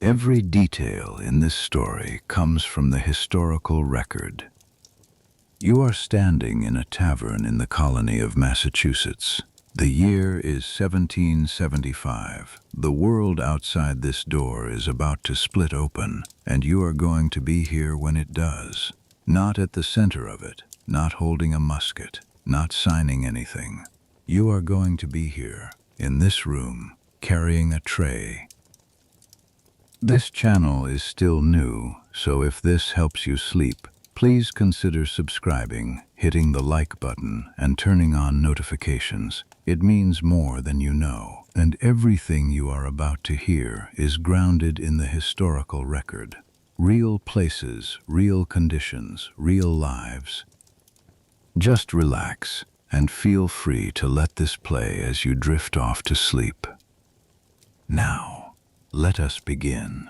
Every detail in this story comes from the historical record. You are standing in a tavern in the colony of Massachusetts. The year is 1775. The world outside this door is about to split open, and you are going to be here when it does. Not at the center of it, not holding a musket, not signing anything. You are going to be here, in this room, carrying a tray. This channel is still new, so if this helps you sleep, please consider subscribing, hitting the like button, and turning on notifications. It means more than you know, and everything you are about to hear is grounded in the historical record. Real places, real conditions, real lives. Just relax and feel free to let this play as you drift off to sleep. Now, let us begin.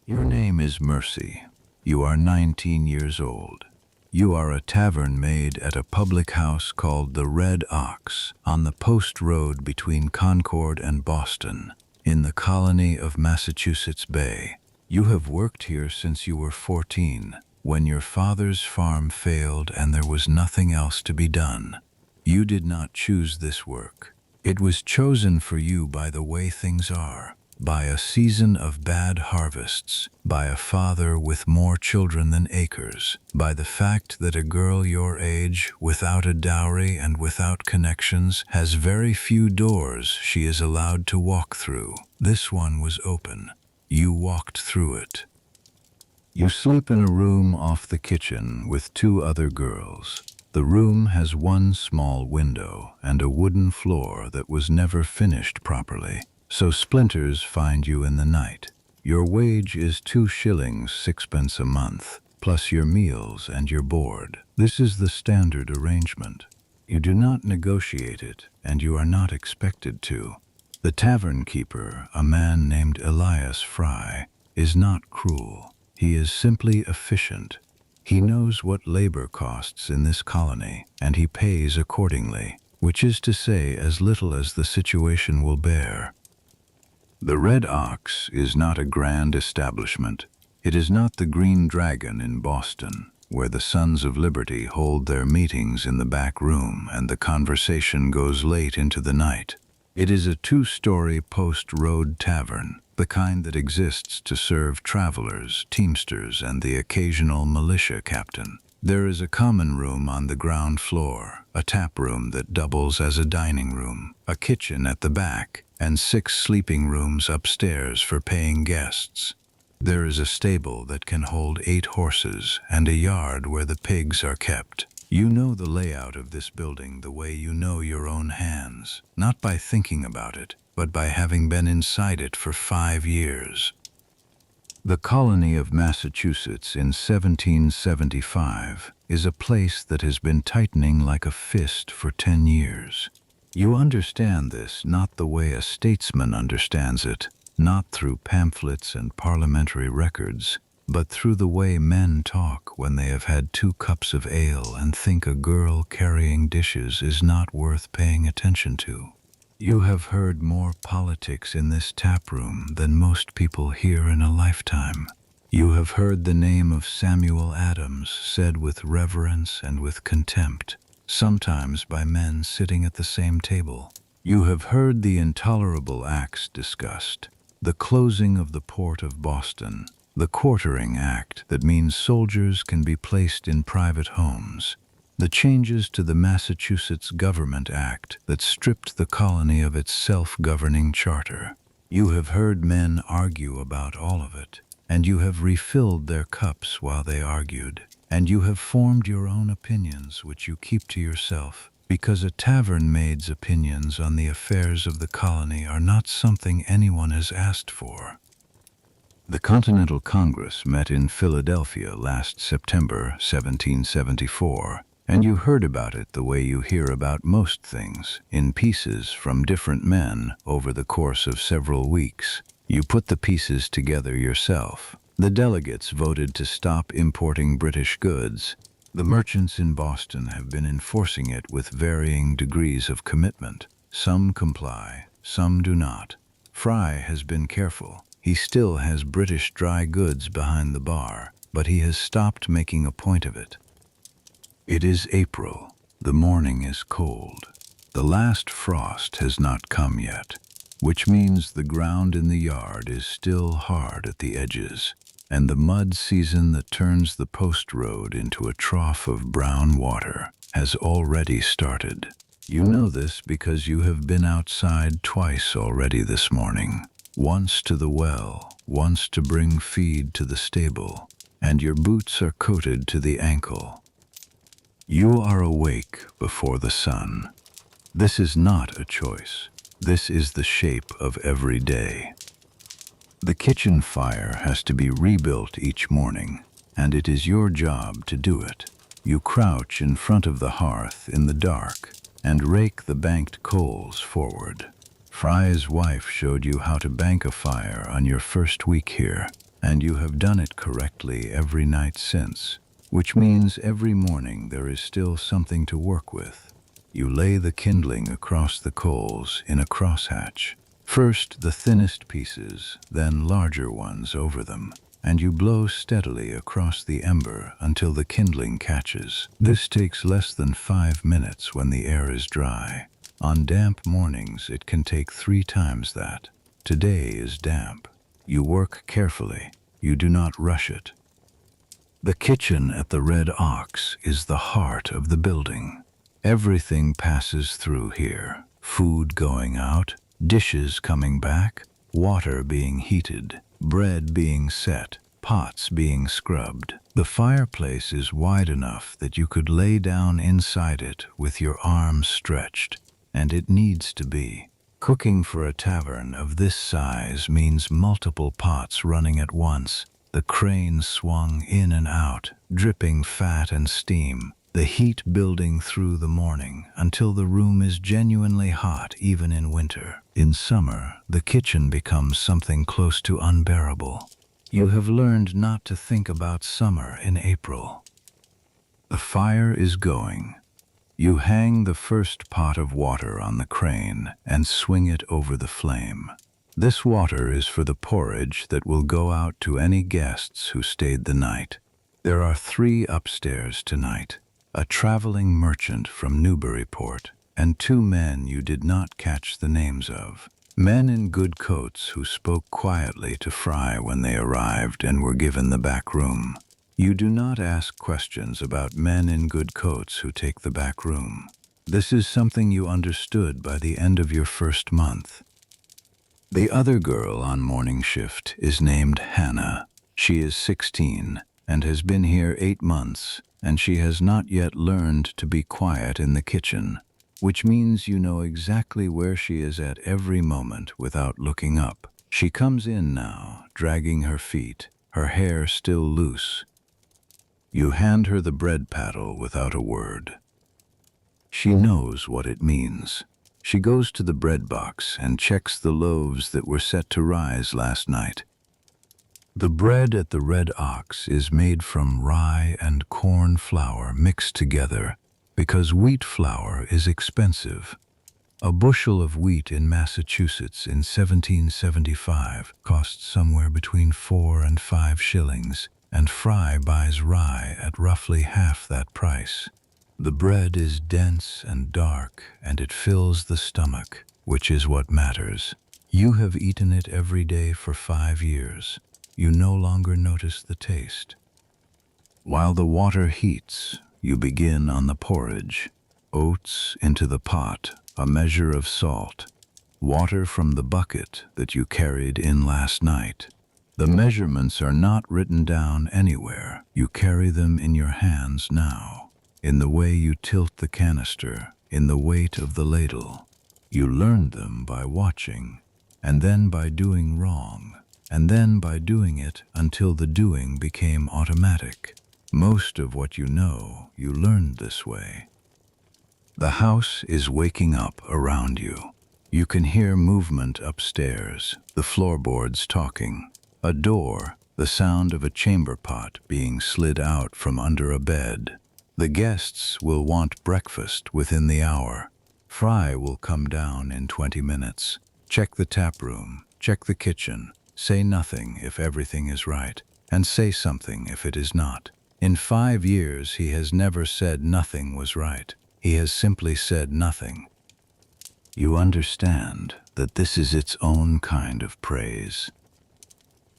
Your name is Mercy. You are 19 years old. You are a tavern maid at a public house called the Red Ox on the post road between Concord and Boston, in the colony of Massachusetts Bay. You have worked here since you were 14, when your father's farm failed and there was nothing else to be done. You did not choose this work. It was chosen for you by the way things are, by a season of bad harvests, by a father with more children than acres, by the fact that a girl your age, without a dowry and without connections, has very few doors she is allowed to walk through. This one was open. You walked through it. You sleep in a room off the kitchen with 2 other girls. The room has 1 small window and a wooden floor that was never finished properly, so splinters find you in the night. Your wage is 2 shillings 6 pence a month, plus your meals and your board. This is the standard arrangement. You do not negotiate it, and you are not expected to. The tavern keeper, a man named Elias Fry, is not cruel. He is simply efficient. He knows what labor costs in this colony, and he pays accordingly, which is to say as little as the situation will bear. The Red Ox is not a grand establishment. It is not the Green Dragon in Boston, where the Sons of Liberty hold their meetings in the back room and the conversation goes late into the night. It is a 2-story post-road tavern, the kind that exists to serve travelers, teamsters, and the occasional militia captain. There is a common room on the ground floor, a tap room that doubles as a dining room, a kitchen at the back, and 6 sleeping rooms upstairs for paying guests. There is a stable that can hold 8 horses and a yard where the pigs are kept. You know the layout of this building the way you know your own hands, not by thinking about it, but by having been inside it for 5 years. The colony of Massachusetts in 1775 is a place that has been tightening like a fist for 10 years. You understand this not the way a statesman understands it, not through pamphlets and parliamentary records, but through the way men talk when they have had 2 cups of ale and think a girl carrying dishes is not worth paying attention to. You have heard more politics in this tap room than most people hear in a lifetime. You have heard the name of Samuel Adams said with reverence and with contempt, sometimes by men sitting at the same table. You have heard the intolerable acts discussed, the closing of the port of Boston, the Quartering Act that means soldiers can be placed in private homes, the changes to the Massachusetts Government Act that stripped the colony of its self-governing charter. You have heard men argue about all of it, and you have refilled their cups while they argued, and you have formed your own opinions which you keep to yourself, because a tavern maid's opinions on the affairs of the colony are not something anyone has asked for. The Continental Congress met in Philadelphia last September 1774, and you heard about it the way you hear about most things, in pieces from different men over the course of several weeks. You put the pieces together yourself. The delegates voted to stop importing British goods. The merchants in Boston have been enforcing it with varying degrees of commitment. Some comply, some do not. Fry has been careful. He still has British dry goods behind the bar, but he has stopped making a point of it. It is April. The morning is cold. The last frost has not come yet, which means the ground in the yard is still hard at the edges, and the mud season that turns the post road into a trough of brown water has already started. You know this because you have been outside twice already this morning, once to the well, once to bring feed to the stable, and your boots are coated to the ankle. You are awake before the sun. This is not a choice. This is the shape of every day. The kitchen fire has to be rebuilt each morning, and it is your job to do it. You crouch in front of the hearth in the dark and rake the banked coals forward. Fry's wife showed you how to bank a fire on your first week here, and you have done it correctly every night since, which means every morning there is still something to work with. You lay the kindling across the coals in a crosshatch. First the thinnest pieces, then larger ones over them, and you blow steadily across the ember until the kindling catches. This takes less than 5 minutes when the air is dry. On damp mornings it can take 3 times that. Today is damp. You work carefully. You do not rush it. The kitchen at the Red Ox is the heart of the building. Everything passes through here. Food going out, dishes coming back, water being heated, bread being set, pots being scrubbed. The fireplace is wide enough that you could lay down inside it with your arms stretched, and it needs to be. Cooking for a tavern of this size means multiple pots running at once. The crane swung in and out, dripping fat and steam, the heat building through the morning until the room is genuinely hot even in winter. In summer, the kitchen becomes something close to unbearable. You have learned not to think about summer in April. The fire is going. You hang the first pot of water on the crane and swing it over the flame. This water is for the porridge that will go out to any guests who stayed the night. There are 3 upstairs tonight, a traveling merchant from Newburyport, and 2 men you did not catch the names of. Men in good coats who spoke quietly to Fry when they arrived and were given the back room. You do not ask questions about men in good coats who take the back room. This is something you understood by the end of your first month. The other girl on morning shift is named Hannah. She is 16 and has been here 8 months, and she has not yet learned to be quiet in the kitchen, which means you know exactly where she is at every moment without looking up. She comes in now, dragging her feet, her hair still loose. You hand her the bread paddle without a word. She knows what it means. She goes to the bread box and checks the loaves that were set to rise last night. The bread at the Red Ox is made from rye and corn flour mixed together because wheat flour is expensive. A bushel of wheat in Massachusetts in 1775 costs somewhere between 4 and 5 shillings, and Fry buys rye at roughly half that price. The bread is dense and dark, and it fills the stomach, which is what matters. You have eaten it every day for 5 years. You no longer notice the taste. While the water heats, you begin on the porridge. Oats into the pot, a measure of salt. Water from the bucket that you carried in last night. The measurements are not written down anywhere. You carry them in your hands now, in the way you tilt the canister, in the weight of the ladle. You learned them by watching, and then by doing wrong, and then by doing it until the doing became automatic. Most of what you know, you learned this way. The house is waking up around you. You can hear movement upstairs, the floorboards talking. A door, the sound of a chamber pot being slid out from under a bed. The guests will want breakfast within the hour. Fry will come down in 20 minutes. Check the tap room. check the kitchen, say nothing if everything is right, and say something if it is not. In 5 years, he has never said nothing was right. He has simply said nothing. You understand that this is its own kind of praise.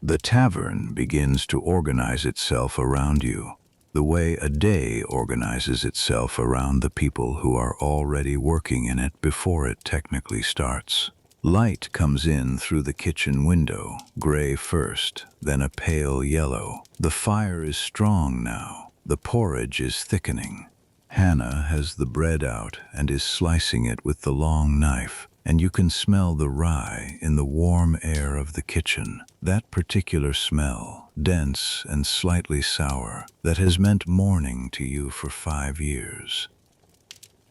The tavern begins to organize itself around you, the way a day organizes itself around the people who are already working in it before it technically starts. Light comes in through the kitchen window, gray first, then a pale yellow. The fire is strong now. The porridge is thickening. Hannah has the bread out and is slicing it with the long knife, and you can smell the rye in the warm air of the kitchen. That particular smell, dense and slightly sour, that has meant morning to you for 5 years.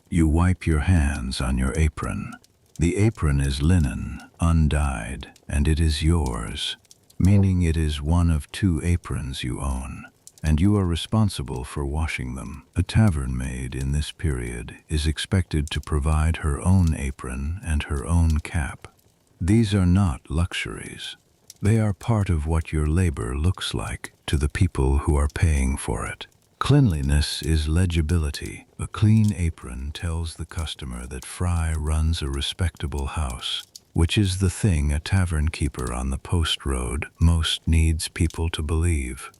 You wipe your hands on your apron. The apron is linen, undyed, and it is yours, meaning it is one of 2 aprons you own, and you are responsible for washing them. A tavern maid in this period is expected to provide her own apron and her own cap. These are not luxuries. They are part of what your labor looks like to the people who are paying for it. Cleanliness is legibility. A clean apron tells the customer that Fry runs a respectable house, which is the thing a tavern keeper on the post road most needs people to believe.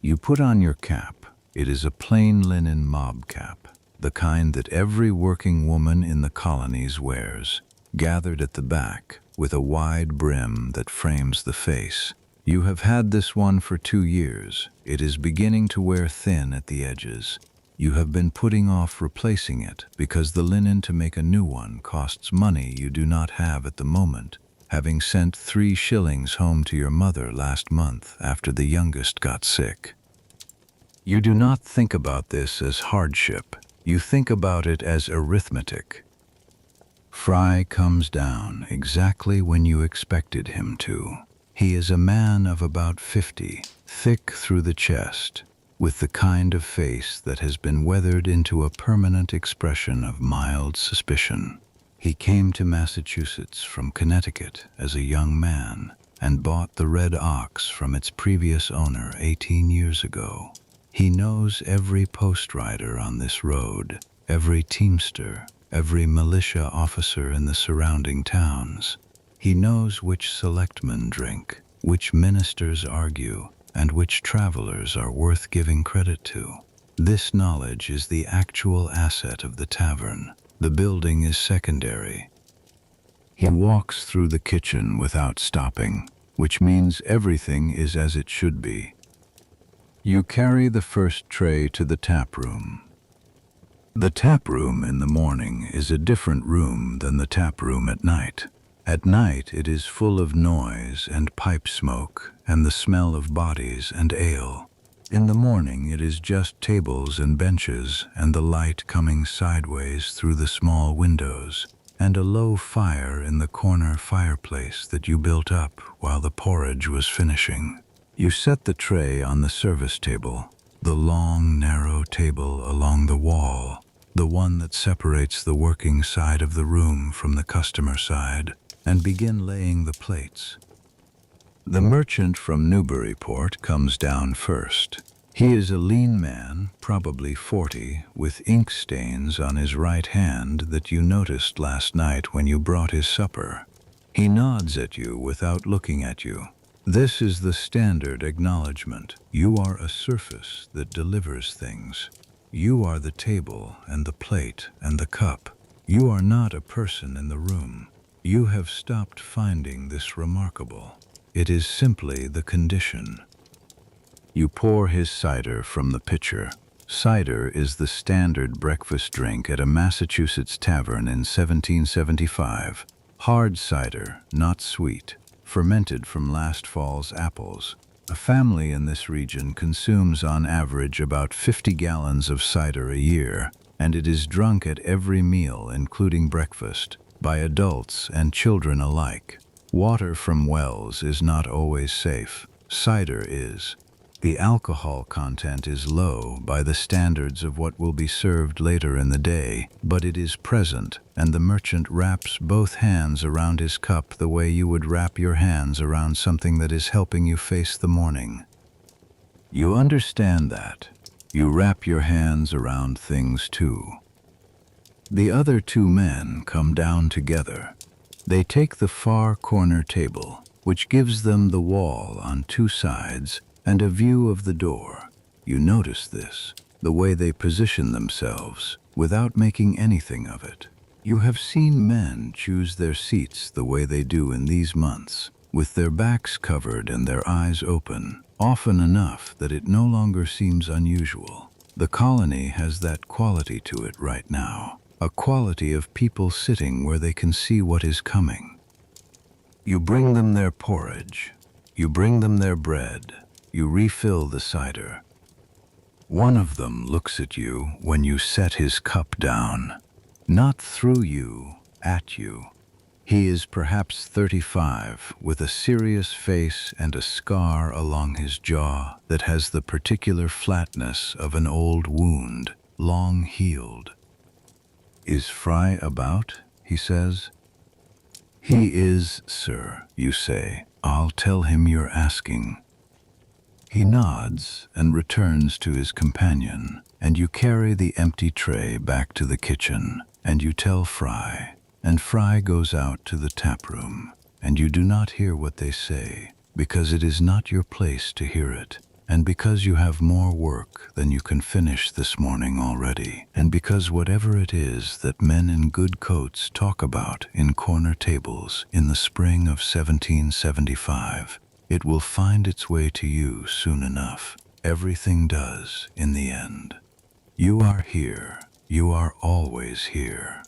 You put on your cap. It is a plain linen mob cap, the kind that every working woman in the colonies wears, gathered at the back with a wide brim that frames the face. You have had this one for 2 years. It is beginning to wear thin at the edges. You have been putting off replacing it because the linen to make a new one costs money you do not have at the moment, having sent 3 shillings home to your mother last month after the youngest got sick. You do not think about this as hardship. You think about it as arithmetic. Fry comes down exactly when you expected him to. He is a man of about 50, thick through the chest, with the kind of face that has been weathered into a permanent expression of mild suspicion. He came to Massachusetts from Connecticut as a young man and bought the Red Ox from its previous owner 18 years ago. He knows every post rider on this road, every teamster, every militia officer in the surrounding towns. He knows which selectmen drink, which ministers argue, and which travelers are worth giving credit to. This knowledge is the actual asset of the tavern. The building is secondary. He walks through the kitchen without stopping, which means everything is as it should be. You carry the first tray to the tap room. The tap room in the morning is a different room than the tap room at night. At night it is full of noise and pipe smoke and the smell of bodies and ale. In the morning it is just tables and benches and the light coming sideways through the small windows and a low fire in the corner fireplace that you built up while the porridge was finishing. You set the tray on the service table, the long, narrow table along the wall, the one that separates the working side of the room from the customer side, and begin laying the plates. The merchant from Newburyport comes down first. He is a lean man, probably 40, with ink stains on his right hand that you noticed last night when you brought his supper. He nods at you without looking at you. This is the standard acknowledgement. You are a surface that delivers things. You are the table and the plate and the cup. You are not a person in the room. You have stopped finding this remarkable. It is simply the condition. You pour his cider from the pitcher. Cider is the standard breakfast drink at a Massachusetts tavern in 1775. Hard cider, not sweet, fermented from last fall's apples. A family in this region consumes on average about 50 gallons of cider a year, and it is drunk at every meal, including breakfast, by adults and children alike. Water from wells is not always safe. Cider is. The alcohol content is low by the standards of what will be served later in the day, but it is present, and the merchant wraps both hands around his cup the way you would wrap your hands around something that is helping you face the morning. You understand that. You wrap your hands around things too. The other two men come down together. They take the far corner table, which gives them the wall on two sides and a view of the door. You notice this, the way they position themselves, without making anything of it. You have seen men choose their seats the way they do in these months, with their backs covered and their eyes open, often enough that it no longer seems unusual. The colony has that quality to it right now, a quality of people sitting where they can see what is coming. You bring them their porridge, you bring them their bread, you refill the cider. One of them looks at you when you set his cup down, not through you, at you. He is perhaps 35, with a serious face and a scar along his jaw that has the particular flatness of an old wound, long healed. "Is Fry about?" he says. "He is, sir," you say. "I'll tell him you're asking." He nods and returns to his companion, and you carry the empty tray back to the kitchen, and you tell Fry, and Fry goes out to the tap room, and you do not hear what they say, because it is not your place to hear it, and because you have more work than you can finish this morning already, and because whatever it is that men in good coats talk about in corner tables in the spring of 1775, it will find its way to you soon enough. Everything does in the end. You are here. You are always here.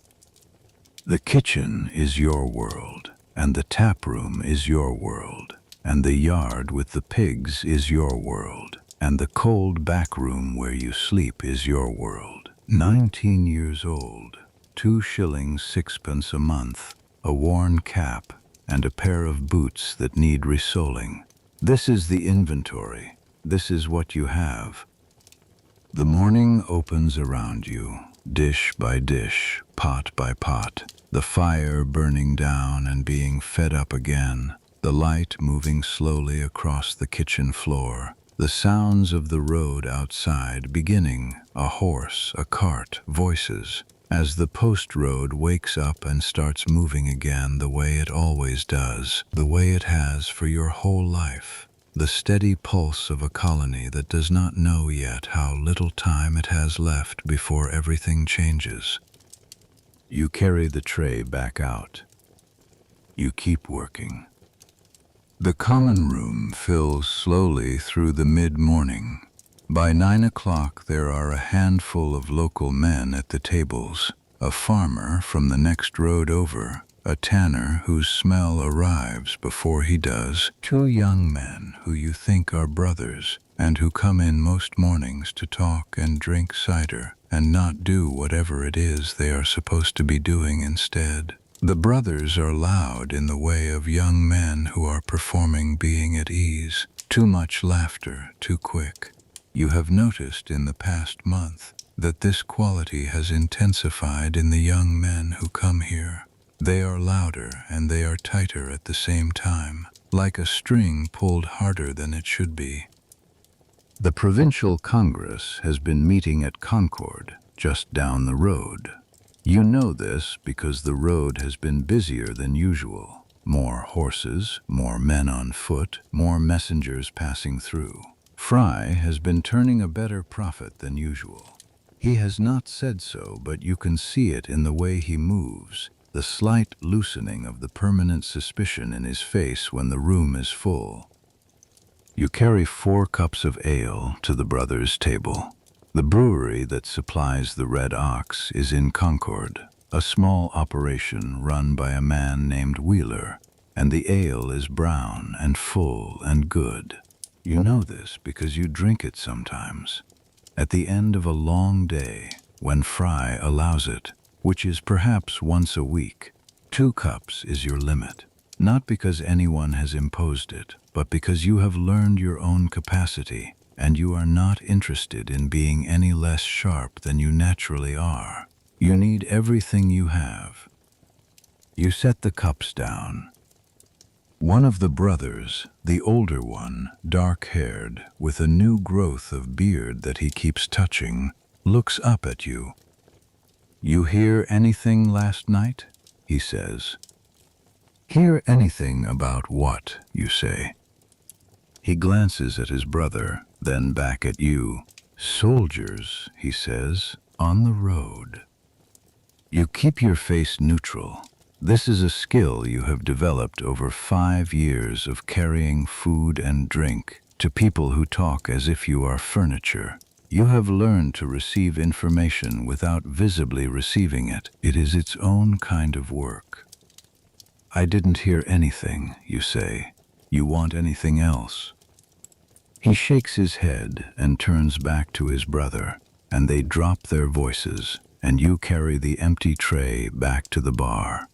The kitchen is your world, and the tap room is your world, and the yard with the pigs is your world, and the cold back room where you sleep is your world. 19 years old, 2 shillings 6 a month, a worn cap, and a pair of boots that need resoling. This is the inventory. This is what you have. The morning opens around you, dish by dish, pot by pot, the fire burning down and being fed up again, the light moving slowly across the kitchen floor, the sounds of the road outside beginning, a horse, a cart, voices, as the post road wakes up and starts moving again the way it always does, the way it has for your whole life. The steady pulse of a colony that does not know yet how little time it has left before everything changes. You carry the tray back out. You keep working. The common room fills slowly through the mid-morning. By 9 o'clock there are a handful of local men at the tables, a farmer from the next road over, a tanner whose smell arrives before he does, 2 young men who you think are brothers, and who come in most mornings to talk and drink cider, and not do whatever it is they are supposed to be doing instead. The brothers are loud in the way of young men who are performing being at ease. Too much laughter, too quick. You have noticed in the past month that this quality has intensified in the young men who come here. They are louder and they are tighter at the same time, like a string pulled harder than it should be. The Provincial Congress has been meeting at Concord, just down the road. You know this because the road has been busier than usual. More horses, more men on foot, more messengers passing through. Fry has been turning a better profit than usual. He has not said so, but you can see it in the way he moves, the slight loosening of the permanent suspicion in his face when the room is full. You carry 4 cups of ale to the brothers' table. The brewery that supplies the Red Ox is in Concord, a small operation run by a man named Wheeler, and the ale is brown and full and good. You know this because you drink it sometimes. At the end of a long day, when Fry allows it, which is perhaps once a week, 2 cups is your limit. Not because anyone has imposed it, but because you have learned your own capacity, and you are not interested in being any less sharp than you naturally are. You need everything you have. You set the cups down. One of the brothers, the older one, dark-haired, with a new growth of beard that he keeps touching, looks up at you. "You hear anything last night?" he says. "Hear anything about what?" you say. He glances at his brother, then back at you. "Soldiers," he says, "on the road." You keep your face neutral. This is a skill you have developed over 5 years of carrying food and drink to people who talk as if you are furniture. You have learned to receive information without visibly receiving it. It is its own kind of work. "I didn't hear anything," you say. "You want anything else?" He shakes his head and turns back to his brother, and they drop their voices, and you carry the empty tray back to the bar.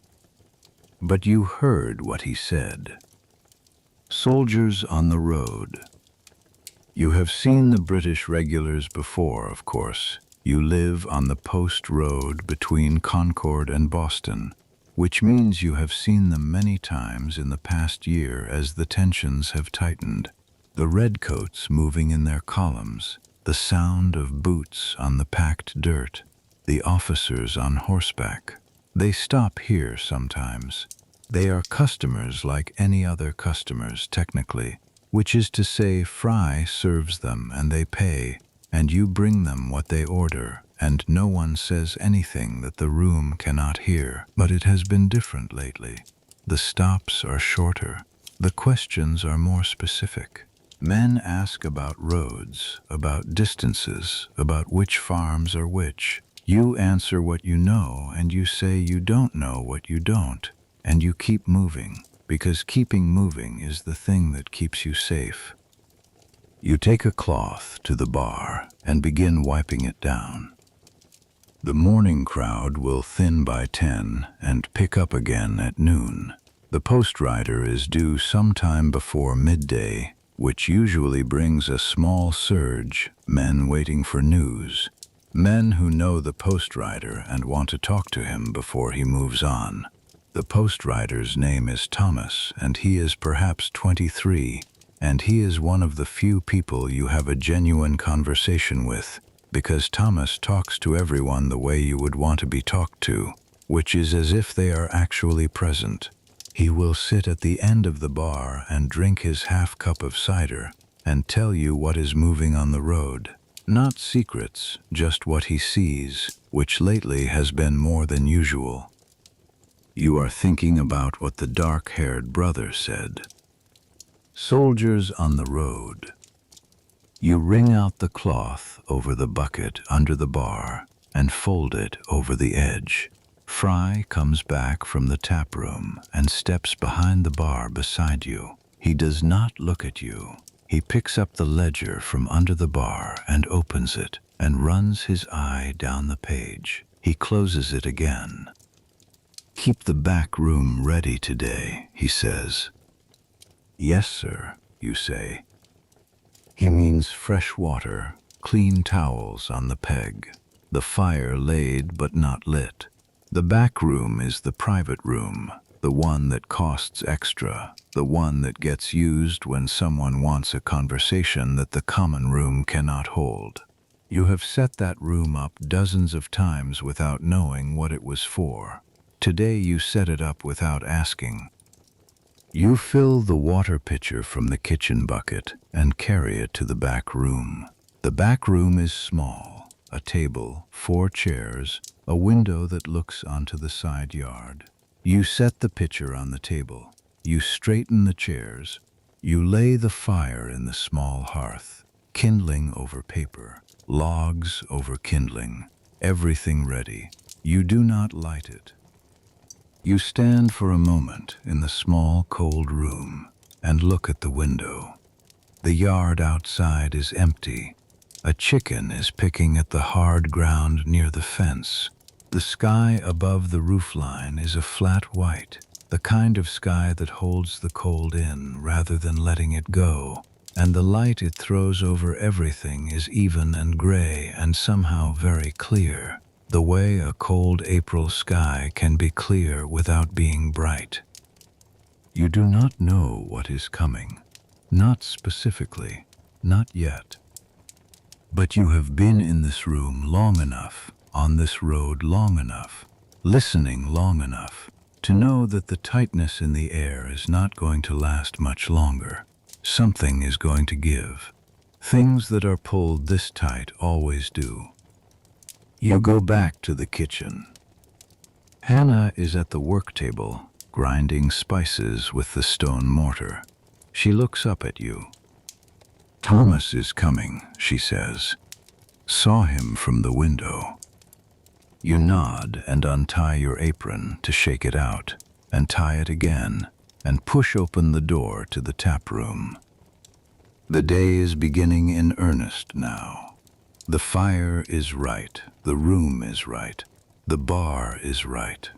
But you heard what he said. Soldiers on the road. You have seen the British regulars before, of course. You live on the post road between Concord and Boston, which means you have seen them many times in the past year as the tensions have tightened. The redcoats moving in their columns, the sound of boots on the packed dirt, the officers on horseback. They stop here sometimes. They are customers like any other customers, technically, which is to say Fry serves them and they pay, and you bring them what they order, and no one says anything that the room cannot hear. But it has been different lately. The stops are shorter. The questions are more specific. Men ask about roads, about distances, about which farms are which. You answer what you know, and you say you don't know what you don't, and you keep moving, because keeping moving is the thing that keeps you safe. You take a cloth to the bar and begin wiping it down. The morning crowd will thin by 10 and pick up again at noon. The post rider is due sometime before midday, which usually brings a small surge, men waiting for news. Men who know the post rider and want to talk to him before he moves on. The post rider's name is Thomas, and he is perhaps 23, and he is one of the few people you have a genuine conversation with, because Thomas talks to everyone the way you would want to be talked to, which is as if they are actually present. He will sit at the end of the bar and drink his half cup of cider and tell you what is moving on the road. Not secrets, just what he sees, which lately has been more than usual. You are thinking about what the dark-haired brother said. Soldiers on the road. You wring out the cloth over the bucket under the bar and fold it over the edge. Fry comes back from the tap room and steps behind the bar beside you. He does not look at you. He picks up the ledger from under the bar and opens it and runs his eye down the page. He closes it again. "Keep the back room ready today," he says. "Yes, sir," you say. He means fresh water, clean towels on the peg, the fire laid but not lit. The back room is the private room, the one that costs extra, the one that gets used when someone wants a conversation that the common room cannot hold. You have set that room up dozens of times without knowing what it was for. Today you set it up without asking. You fill the water pitcher from the kitchen bucket and carry it to the back room. The back room is small, a table, 4 chairs, a window that looks onto the side yard. You set the pitcher on the table. You straighten the chairs. You lay the fire in the small hearth, kindling over paper, logs over kindling, everything ready. You do not light it. You stand for a moment in the small, cold room and look at the window. The yard outside is empty. A chicken is picking at the hard ground near the fence. The sky above the roofline is a flat white, the kind of sky that holds the cold in rather than letting it go. and the light it throws over everything is even and gray and somehow very clear, the way a cold April sky can be clear without being bright. You do not know what is coming, not specifically, not yet. But you have been in this room long enough, on this road long enough, listening long enough, to know that the tightness in the air is not going to last much longer. Something is going to give. Things that are pulled this tight always do. You go back to the kitchen. Hannah is at the work table, grinding spices with the stone mortar. She looks up at you. "Thomas is coming," she says. "Saw him from the window." You nod and untie your apron to shake it out, and tie it again, and push open the door to the tap room. The day is beginning in earnest now. The fire is right, the room is right, the bar is right.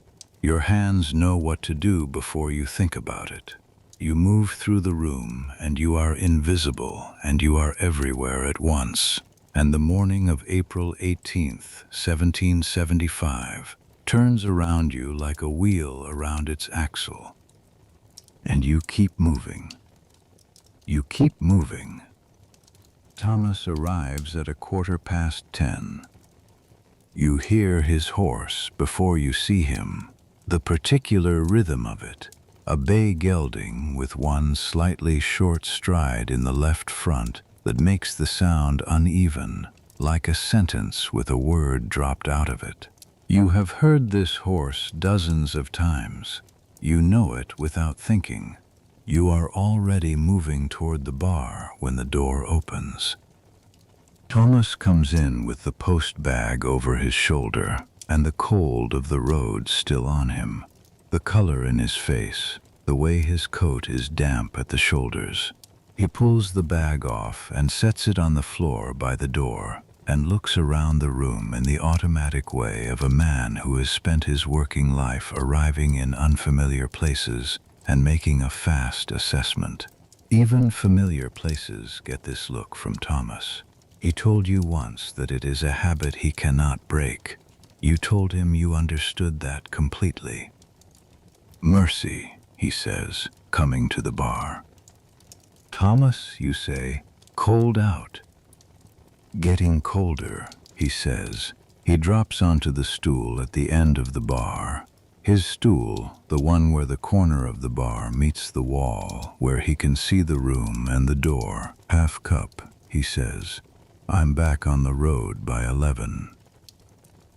Your hands know what to do before you think about it. You move through the room, and you are invisible, and you are everywhere at once. And the morning of April 18th, 1775, turns around you like a wheel around its axle. And you keep moving. You keep moving. Thomas arrives at 10:15. You hear his horse before you see him, the particular rhythm of it, a bay gelding with one slightly short stride in the left front that makes the sound uneven, like a sentence with a word dropped out of it. You have heard this horse dozens of times. You know it without thinking. You are already moving toward the bar when the door opens. Thomas comes in with the post bag over his shoulder and the cold of the road still on him, the color in his face, the way his coat is damp at the shoulders. He pulls the bag off and sets it on the floor by the door and looks around the room in the automatic way of a man who has spent his working life arriving in unfamiliar places and making a fast assessment. Even familiar places get this look from Thomas. He told you once that it is a habit he cannot break. You told him you understood that completely. "Mercy," he says, coming to the bar. "Thomas," you say, "cold out." "Getting colder," he says. He drops onto the stool at the end of the bar. His stool, the one where the corner of the bar meets the wall, where he can see the room and the door. "Half cup," he says. "I'm back on the road by 11.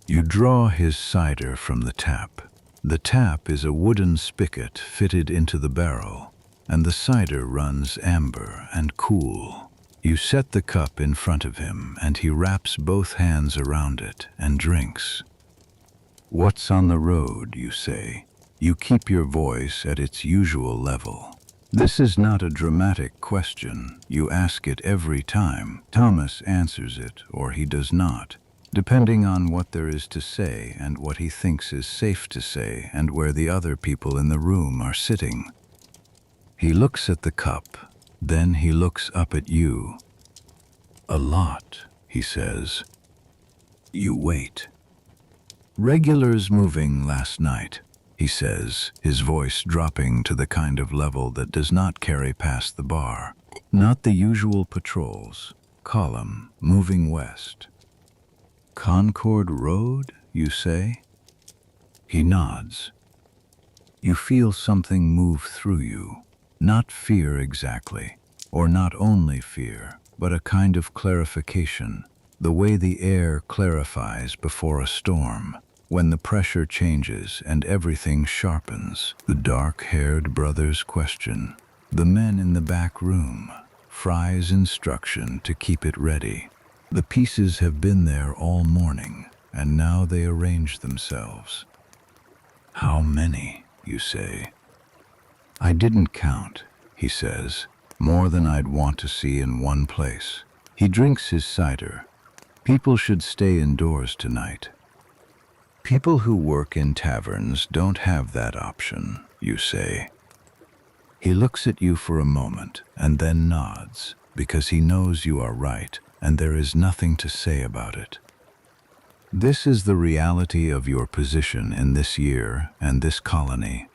You draw his cider from the tap. The tap is a wooden spigot fitted into the barrel, and the cider runs amber and cool. You set the cup in front of him, and he wraps both hands around it and drinks. "What's on the road?" you say. You keep your voice at its usual level. This is not a dramatic question. You ask it every time. Thomas answers it, or he does not, depending on what there is to say and what he thinks is safe to say and where the other people in the room are sitting. He looks at the cup, then he looks up at you. "A lot," he says. You wait. "Regulars moving last night," he says, his voice dropping to the kind of level that does not carry past the bar. "Not the usual patrols. Column, moving west." "Concord Road," you say. He nods. You feel something move through you. Not fear exactly, or not only fear, but a kind of clarification, the way the air clarifies before a storm, when the pressure changes and everything sharpens. The dark-haired brothers question. The men in the back room. Fry's instruction to keep it ready. The pieces have been there all morning, and now they arrange themselves. "How many?" you say. "I didn't count," he says. "More than I'd want to see in one place." He drinks his cider. "People should stay indoors tonight." "People who work in taverns don't have that option," you say. He looks at you for a moment and then nods. because he knows you are right, and there is nothing to say about it. This is the reality of your position in this year and this colony.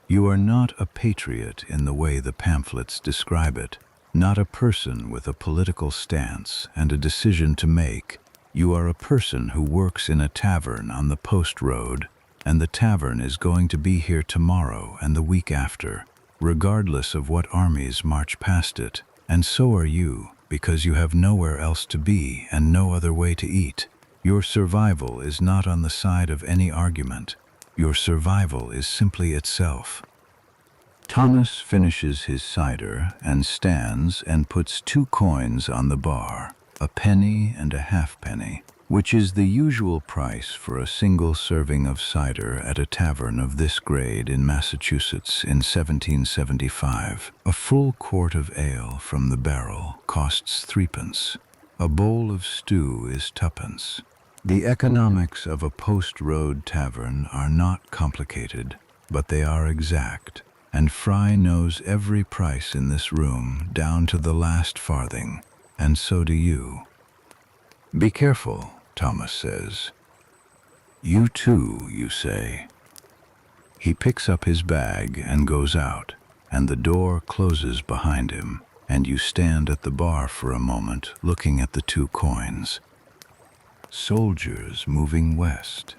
You are not a patriot in the way the pamphlets describe it, not a person with a political stance and a decision to make. You are a person who works in a tavern on the post road, and the tavern is going to be here tomorrow and the week after, regardless of what armies march past it, and so are you, because you have nowhere else to be and no other way to eat. Your survival is not on the side of any argument. Your survival is simply itself. Thomas finishes his cider and stands and puts 2 coins on the bar, a penny and a halfpenny, which is the usual price for a single serving of cider at a tavern of this grade in Massachusetts in 1775. A full quart of ale from the barrel costs 3 pence. A bowl of stew is 2 pence. The economics of a post-road tavern are not complicated, but they are exact, and Fry knows every price in this room down to the last farthing, and so do you. Be careful, Thomas says. You too, you say. He picks up his bag and goes out, and the door closes behind him, and you stand at the bar for a moment looking at the 2 coins. Soldiers moving west.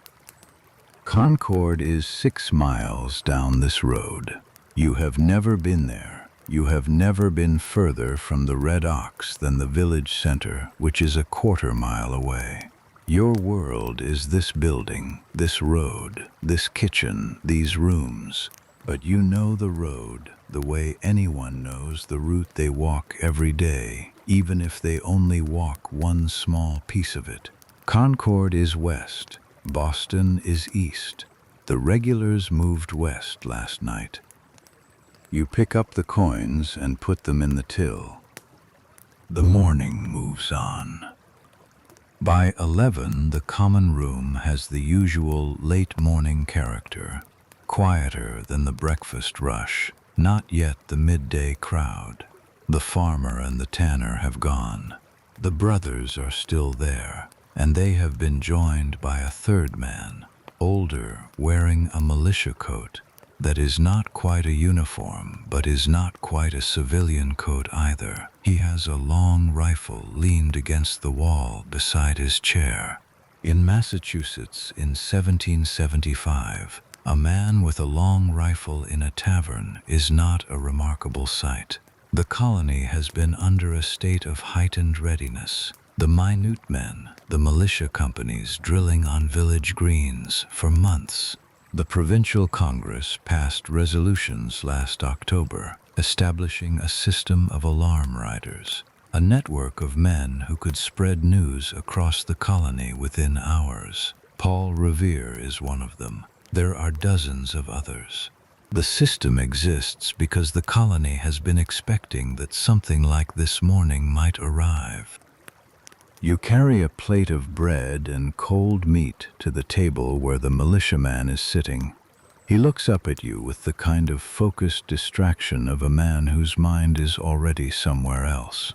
Concord is 6 miles down this road. You have never been there. You have never been further from the Red Ox than the village center, which is a 1/4 mile away. Your world is this building, this road, this kitchen, these rooms. But you know the road the way anyone knows the route they walk every day, even if they only walk one small piece of it. Concord is west. Boston is east. The regulars moved west last night. You pick up the coins and put them in the till. The morning moves on. By 11, the common room has the usual late morning character, quieter than the breakfast rush, not yet the midday crowd. The farmer and the tanner have gone. The brothers are still there, and they have been joined by a 3rd man, older, wearing a militia coat that is not quite a uniform, but is not quite a civilian coat either. He has a long rifle leaned against the wall beside his chair. In Massachusetts in 1775, a man with a long rifle in a tavern is not a remarkable sight. The colony has been under a state of heightened readiness. The minute men, the militia companies drilling on village greens for months. The Provincial Congress passed resolutions last October establishing a system of alarm riders, a network of men who could spread news across the colony within hours. Paul Revere is one of them. There are dozens of others. The system exists because the colony has been expecting that something like this morning might arrive. You carry a plate of bread and cold meat to the table where the militiaman is sitting. He looks up at you with the kind of focused distraction of a man whose mind is already somewhere else.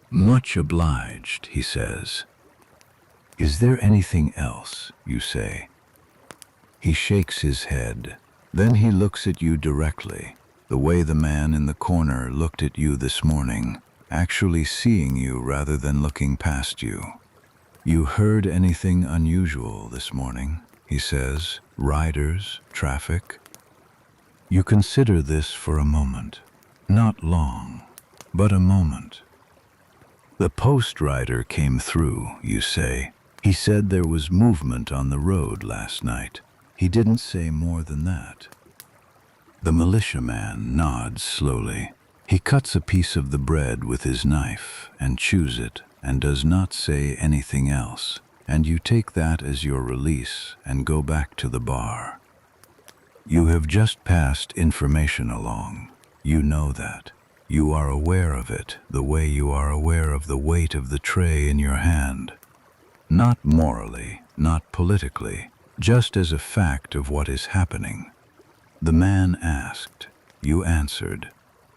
"Much obliged," he says. "Is there anything else?" you say. He shakes his head. Then he looks at you directly, the way the man in the corner looked at you this morning, actually seeing you rather than looking past you. "You heard anything unusual this morning?" he says. "Riders, traffic?" You consider this for a moment. Not long, but a moment. "The post rider came through," you say. "He said there was movement on the road last night. He didn't say more than that." The militiaman nods slowly. He cuts a piece of the bread with his knife and chews it and does not say anything else, and you take that as your release and go back to the bar. You have just passed information along. You know that. You are aware of it the way you are aware of the weight of the tray in your hand. Not morally, not politically, just as a fact of what is happening. The man asked. You answered.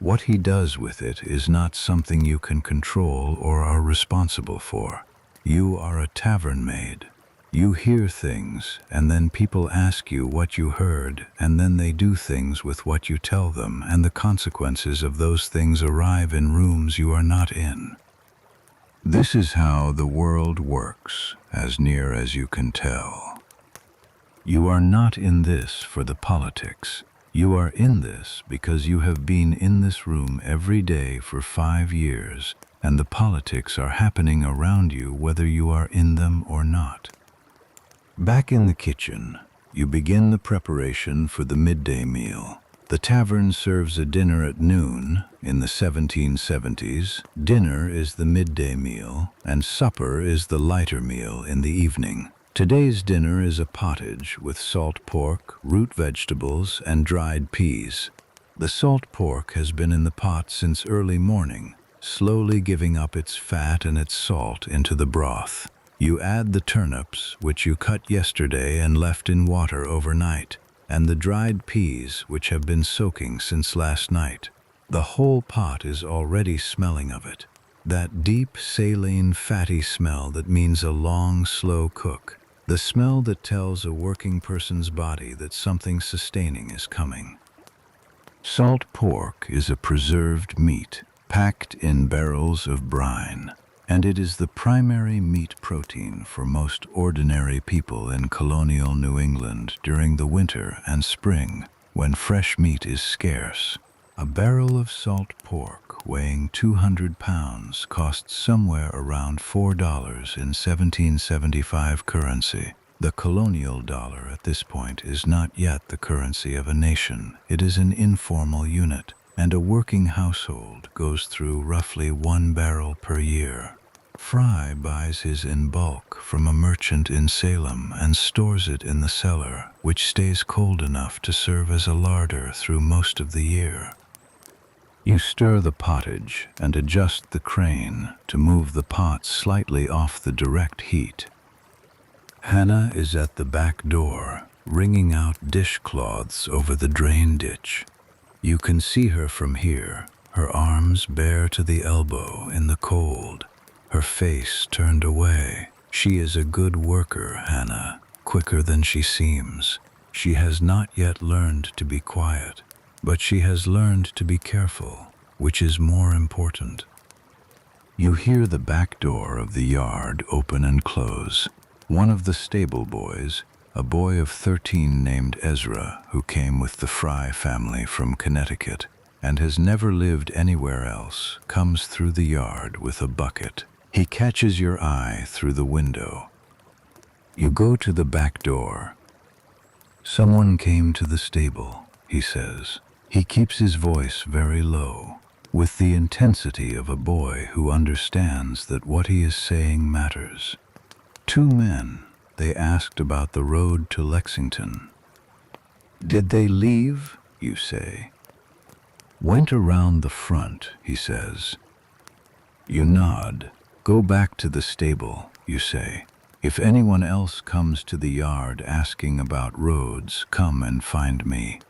What he does with it is not something you can control or are responsible for. You are a tavern maid. You hear things, and then people ask you what you heard, and then they do things with what you tell them, and the consequences of those things arrive in rooms you are not in. This is how the world works, as near as you can tell. You are not in this for the politics. You are in this because you have been in this room every day for 5 years, and the politics are happening around you whether you are in them or not. Back in the kitchen, you begin the preparation for the midday meal. The tavern serves a dinner at noon. In the 1770s, dinner is the midday meal, and supper is the lighter meal in the evening. Today's dinner is a pottage with salt pork, root vegetables, and dried peas. The salt pork has been in the pot since early morning, slowly giving up its fat and its salt into the broth. You add the turnips, which you cut yesterday and left in water overnight, and the dried peas, which have been soaking since last night. The whole pot is already smelling of it. That deep, saline, fatty smell that means a long, slow cook. The smell that tells a working person's body that something sustaining is coming. Salt pork is a preserved meat, packed in barrels of brine, and it is the primary meat protein for most ordinary people in colonial New England during the winter and spring, when fresh meat is scarce. A barrel of salt pork weighing 200 pounds costs somewhere around $4 in 1775 currency. The colonial dollar at this point is not yet the currency of a nation. It is an informal unit, and a working household goes through roughly 1 barrel per year. Fry buys his in bulk from a merchant in Salem and stores it in the cellar, which stays cold enough to serve as a larder through most of the year. You stir the pottage and adjust the crane to move the pot slightly off the direct heat. Hannah is at the back door, wringing out dishcloths over the drain ditch. You can see her from here, her arms bare to the elbow in the cold, her face turned away. She is a good worker, Hannah, quicker than she seems. She has not yet learned to be quiet, but she has learned to be careful, which is more important. You hear the back door of the yard open and close. One of the stable boys, a boy of 13 named Ezra, who came with the Fry family from Connecticut and has never lived anywhere else, comes through the yard with a bucket. He catches your eye through the window. You go to the back door. "Someone came to the stable," he says. He keeps his voice very low, with the intensity of a boy who understands that what he is saying matters. "2 men. They asked about the road to Lexington." "Did they leave?" you say. "Went around the front," he says. You nod. "Go back to the stable," you say. "If anyone else comes to the yard asking about roads, come and find me."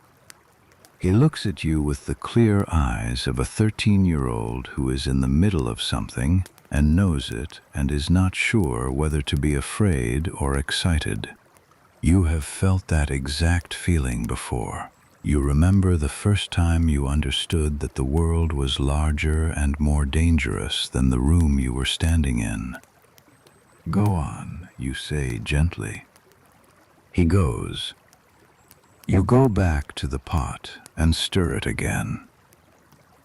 He looks at you with the clear eyes of a 13-year-old who is in the middle of something and knows it and is not sure whether to be afraid or excited. You have felt that exact feeling before. You remember the first time you understood that the world was larger and more dangerous than the room you were standing in. "Go on," you say gently. He goes. You go back to the pot and stir it again.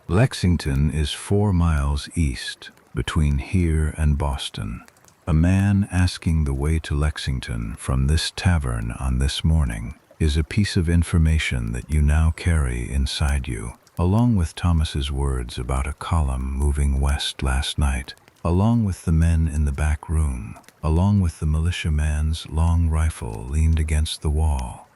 Lexington is 4 miles east, between here and Boston. A man asking the way to Lexington from this tavern on this morning is a piece of information that you now carry inside you, along with Thomas's words about a column moving west last night, along with the men in the back room, along with the militiaman's long rifle leaned against the wall.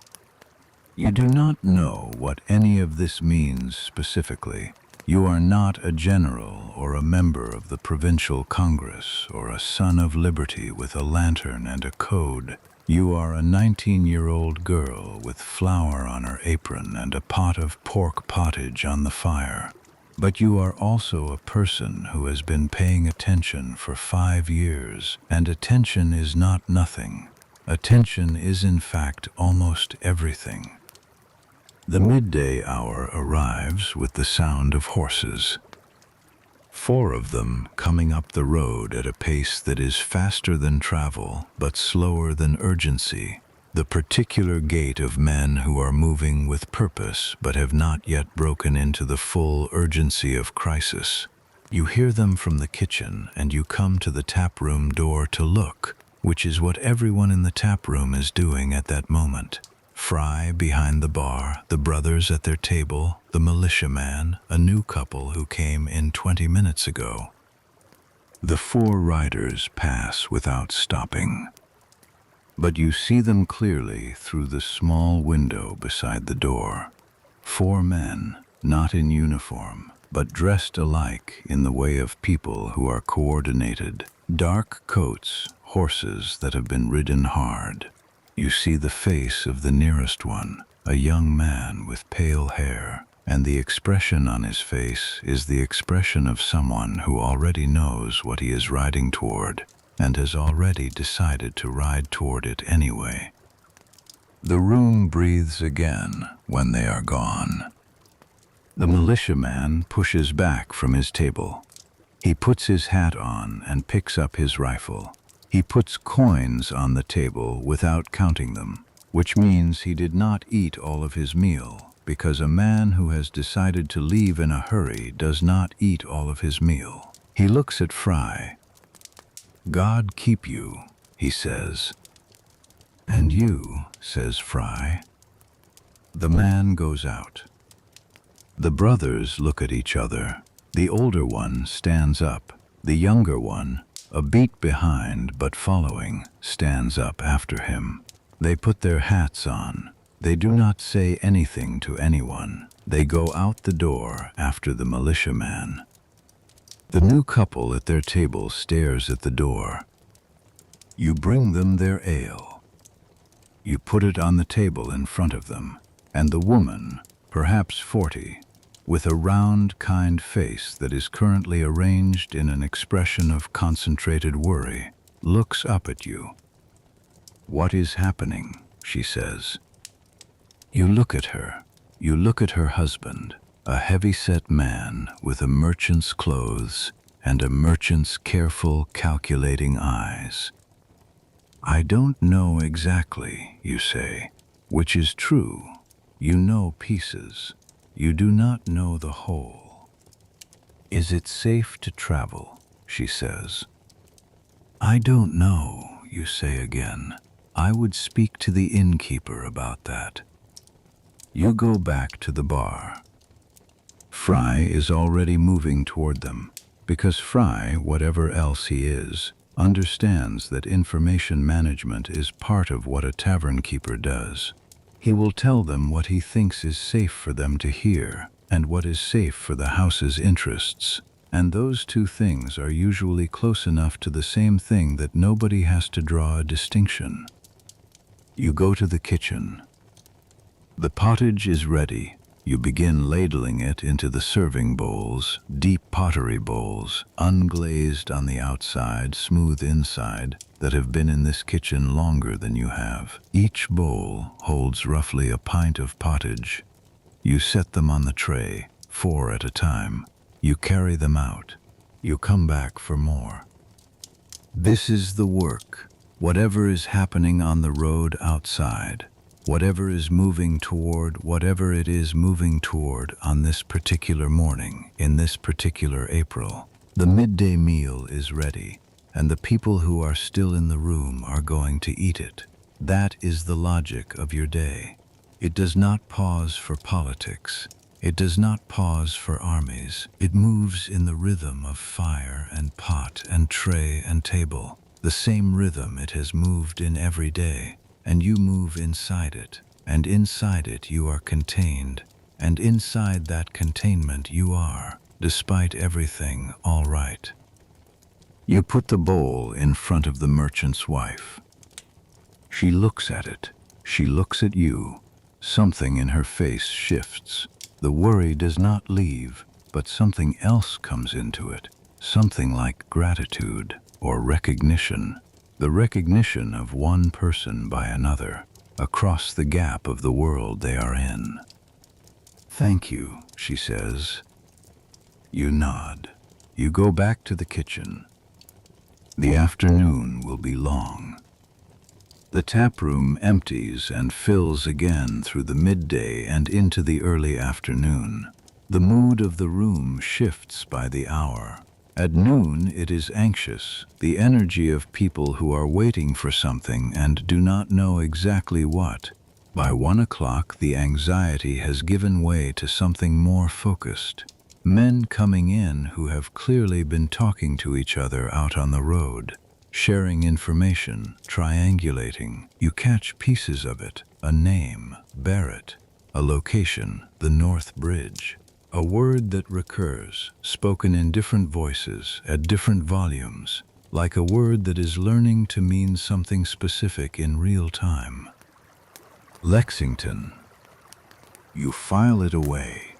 You do not know what any of this means specifically. You are not a general or a member of the provincial Congress or a son of liberty with a lantern and a code. You are a 19-year-old girl with flour on her apron and a pot of pork pottage on the fire. But you are also a person who has been paying attention for 5 years, and attention is not nothing. Attention is in fact almost everything. The midday hour arrives with the sound of horses. 4 of them coming up the road at a pace that is faster than travel, but slower than urgency. The particular gait of men who are moving with purpose, but have not yet broken into the full urgency of crisis. You hear them from the kitchen, and you come to the tap room door to look, which is what everyone in the tap room is doing at that moment. Fry behind the bar, the brothers at their table, the militiaman, a new couple who came in 20 minutes ago. The 4 riders pass without stopping, but you see them clearly through the small window beside the door. 4 men, not in uniform, but dressed alike in the way of people who are coordinated. Dark coats, horses that have been ridden hard. You see the face of the nearest one, a young man with pale hair, and the expression on his face is the expression of someone who already knows what he is riding toward, and has already decided to ride toward it anyway. The room breathes again when they are gone. The militiaman pushes back from his table. He puts his hat on and picks up his rifle. He puts coins on the table without counting them, which means he did not eat all of his meal, because a man who has decided to leave in a hurry does not eat all of his meal. He looks at Fry. "God keep you," he says. "And you," says Fry. The man goes out. The brothers look at each other. The older one stands up. The younger one, a beat behind but following, stands up after him. They put their hats on. They do not say anything to anyone. They go out the door after the militiaman. The new couple at their table stares at the door. You bring them their ale. You put it on the table in front of them, and the woman, perhaps 40, with a round, kind face that is currently arranged in an expression of concentrated worry, looks up at you. "What is happening?" she says. You look at her. You look at her husband, a heavy-set man with a merchant's clothes and a merchant's careful, calculating eyes. "I don't know exactly," you say, which is true. You know pieces. You do not know the whole. "Is it safe to travel?" she says. "I don't know," you say again. "I would speak to the innkeeper about that." You go back to the bar. Fry is already moving toward them, because Fry, whatever else he is, understands that information management is part of what a tavern keeper does. He will tell them what he thinks is safe for them to hear and what is safe for the house's interests, and those 2 things are usually close enough to the same thing that nobody has to draw a distinction. You go to the kitchen. The pottage is ready. You begin ladling it into the serving bowls, deep pottery bowls, unglazed on the outside, smooth inside, that have been in this kitchen longer than you have. Each bowl holds roughly a pint of pottage. You set them on the tray, 4 at a time. You carry them out. You come back for more. This is the work. Whatever is happening on the road outside, whatever it is moving toward on this particular morning, in this particular April. The midday meal is ready, and the people who are still in the room are going to eat it. That is the logic of your day. It does not pause for politics. It does not pause for armies. It moves in the rhythm of fire and pot and tray and table, the same rhythm it has moved in every day. And you move inside it, and inside it you are contained, and inside that containment you are, despite everything, all right. You put the bowl in front of the merchant's wife. She looks at it. She looks at you. Something in her face shifts. The worry does not leave. but something else comes into it, something like gratitude or recognition, the recognition of one person by another, across the gap of the world they are in. "Thank you," she says. You nod. You go back to the kitchen. The afternoon will be long. The tap room empties and fills again through the midday and into the early afternoon. The mood of the room shifts by the hour. At noon it is anxious, the energy of people who are waiting for something and do not know exactly what. By 1 o'clock the anxiety has given way to something more focused. Men coming in who have clearly been talking to each other out on the road, sharing information, triangulating. You catch pieces of it: a name, Barrett; a location, the North Bridge; a word that recurs, spoken in different voices, at different volumes, like a word that is learning to mean something specific in real time. Lexington. You file it away.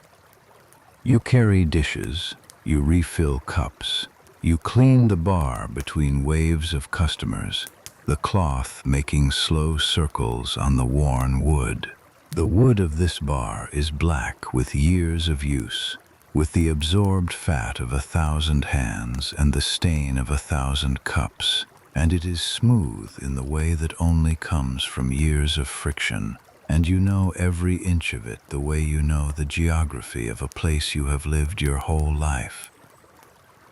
You carry dishes, you refill cups, you clean the bar between waves of customers, the cloth making slow circles on the worn wood. The wood of this bar is black with years of use, with the absorbed fat of 1,000 hands and the stain of 1,000 cups, and it is smooth in the way that only comes from years of friction. And you know every inch of it the way you know the geography of a place you have lived your whole life.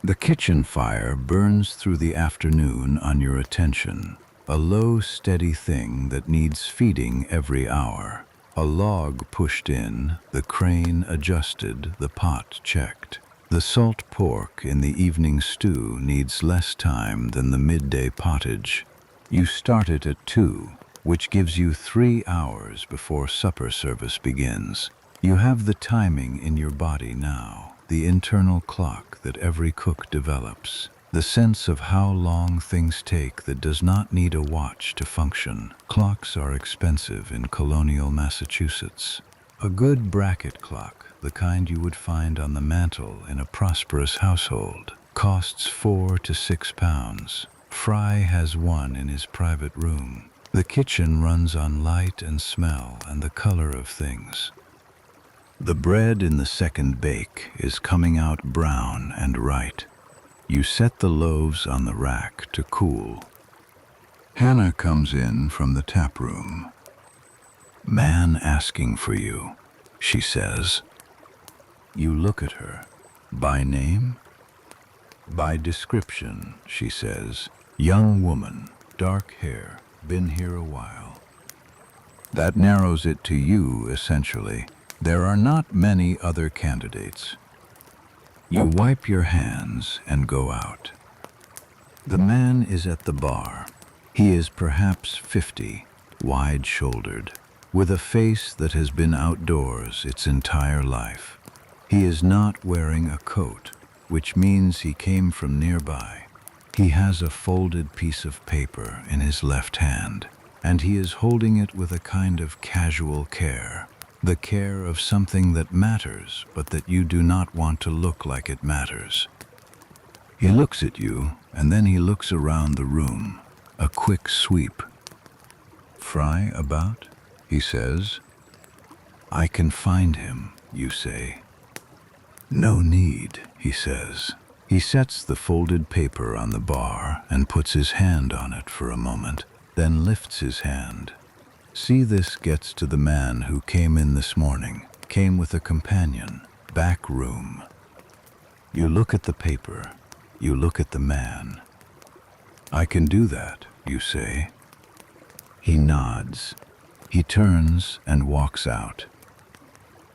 The kitchen fire burns through the afternoon on your attention, a low, steady thing that needs feeding every hour. A log pushed in, the crane adjusted, the pot checked. The salt pork in the evening stew needs less time than the midday pottage. You start it at 2. Which gives you 3 hours before supper service begins. You have the timing in your body now, the internal clock that every cook develops, the sense of how long things take that does not need a watch to function. Clocks are expensive in colonial Massachusetts. A good bracket clock, the kind you would find on the mantel in a prosperous household, costs £4 to £6. Fry has one in his private room. The kitchen runs on light and smell and the color of things. The bread in the second bake is coming out brown and right. You set the loaves on the rack to cool. Hannah comes in from the tap room. "Man asking for you," she says. You look at her. "By name?" "By description," she says. "Young woman, dark hair. Been here a while." That narrows it to you, essentially. There are not many other candidates. You wipe your hands and go out. The man is at the bar. He is perhaps 50, wide-shouldered, with a face that has been outdoors its entire life. He is not wearing a coat, which means he came from nearby. He has a folded piece of paper in his left hand, and he is holding it with a kind of casual care, the care of something that matters, but that you do not want to look like it matters. He looks at you, and then he looks around the room, a quick sweep. "Fry about?" he says. "I can find him," you say. "No need," he says. He sets the folded paper on the bar and puts his hand on it for a moment, then lifts his hand. "See, this gets to the man who came in this morning, came with a companion, back room." You look at the paper. You look at the man. "I can do that," you say. He nods. He turns and walks out.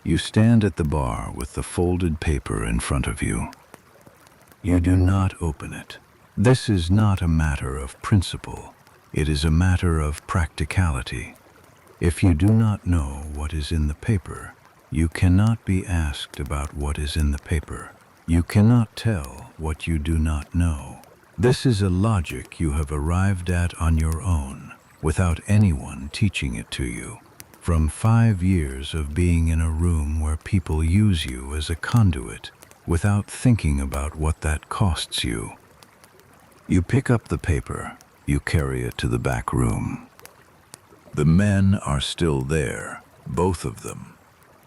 You stand at the bar with the folded paper in front of you. You do not open it. This is not a matter of principle. It is a matter of practicality. If you do not know what is in the paper, you cannot be asked about what is in the paper. You cannot tell what you do not know. This is a logic you have arrived at on your own, without anyone teaching it to you. From 5 years of being in a room where people use you as a conduit, without thinking about what that costs you. You pick up the paper, you carry it to the back room. The men are still there, both of them.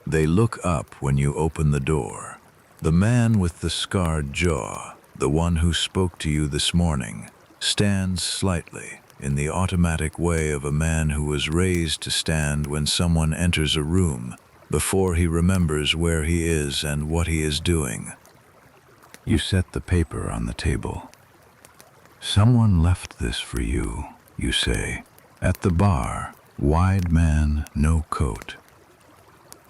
They look up when you open the door. The man with the scarred jaw, the one who spoke to you this morning, stands slightly, in the automatic way of a man who was raised to stand when someone enters a room, before he remembers where he is and what he is doing. You set the paper on the table. "Someone left this for you," you say. "At the bar, wide man, no coat."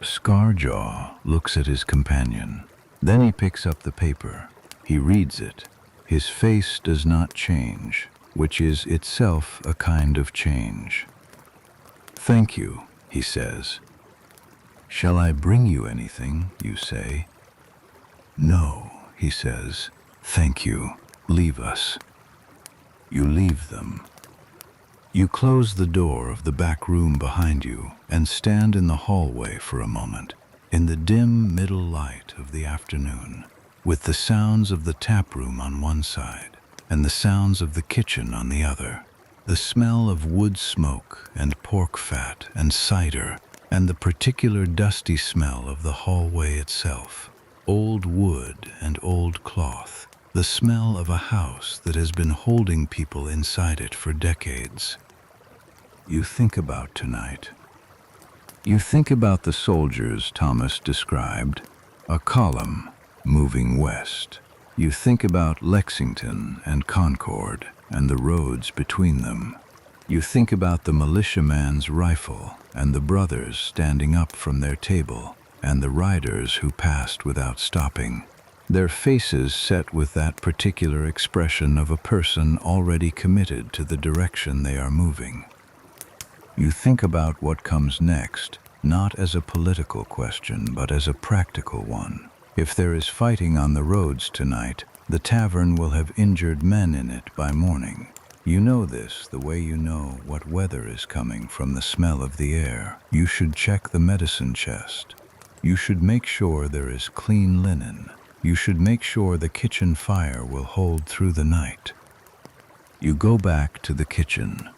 Scarjaw looks at his companion. Then he picks up the paper. He reads it. His face does not change, which is itself a kind of change. "Thank you," he says. "Shall I bring you anything?" you say. "No," he says. "Thank you. Leave us." You leave them. You close the door of the back room behind you and stand in the hallway for a moment, in the dim middle light of the afternoon, with the sounds of the tap room on one side and the sounds of the kitchen on the other, the smell of wood smoke and pork fat and cider, and the particular dusty smell of the hallway itself, old wood and old cloth, the smell of a house that has been holding people inside it for decades. You think about tonight. You think about the soldiers Thomas described, a column moving west. You think about Lexington and Concord and the roads between them. You think about the militiaman's rifle and the brothers standing up from their table and the riders who passed without stopping, their faces set with that particular expression of a person already committed to the direction they are moving. You think about what comes next, not as a political question, but as a practical one. If there is fighting on the roads tonight, the tavern will have injured men in it by morning. You know this the way you know what weather is coming from the smell of the air. You should check the medicine chest. You should make sure there is clean linen. You should make sure the kitchen fire will hold through the night. You go back to the kitchen.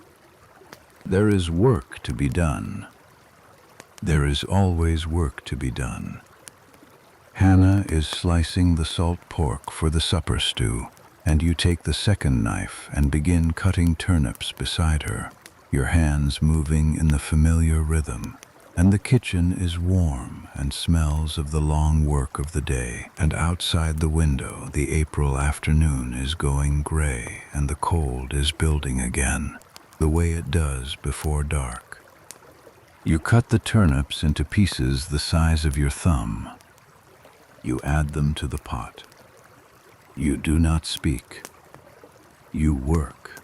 There is work to be done. There is always work to be done. Hannah is slicing the salt pork for the supper stew, and you take the second knife and begin cutting turnips beside her, your hands moving in the familiar rhythm. And the kitchen is warm and smells of the long work of the day, and outside the window the April afternoon is going gray and the cold is building again, the way it does before dark. You cut the turnips into pieces the size of your thumb. You add them to the pot. You do not speak. You work.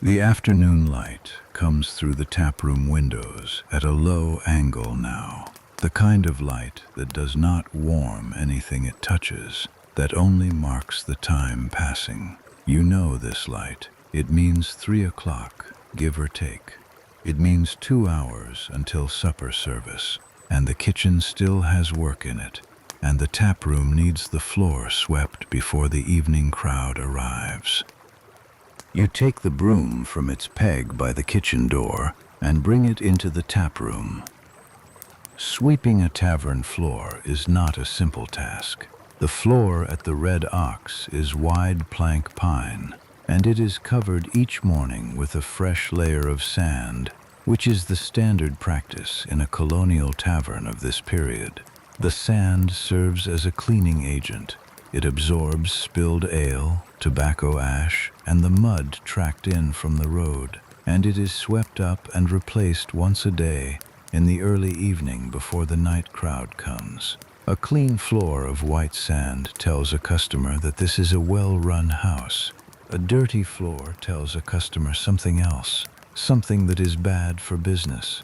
The afternoon light comes through the taproom windows at a low angle now, the kind of light that does not warm anything it touches, that only marks the time passing. You know this light. It means 3 o'clock, give or take. It means 2 hours until supper service, and the kitchen still has work in it, and the taproom needs the floor swept before the evening crowd arrives. You take the broom from its peg by the kitchen door and bring it into the taproom. Sweeping a tavern floor is not a simple task. The floor at the Red Ox is wide plank pine, and it is covered each morning with a fresh layer of sand, which is the standard practice in a colonial tavern of this period. The sand serves as a cleaning agent. It absorbs spilled ale, tobacco ash, and the mud tracked in from the road, and it is swept up and replaced once a day in the early evening before the night crowd comes. A clean floor of white sand tells a customer that this is a well-run house. A dirty floor tells a customer something else, something that is bad for business.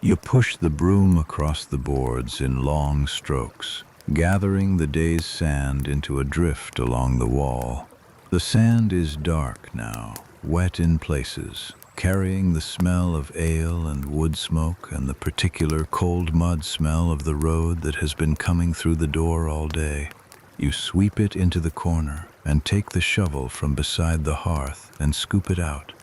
You push the broom across the boards in long strokes, gathering the day's sand into a drift along the wall. The sand is dark now, wet in places, carrying the smell of ale and wood smoke and the particular cold mud smell of the road that has been coming through the door all day. You sweep it into the corner and take the shovel from beside the hearth and scoop it out.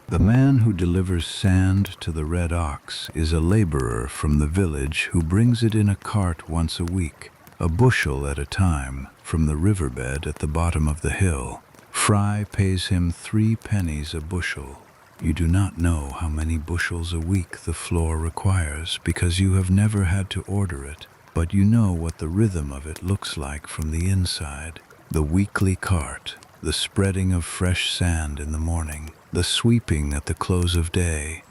The man who delivers sand to the Red Ox is a laborer from the village who brings it in a cart once a week, a bushel at a time, from the riverbed at the bottom of the hill. Fry pays him 3 pennies a bushel. You do not know how many bushels a week the floor requires because you have never had to order it, but you know what the rhythm of it looks like from the inside. The weekly cart, the spreading of fresh sand in the morning, the sweeping at the close of day.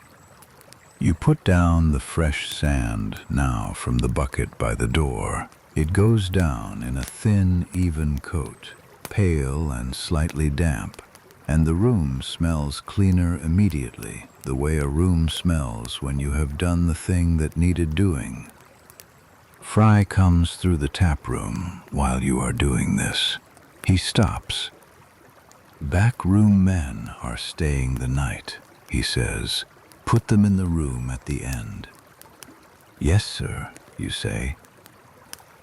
You put down the fresh sand now from the bucket by the door. It goes down in a thin, even coat, pale and slightly damp, and the room smells cleaner immediately, the way a room smells when you have done the thing that needed doing. Fry comes through the tap room while you are doing this. He stops. "Backroom men are staying the night," he says. "Put them in the room at the end." "Yes, sir," you say.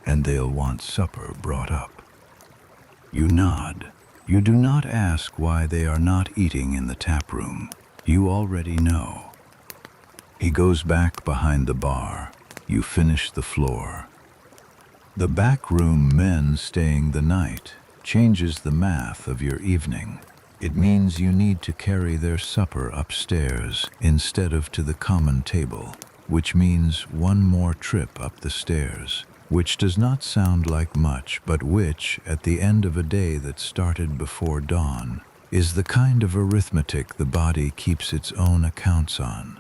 "And they'll want supper brought up." You nod. You do not ask why they are not eating in the tap room. You already know. He goes back behind the bar. You finish the floor. The backroom men staying the night changes the math of your evening. It means you need to carry their supper upstairs instead of to the common table, which means one more trip up the stairs, which does not sound like much, but which, at the end of a day that started before dawn, is the kind of arithmetic the body keeps its own accounts on.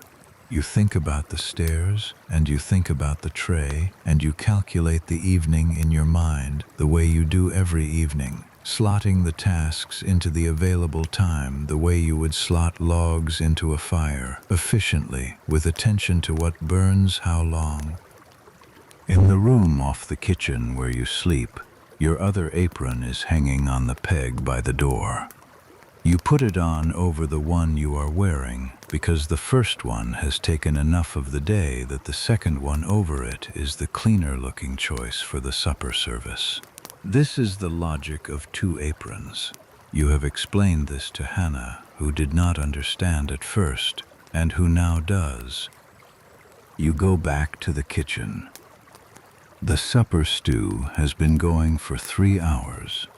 You think about the stairs, and you think about the tray, and you calculate the evening in your mind the way you do every evening, slotting the tasks into the available time the way you would slot logs into a fire, efficiently, with attention to what burns how long. In the room off the kitchen where you sleep, your other apron is hanging on the peg by the door. You put it on over the one you are wearing because the first one has taken enough of the day that the second one over it is the cleaner-looking choice for the supper service. This is the logic of 2 aprons. You have explained this to Hannah, who did not understand at first, and who now does. You go back to the kitchen. The supper stew has been going for 3 hours.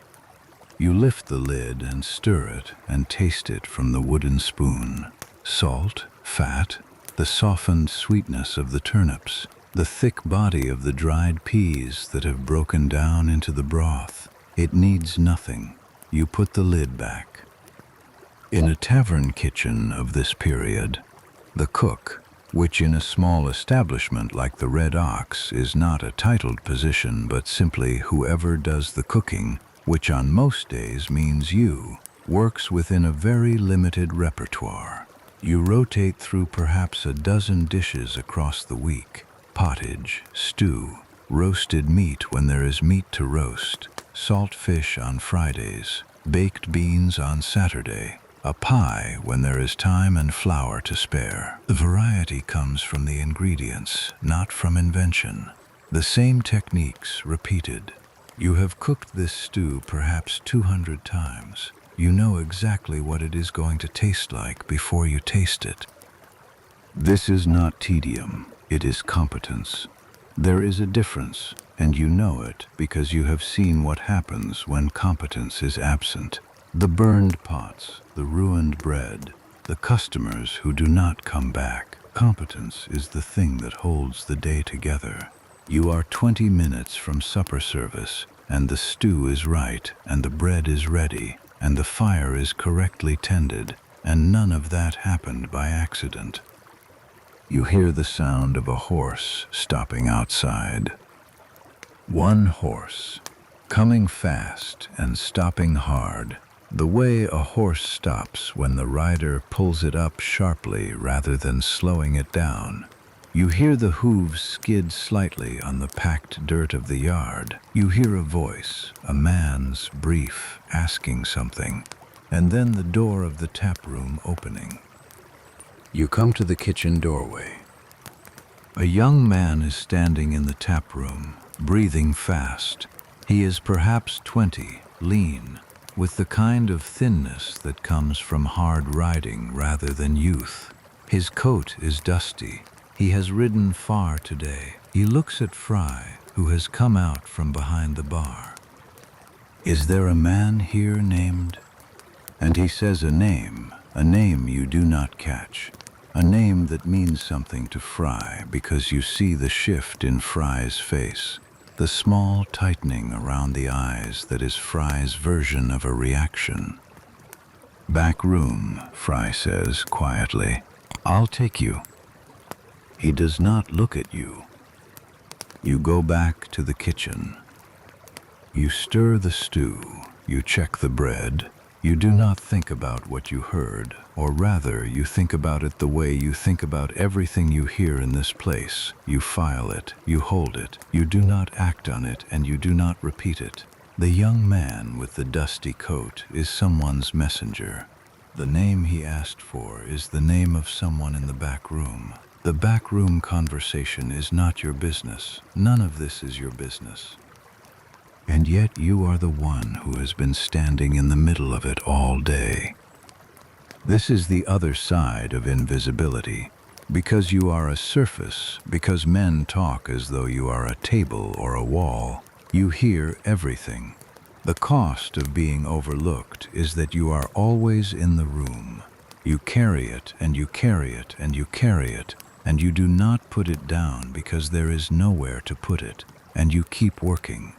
You lift the lid and stir it and taste it from the wooden spoon. Salt, fat, the softened sweetness of the turnips, the thick body of the dried peas that have broken down into the broth. It needs nothing. You put the lid back. In a tavern kitchen of this period, the cook, which in a small establishment like the Red Ox is not a titled position but simply whoever does the cooking, which on most days means you, works within a very limited repertoire. You rotate through perhaps a dozen dishes across the week: pottage, stew, roasted meat when there is meat to roast, salt fish on Fridays, baked beans on Saturday, a pie when there is time and flour to spare. The variety comes from the ingredients, not from invention. The same techniques repeated. You have cooked this stew perhaps 200 times. You know exactly what it is going to taste like before you taste it. This is not tedium, it is competence. There is a difference, and you know it because you have seen what happens when competence is absent. The burned pots, the ruined bread, the customers who do not come back. Competence is the thing that holds the day together. You are 20 minutes from supper service, and the stew is right, and the bread is ready, and the fire is correctly tended, and none of that happened by accident. You hear the sound of a horse stopping outside. One horse, coming fast and stopping hard, the way a horse stops when the rider pulls it up sharply rather than slowing it down. You hear the hooves skid slightly on the packed dirt of the yard. You hear a voice, a man's, brief, asking something, and then the door of the tap room opening. You come to the kitchen doorway. A young man is standing in the tap room, breathing fast. He is perhaps 20, lean, with the kind of thinness that comes from hard riding rather than youth. His coat is dusty. He has ridden far today. He looks at Fry, who has come out from behind the bar. "Is there a man here named?" And he says a name you do not catch. A name that means something to Fry because you see the shift in Fry's face, the small tightening around the eyes that is Fry's version of a reaction. "Back room," Fry says quietly. "I'll take you." He does not look at you. You go back to the kitchen. You stir the stew, you check the bread. You do not think about what you heard, or rather, you think about it the way you think about everything you hear in this place. You file it, you hold it, you do not act on it, and you do not repeat it. The young man with the dusty coat is someone's messenger. The name he asked for is the name of someone in the back room. The back room conversation is not your business. None of this is your business. And yet you are the one who has been standing in the middle of it all day. This is the other side of invisibility. Because you are a surface, because men talk as though you are a table or a wall, you hear everything. The cost of being overlooked is that you are always in the room. You carry it, and you carry it, and you carry it, and you do not put it down because there is nowhere to put it, and you keep working.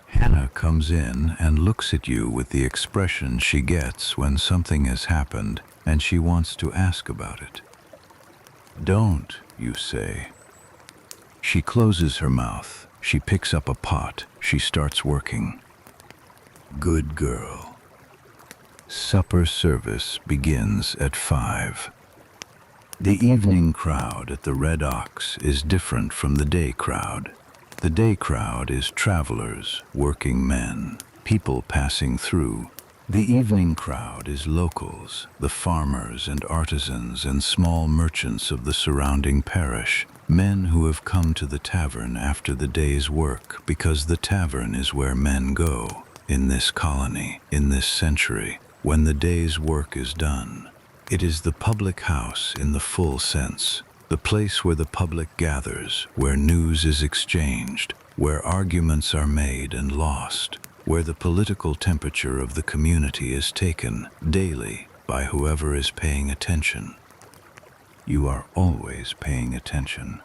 Hannah comes in and looks at you with the expression she gets when something has happened and she wants to ask about it. "Don't," you say. She closes her mouth. She picks up a pot. She starts working. Good girl. Supper service begins at 5. The evening crowd at the Red Ox is different from the day crowd. The day crowd is travelers, working men, people passing through. The evening crowd is locals, the farmers and artisans and small merchants of the surrounding parish, men who have come to the tavern after the day's work because the tavern is where men go, in this colony, in this century, when the day's work is done. It is the public house in the full sense. The place where the public gathers, where news is exchanged, where arguments are made and lost, where the political temperature of the community is taken daily by whoever is paying attention. You are always paying attention.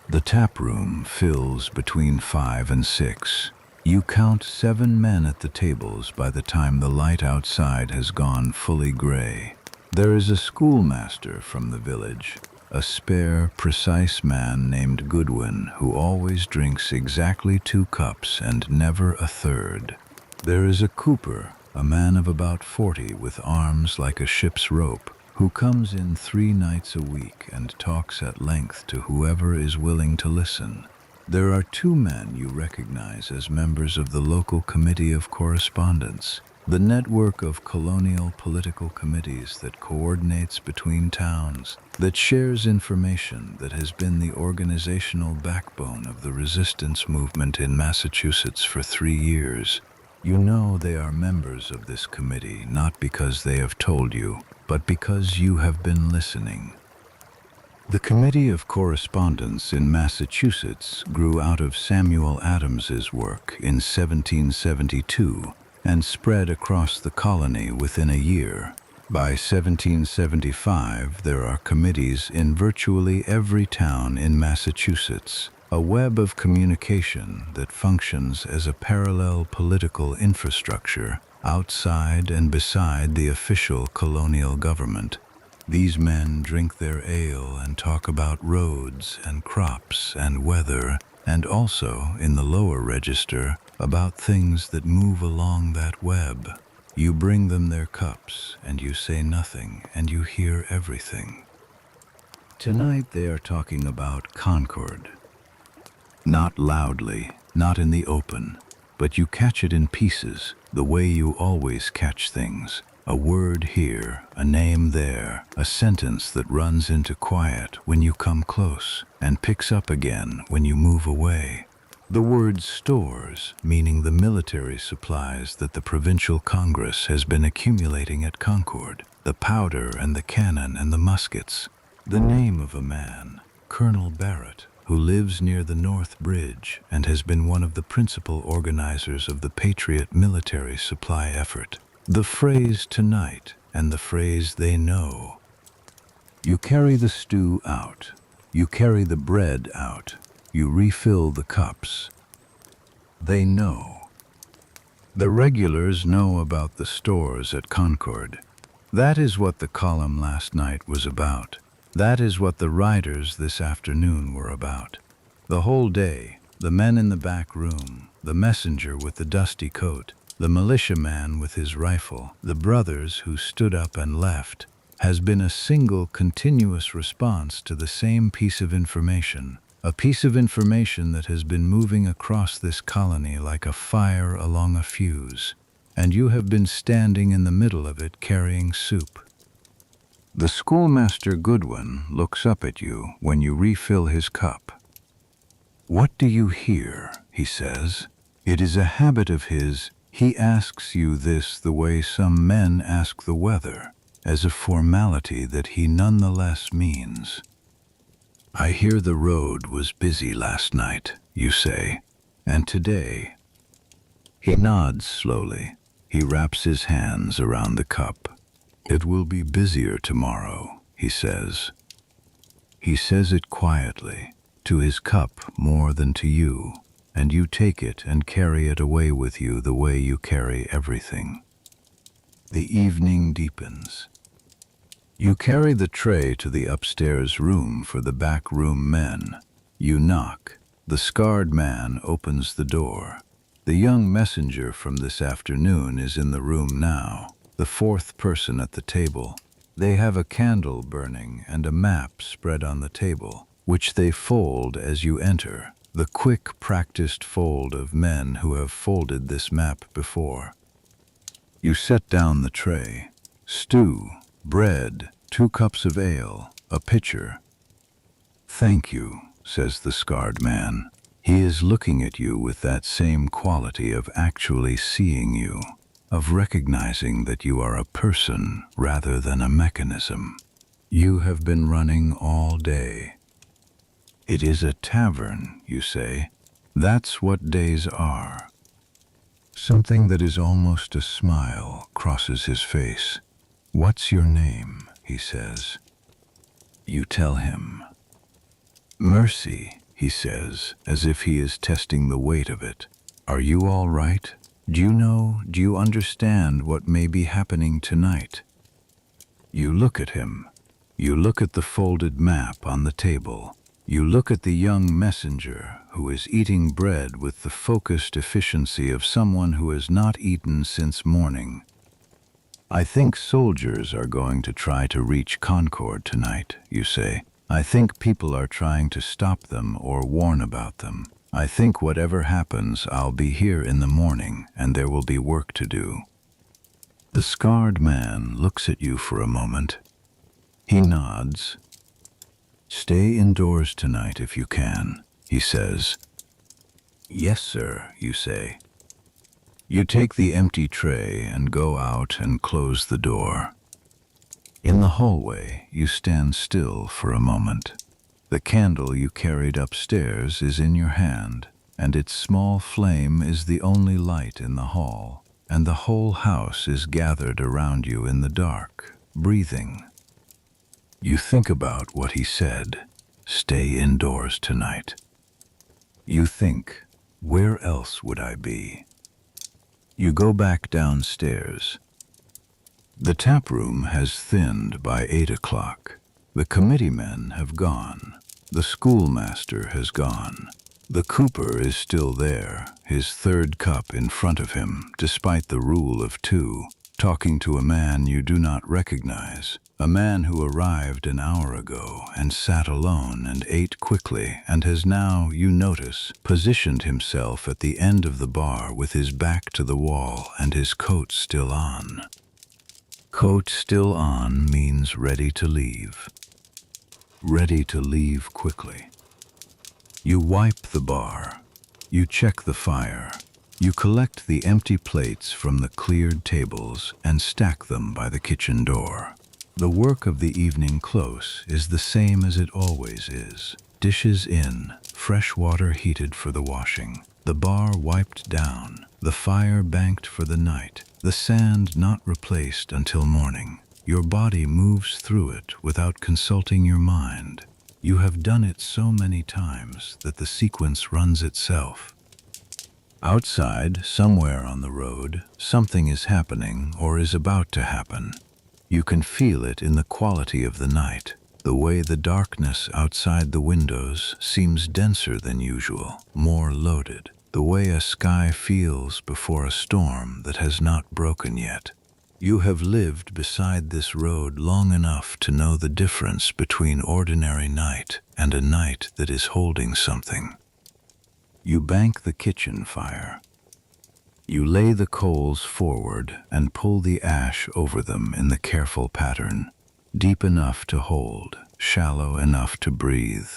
The tap room fills between 5 and 6. You count 7 men at the tables by the time the light outside has gone fully gray. There is a schoolmaster from the village, a spare, precise man named Goodwin who always drinks exactly 2 cups and never a third. There is a cooper, a man of about 40 with arms like a ship's rope, who comes in 3 nights a week and talks at length to whoever is willing to listen. There are 2 men you recognize as members of the local committee of correspondence, the network of colonial political committees that coordinates between towns, that shares information, that has been the organizational backbone of the resistance movement in Massachusetts for 3 years. You know they are members of this committee not because they have told you, but because you have been listening. The Committee of Correspondence in Massachusetts grew out of Samuel Adams's work in 1772 and spread across the colony within a year. By 1775, there are committees in virtually every town in Massachusetts, a web of communication that functions as a parallel political infrastructure outside and beside the official colonial government. These men drink their ale and talk about roads and crops and weather, and also, in the lower register, about things that move along that web. You bring them their cups, and you say nothing, and you hear everything. Tonight they are talking about Concord. Not loudly, not in the open, but you catch it in pieces, the way you always catch things. A word here, a name there, a sentence that runs into quiet when you come close and picks up again when you move away. The word stores, meaning the military supplies that the Provincial Congress has been accumulating at Concord, the powder and the cannon and the muskets. The name of a man, Colonel Barrett, who lives near the North Bridge and has been one of the principal organizers of the Patriot military supply effort. The phrase tonight and the phrase they know. You carry the stew out. You carry the bread out. You refill the cups. They know. The regulars know about the stores at Concord. That is what the column last night was about. That is what the riders this afternoon were about. The whole day, the men in the back room, the messenger with the dusty coat, the militiaman with his rifle, the brothers who stood up and left, has been a single continuous response to the same piece of information, a piece of information that has been moving across this colony like a fire along a fuse, and you have been standing in the middle of it carrying soup. The schoolmaster Goodwin looks up at you when you refill his cup. "What do you hear?" he says. It is a habit of his. He asks you this the way some men ask the weather, as a formality that he nonetheless means. "I hear the road was busy last night," you say, "and today." He nods slowly. He wraps his hands around the cup. "It will be busier tomorrow," he says. He says it quietly, to his cup more than to you, and you take it and carry it away with you the way you carry everything. The evening deepens. You carry the tray to the upstairs room for the back room men. You knock. The scarred man opens the door. The young messenger from this afternoon is in the room now, the fourth person at the table. They have a candle burning and a map spread on the table, which they fold as you enter, the quick, practiced fold of men who have folded this map before. You set down the tray. Stew, bread, 2 cups of ale, a pitcher. "Thank you," says the scarred man. He is looking at you with that same quality of actually seeing you, of recognizing that you are a person rather than a mechanism. You have been running all day. "It is a tavern," you say. "That's what days are." Something that is almost a smile crosses his face. "What's your name?" he says. You tell him. "Mercy," he says, as if he is testing the weight of it. "Are you all right? Do you understand what may be happening tonight?" You look at him. You look at the folded map on the table. You look at the young messenger who is eating bread with the focused efficiency of someone who has not eaten since morning. "I think soldiers are going to try to reach Concord tonight," you say. "I think people are trying to stop them or warn about them. I think whatever happens, I'll be here in the morning and there will be work to do." The scarred man looks at you for a moment. He nods. "Stay indoors tonight if you can," he says. "Yes, sir," you say. You take the empty tray and go out and close the door. In the hallway, you stand still for a moment. The candle you carried upstairs is in your hand, and its small flame is the only light in the hall, and the whole house is gathered around you in the dark, breathing. You think about what he said, "Stay indoors tonight." You think, where else would I be? You go back downstairs. The tap room has thinned by 8 o'clock. The committeemen have gone. The schoolmaster has gone. The cooper is still there, his third cup in front of him, despite the rule of 2, talking to a man you do not recognize, a man who arrived an hour ago and sat alone and ate quickly and has now, you notice, positioned himself at the end of the bar with his back to the wall and his coat still on. Coat still on means ready to leave. Ready to leave quickly. You wipe the bar. You check the fire. You collect the empty plates from the cleared tables and stack them by the kitchen door. The work of the evening close is the same as it always is. Dishes in, fresh water heated for the washing, the bar wiped down, the fire banked for the night, the sand not replaced until morning. Your body moves through it without consulting your mind. You have done it so many times that the sequence runs itself. Outside, somewhere on the road, something is happening or is about to happen. You can feel it in the quality of the night, the way the darkness outside the windows seems denser than usual, more loaded, the way a sky feels before a storm that has not broken yet. You have lived beside this road long enough to know the difference between ordinary night and a night that is holding something. You bank the kitchen fire. You lay the coals forward and pull the ash over them in the careful pattern, deep enough to hold, shallow enough to breathe.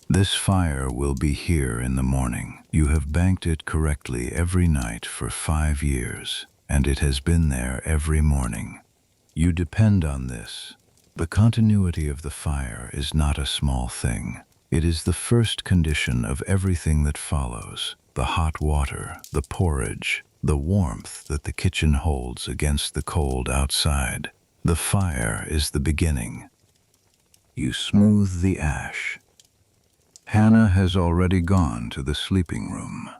This fire will be here in the morning. You have banked it correctly every night for 5 years, and it has been there every morning. You depend on this. The continuity of the fire is not a small thing. It is the first condition of everything that follows: the hot water, the porridge, the warmth that the kitchen holds against the cold outside. The fire is the beginning. You smooth the ash. Hannah has already gone to the sleeping room.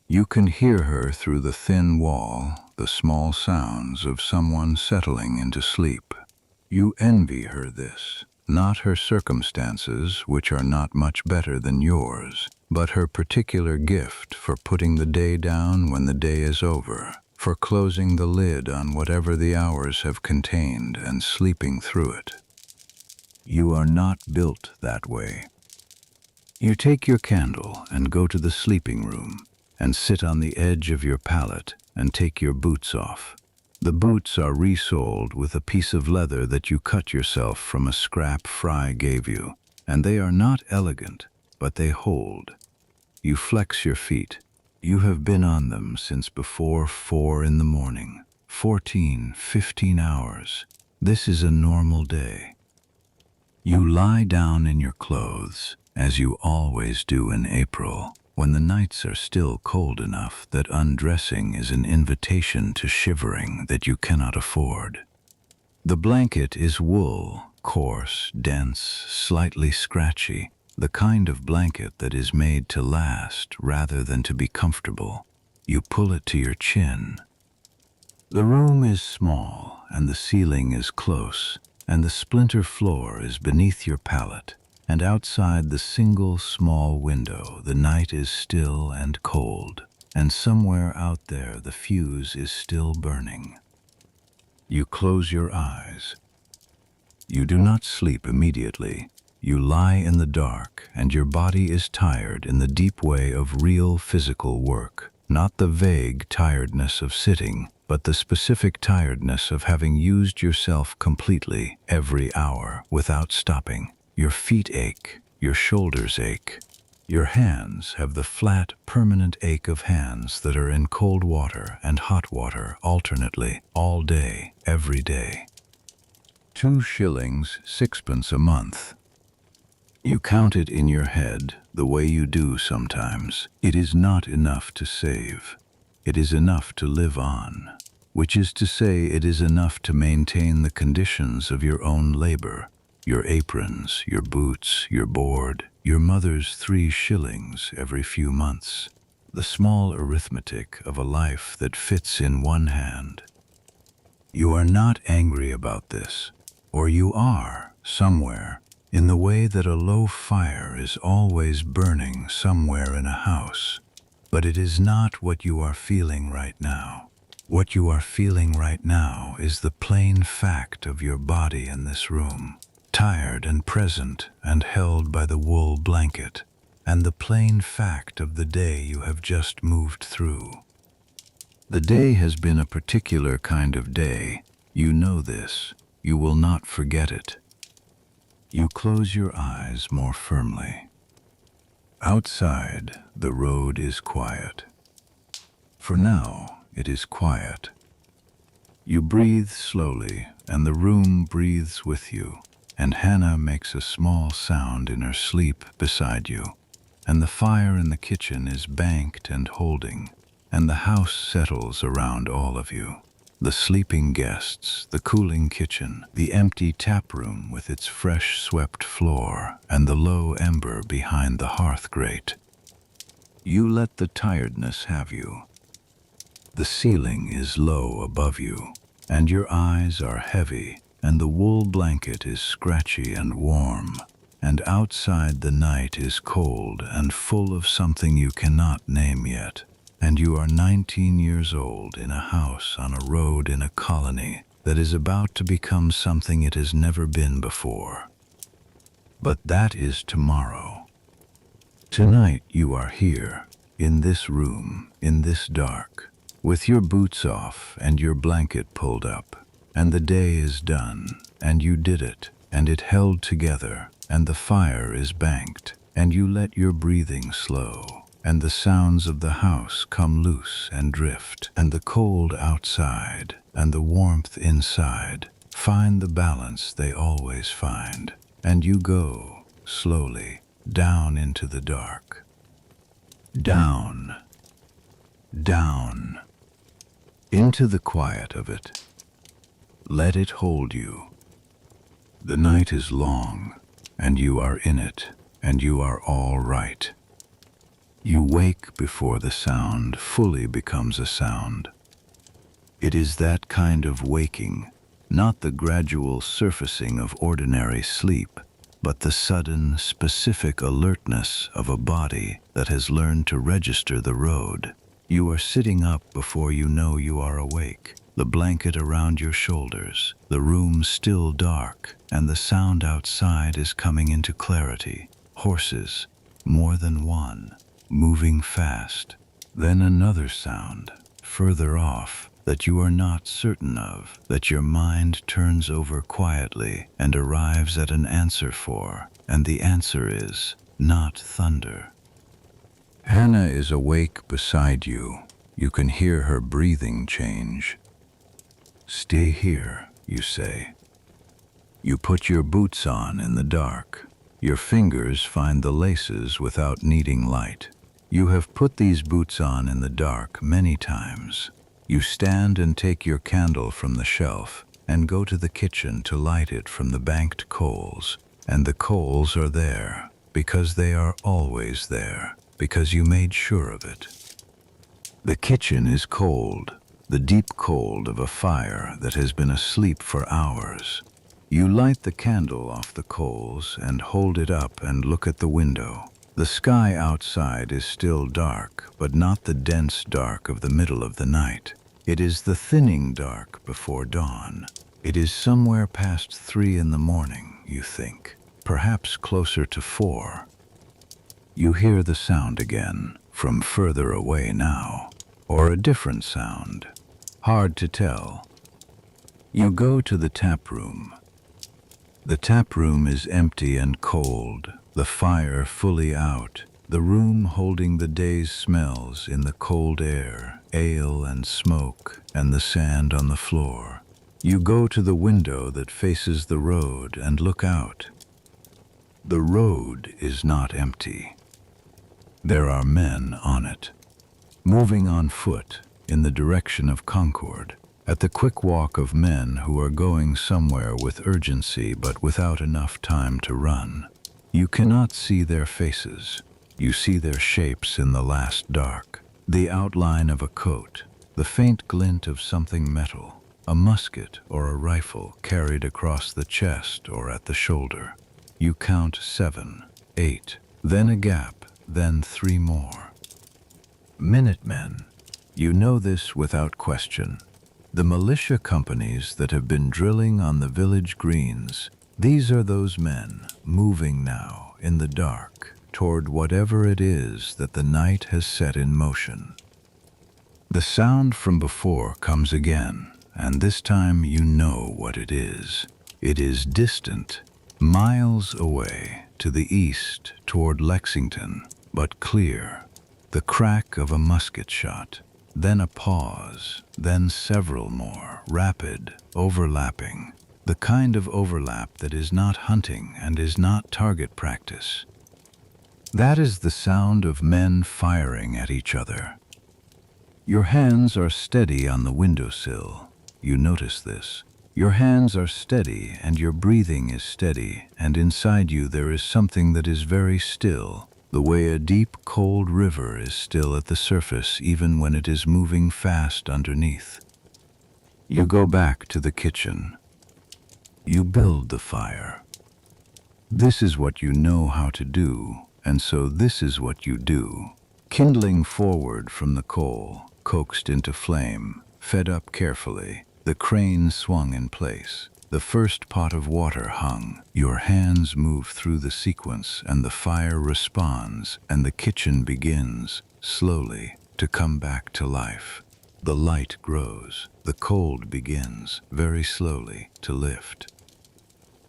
You can hear her through the thin wall, the small sounds of someone settling into sleep. You envy her this. Not her circumstances, which are not much better than yours, but her particular gift for putting the day down when the day is over, for closing the lid on whatever the hours have contained and sleeping through it. You are not built that way. You take your candle and go to the sleeping room and sit on the edge of your pallet and take your boots off. The boots are resoled with a piece of leather that you cut yourself from a scrap Fry gave you, and they are not elegant, but they hold. You flex your feet. You have been on them since before 4 in the morning, 14, 15 hours. This is a normal day. You lie down in your clothes, as you always do in April, when the nights are still cold enough that undressing is an invitation to shivering that you cannot afford. The blanket is wool, coarse, dense, slightly scratchy, the kind of blanket that is made to last rather than to be comfortable. You pull it to your chin. The room is small, and the ceiling is close, and the splinter floor is beneath your pallet. And outside the single small window, the night is still and cold, and somewhere out there the fuse is still burning. You close your eyes. You do not sleep immediately. You lie in the dark, and your body is tired in the deep way of real physical work, not the vague tiredness of sitting, but the specific tiredness of having used yourself completely every hour without stopping. Your feet ache, your shoulders ache. Your hands have the flat, permanent ache of hands that are in cold water and hot water alternately, all day, every day. 2 shillings, 6pence a month. You count it in your head, the way you do sometimes. It is not enough to save. It is enough to live on, which is to say it is enough to maintain the conditions of your own labor. Your aprons, your boots, your board, your mother's 3 shillings every few months. The small arithmetic of a life that fits in one hand. You are not angry about this, or you are, somewhere, in the way that a low fire is always burning somewhere in a house. But it is not what you are feeling right now. What you are feeling right now is the plain fact of your body in this room. Tired and present and held by the wool blanket, and the plain fact of the day you have just moved through. The day has been a particular kind of day, You know this. You will not forget it. You close your eyes more firmly. Outside, the road is quiet. For now, it is quiet. You breathe slowly, and the room breathes with you, and Hannah makes a small sound in her sleep beside you, and the fire in the kitchen is banked and holding, and the house settles around all of you. The sleeping guests, the cooling kitchen, the empty tap room with its fresh swept floor, and the low ember behind the hearth grate. You let the tiredness have you. The ceiling is low above you, and your eyes are heavy, and the wool blanket is scratchy and warm, and outside the night is cold and full of something you cannot name yet. And you are 19 years old in a house on a road in a colony that is about to become something it has never been before. But that is tomorrow. Tonight you are here, in this room, in this dark, with your boots off and your blanket pulled up, and the day is done, and you did it, and it held together, and the fire is banked, and you let your breathing slow, and the sounds of the house come loose and drift, and the cold outside and the warmth inside find the balance they always find, and you go, slowly, down into the dark. Down, down, into the quiet of it. Let it hold you. The night is long, and you are in it, and you are all right. You wake before the sound fully becomes a sound. It is that kind of waking, not the gradual surfacing of ordinary sleep, but the sudden, specific alertness of a body that has learned to register the road. You are sitting up before you know you are awake, the blanket around your shoulders, the room still dark, and the sound outside is coming into clarity. Horses, more than one, moving fast. Then another sound, further off, that you are not certain of, that your mind turns over quietly and arrives at an answer for, and the answer is not thunder. Hannah is awake beside you. You can hear her breathing change. Stay here, you say. You put your boots on in the dark. Your fingers find the laces without needing light. You have put these boots on in the dark many times. You stand and take your candle from the shelf and go to the kitchen to light it from the banked coals. And the coals are there because they are always there, because you made sure of it. The kitchen is cold, the deep cold of a fire that has been asleep for hours. You light the candle off the coals and hold it up and look at the window. The sky outside is still dark, but not the dense dark of the middle of the night. It is the thinning dark before dawn. It is somewhere past 3 in the morning, you think, perhaps closer to 4. You hear the sound again, from further away now, or a different sound. Hard to tell. You go to the tap room. The tap room is empty and cold, the fire fully out, the room holding the day's smells in the cold air, ale and smoke, and the sand on the floor. You go to the window that faces the road and look out. The road is not empty. There are men on it, moving on foot in the direction of Concord, at the quick walk of men who are going somewhere with urgency but without enough time to run. You cannot see their faces. You see their shapes in the last dark, the outline of a coat, the faint glint of something metal, a musket or a rifle carried across the chest or at the shoulder. You count 7, 8, then a gap, then 3 more. Minutemen. You know this without question. The militia companies that have been drilling on the village greens, these are those men moving now in the dark toward whatever it is that the night has set in motion. The sound from before comes again, and this time you know what it is. It is distant, miles away, to the east toward Lexington, but clear. The crack of a musket shot, then a pause, then several more, rapid, overlapping. The kind of overlap that is not hunting and is not target practice. That is the sound of men firing at each other. Your hands are steady on the windowsill. You notice this. Your hands are steady and your breathing is steady, and inside you there is something that is very still, the way a deep, cold river is still at the surface even when it is moving fast underneath. You go back to the kitchen. You build the fire. This is what you know how to do, and so this is what you do. Kindling forward from the coal, coaxed into flame, fed up carefully, the crane swung in place. The first pot of water hung. Your hands move through the sequence, and the fire responds, and the kitchen begins, slowly, to come back to life. The light grows. The cold begins, very slowly, to lift.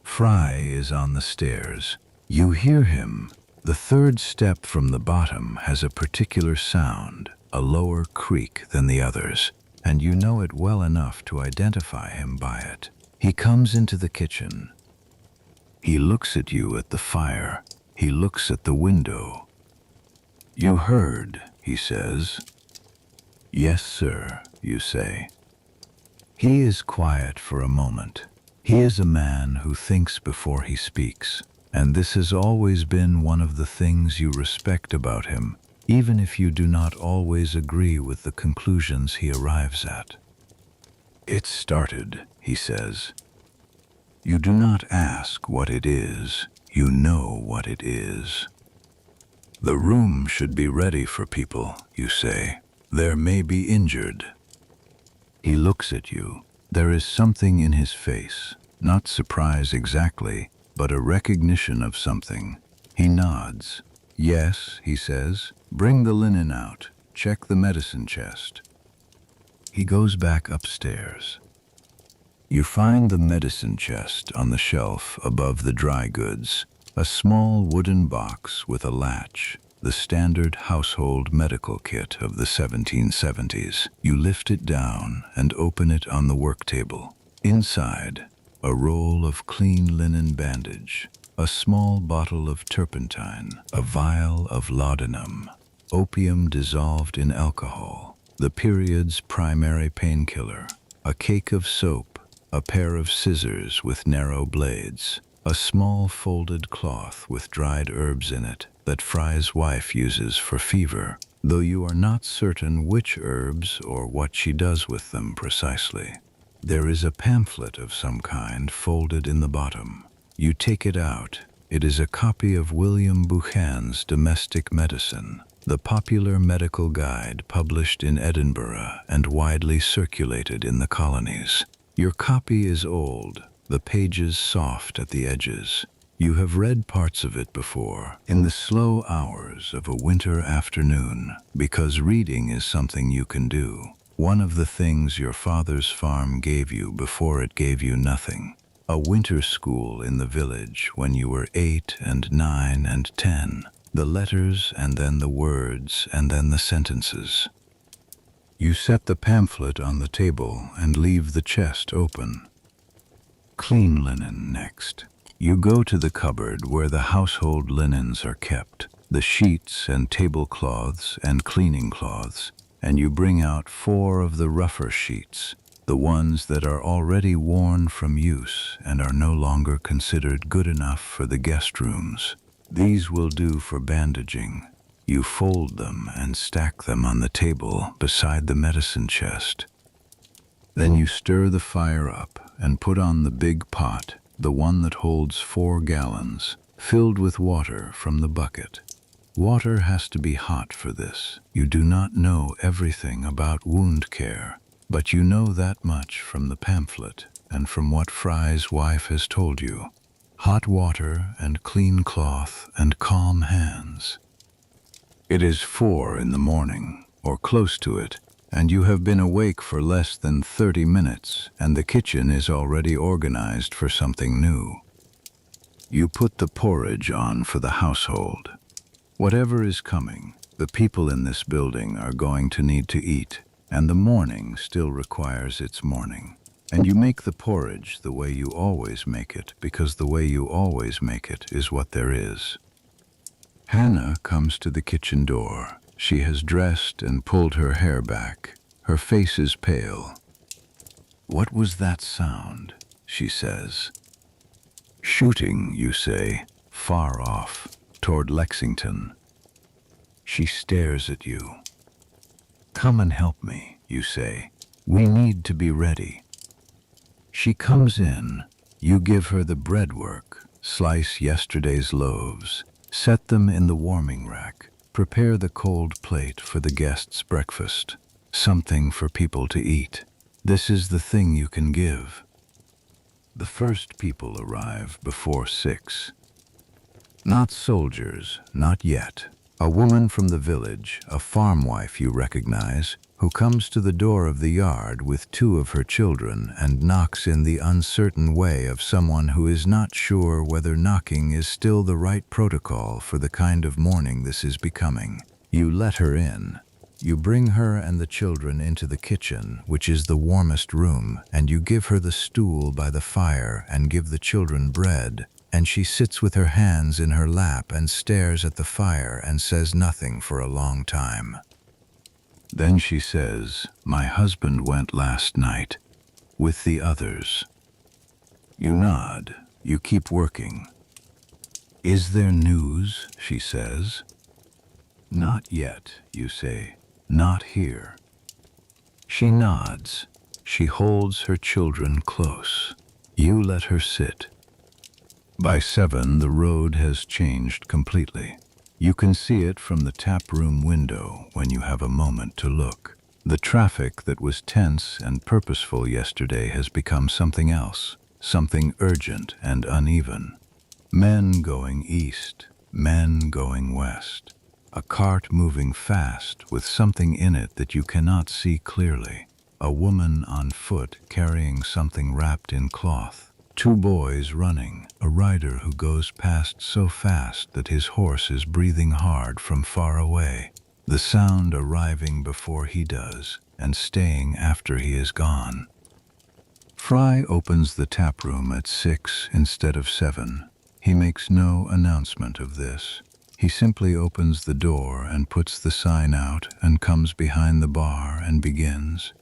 Fry is on the stairs. You hear him. The third step from the bottom has a particular sound, a lower creak than the others, and you know it well enough to identify him by it. He comes into the kitchen. He looks at you at the fire. He looks at the window. "You heard," he says. "Yes, sir," you say. He is quiet for a moment. He is a man who thinks before he speaks, and this has always been one of the things you respect about him, even if you do not always agree with the conclusions he arrives at. "It started," he says. "You do not ask what it is, you know what it is. The room should be ready for people," you say. "There may be injured." He looks at you. There is something in his face, not surprise exactly, but a recognition of something. He nods. "Yes," he says. "Bring the linen out. Check the medicine chest." He goes back upstairs. You find the medicine chest on the shelf above the dry goods, a small wooden box with a latch, the standard household medical kit of the 1770s. You lift it down and open it on the work table. Inside, a roll of clean linen bandage, a small bottle of turpentine, a vial of laudanum, opium dissolved in alcohol, the period's primary painkiller, a cake of soap, a pair of scissors with narrow blades, a small folded cloth with dried herbs in it that Fry's wife uses for fever, though you are not certain which herbs or what she does with them precisely. There is a pamphlet of some kind folded in the bottom. You take it out. It is a copy of William Buchan's Domestic Medicine, the popular medical guide published in Edinburgh and widely circulated in the colonies. Your copy is old, the pages soft at the edges. You have read parts of it before, in the slow hours of a winter afternoon, because reading is something you can do. One of the things your father's farm gave you before it gave you nothing. A winter school in the village when you were 8 and 9 and 10. The letters and then the words and then the sentences. You set the pamphlet on the table and leave the chest open. Clean linen next. You go to the cupboard where the household linens are kept, the sheets and tablecloths and cleaning cloths, and you bring out 4 of the rougher sheets, the ones that are already worn from use and are no longer considered good enough for the guest rooms. These will do for bandaging. You fold them and stack them on the table beside the medicine chest. Then you stir the fire up and put on the big pot, the one that holds 4 gallons, filled with water from the bucket. Water has to be hot for this. You do not know everything about wound care, but you know that much from the pamphlet and from what Fry's wife has told you. Hot water and clean cloth and calm hands. It is 4 in the morning, or close to it. and you have been awake for less than 30 minutes, and the kitchen is already organized for something new. You put the porridge on for the household. Whatever is coming, the people in this building are going to need to eat, and the morning still requires its morning. And you make the porridge the way you always make it, because the way you always make it is what there is. Hannah comes to the kitchen door. She has dressed and pulled her hair back. Her face is pale. "What was that sound?" she says. "Shooting," you say, "far off, toward Lexington." She stares at you. "Come and help me," you say. "We need to be ready." She comes in. You give her the bread work. Slice yesterday's loaves. Set them in the warming rack. Prepare the cold plate for the guests' breakfast. Something for people to eat. This is the thing you can give. The first people arrive before 6. Not soldiers, not yet. A woman from the village, a farm wife you recognize, who comes to the door of the yard with 2 of her children and knocks in the uncertain way of someone who is not sure whether knocking is still the right protocol for the kind of morning this is becoming. You let her in. You bring her and the children into the kitchen, which is the warmest room, and you give her the stool by the fire and give the children bread, and she sits with her hands in her lap and stares at the fire and says nothing for a long time. Then she says, "My husband went last night with the others." You nod. You keep working. "Is there news?" she says. "Not yet," you say. "Not here." She nods. She holds her children close. You let her sit. By 7, the road has changed completely. You can see it from the tap room window when you have a moment to look. The traffic that was tense and purposeful yesterday has become something else, something urgent and uneven. Men going east, men going west. A cart moving fast with something in it that you cannot see clearly. A woman on foot carrying something wrapped in cloth. 2 boys running, a rider who goes past so fast that his horse is breathing hard from far away. The sound arriving before he does, and staying after he is gone. Fry opens the tap room at 6 instead of 7. He makes no announcement of this. He simply opens the door and puts the sign out and comes behind the bar and begins.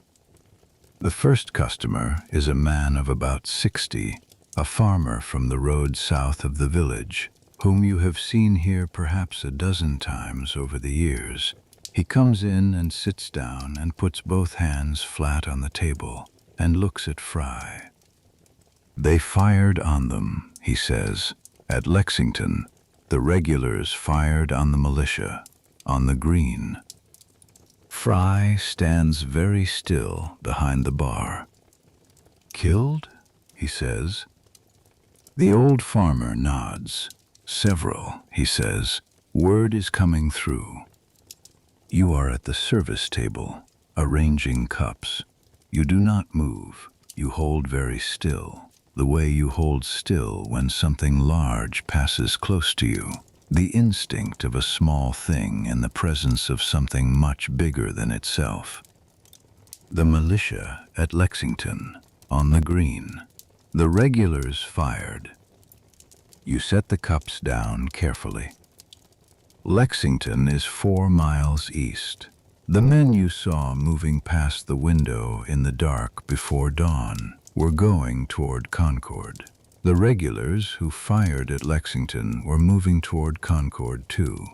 The first customer is a man of about 60, a farmer from the road south of the village, whom you have seen here perhaps a dozen times over the years. He comes in and sits down and puts both hands flat on the table and looks at Fry. "They fired on them," he says. "At Lexington, the regulars fired on the militia, on the green." Fry stands very still behind the bar. "Killed?" he says. The old farmer nods. "Several," he says. "Word is coming through." You are at the service table, arranging cups. You do not move. You hold very still, the way you hold still when something large passes close to you. The instinct of a small thing in the presence of something much bigger than itself. The militia at Lexington, on the green. The regulars fired. You set the cups down carefully. Lexington is 4 miles east. The men you saw moving past the window in the dark before dawn were going toward Concord. The regulars who fired at Lexington were moving toward Concord too.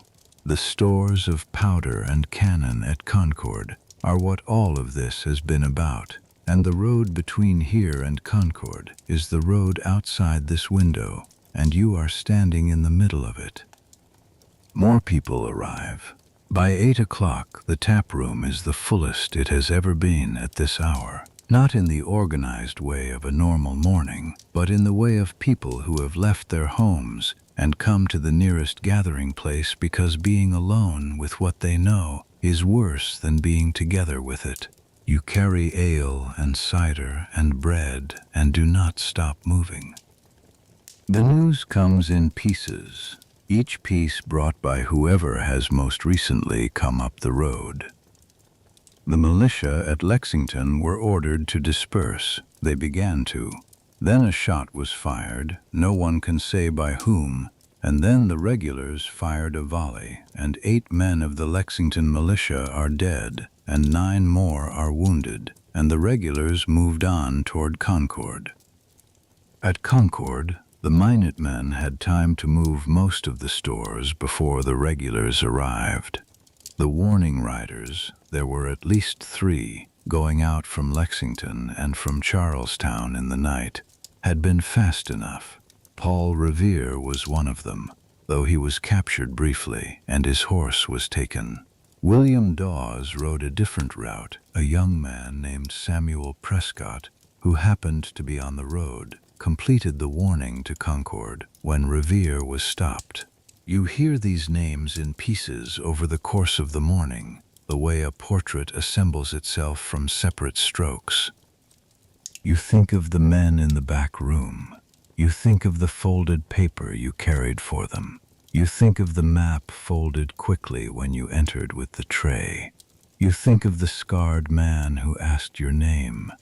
The stores of powder and cannon at Concord are what all of this has been about, and the road between here and Concord is the road outside this window, and you are standing in the middle of it. More people arrive. By 8 o'clock, the tap room is the fullest it has ever been at this hour. Not in the organized way of a normal morning, but in the way of people who have left their homes and come to the nearest gathering place because being alone with what they know is worse than being together with it. You carry ale and cider and bread and do not stop moving. The news comes in pieces, each piece brought by whoever has most recently come up the road. The militia at Lexington were ordered to disperse. They began to. Then a shot was fired, no one can say by whom, and then the regulars fired a volley, and 8 men of the Lexington militia are dead, and 9 more are wounded, and the regulars moved on toward Concord. At Concord, the Minutemen had time to move most of the stores before the regulars arrived. The warning riders, there were at least 3, going out from Lexington and from Charlestown in the night, had been fast enough. Paul Revere was one of them, though he was captured briefly and his horse was taken. William Dawes rode a different route, a young man named Samuel Prescott, who happened to be on the road, completed the warning to Concord when Revere was stopped. You hear these names in pieces over the course of the morning, the way a portrait assembles itself from separate strokes. You think of the men in the back room. You think of the folded paper you carried for them. You think of the map folded quickly when you entered with the tray. You think of the scarred man who asked your name.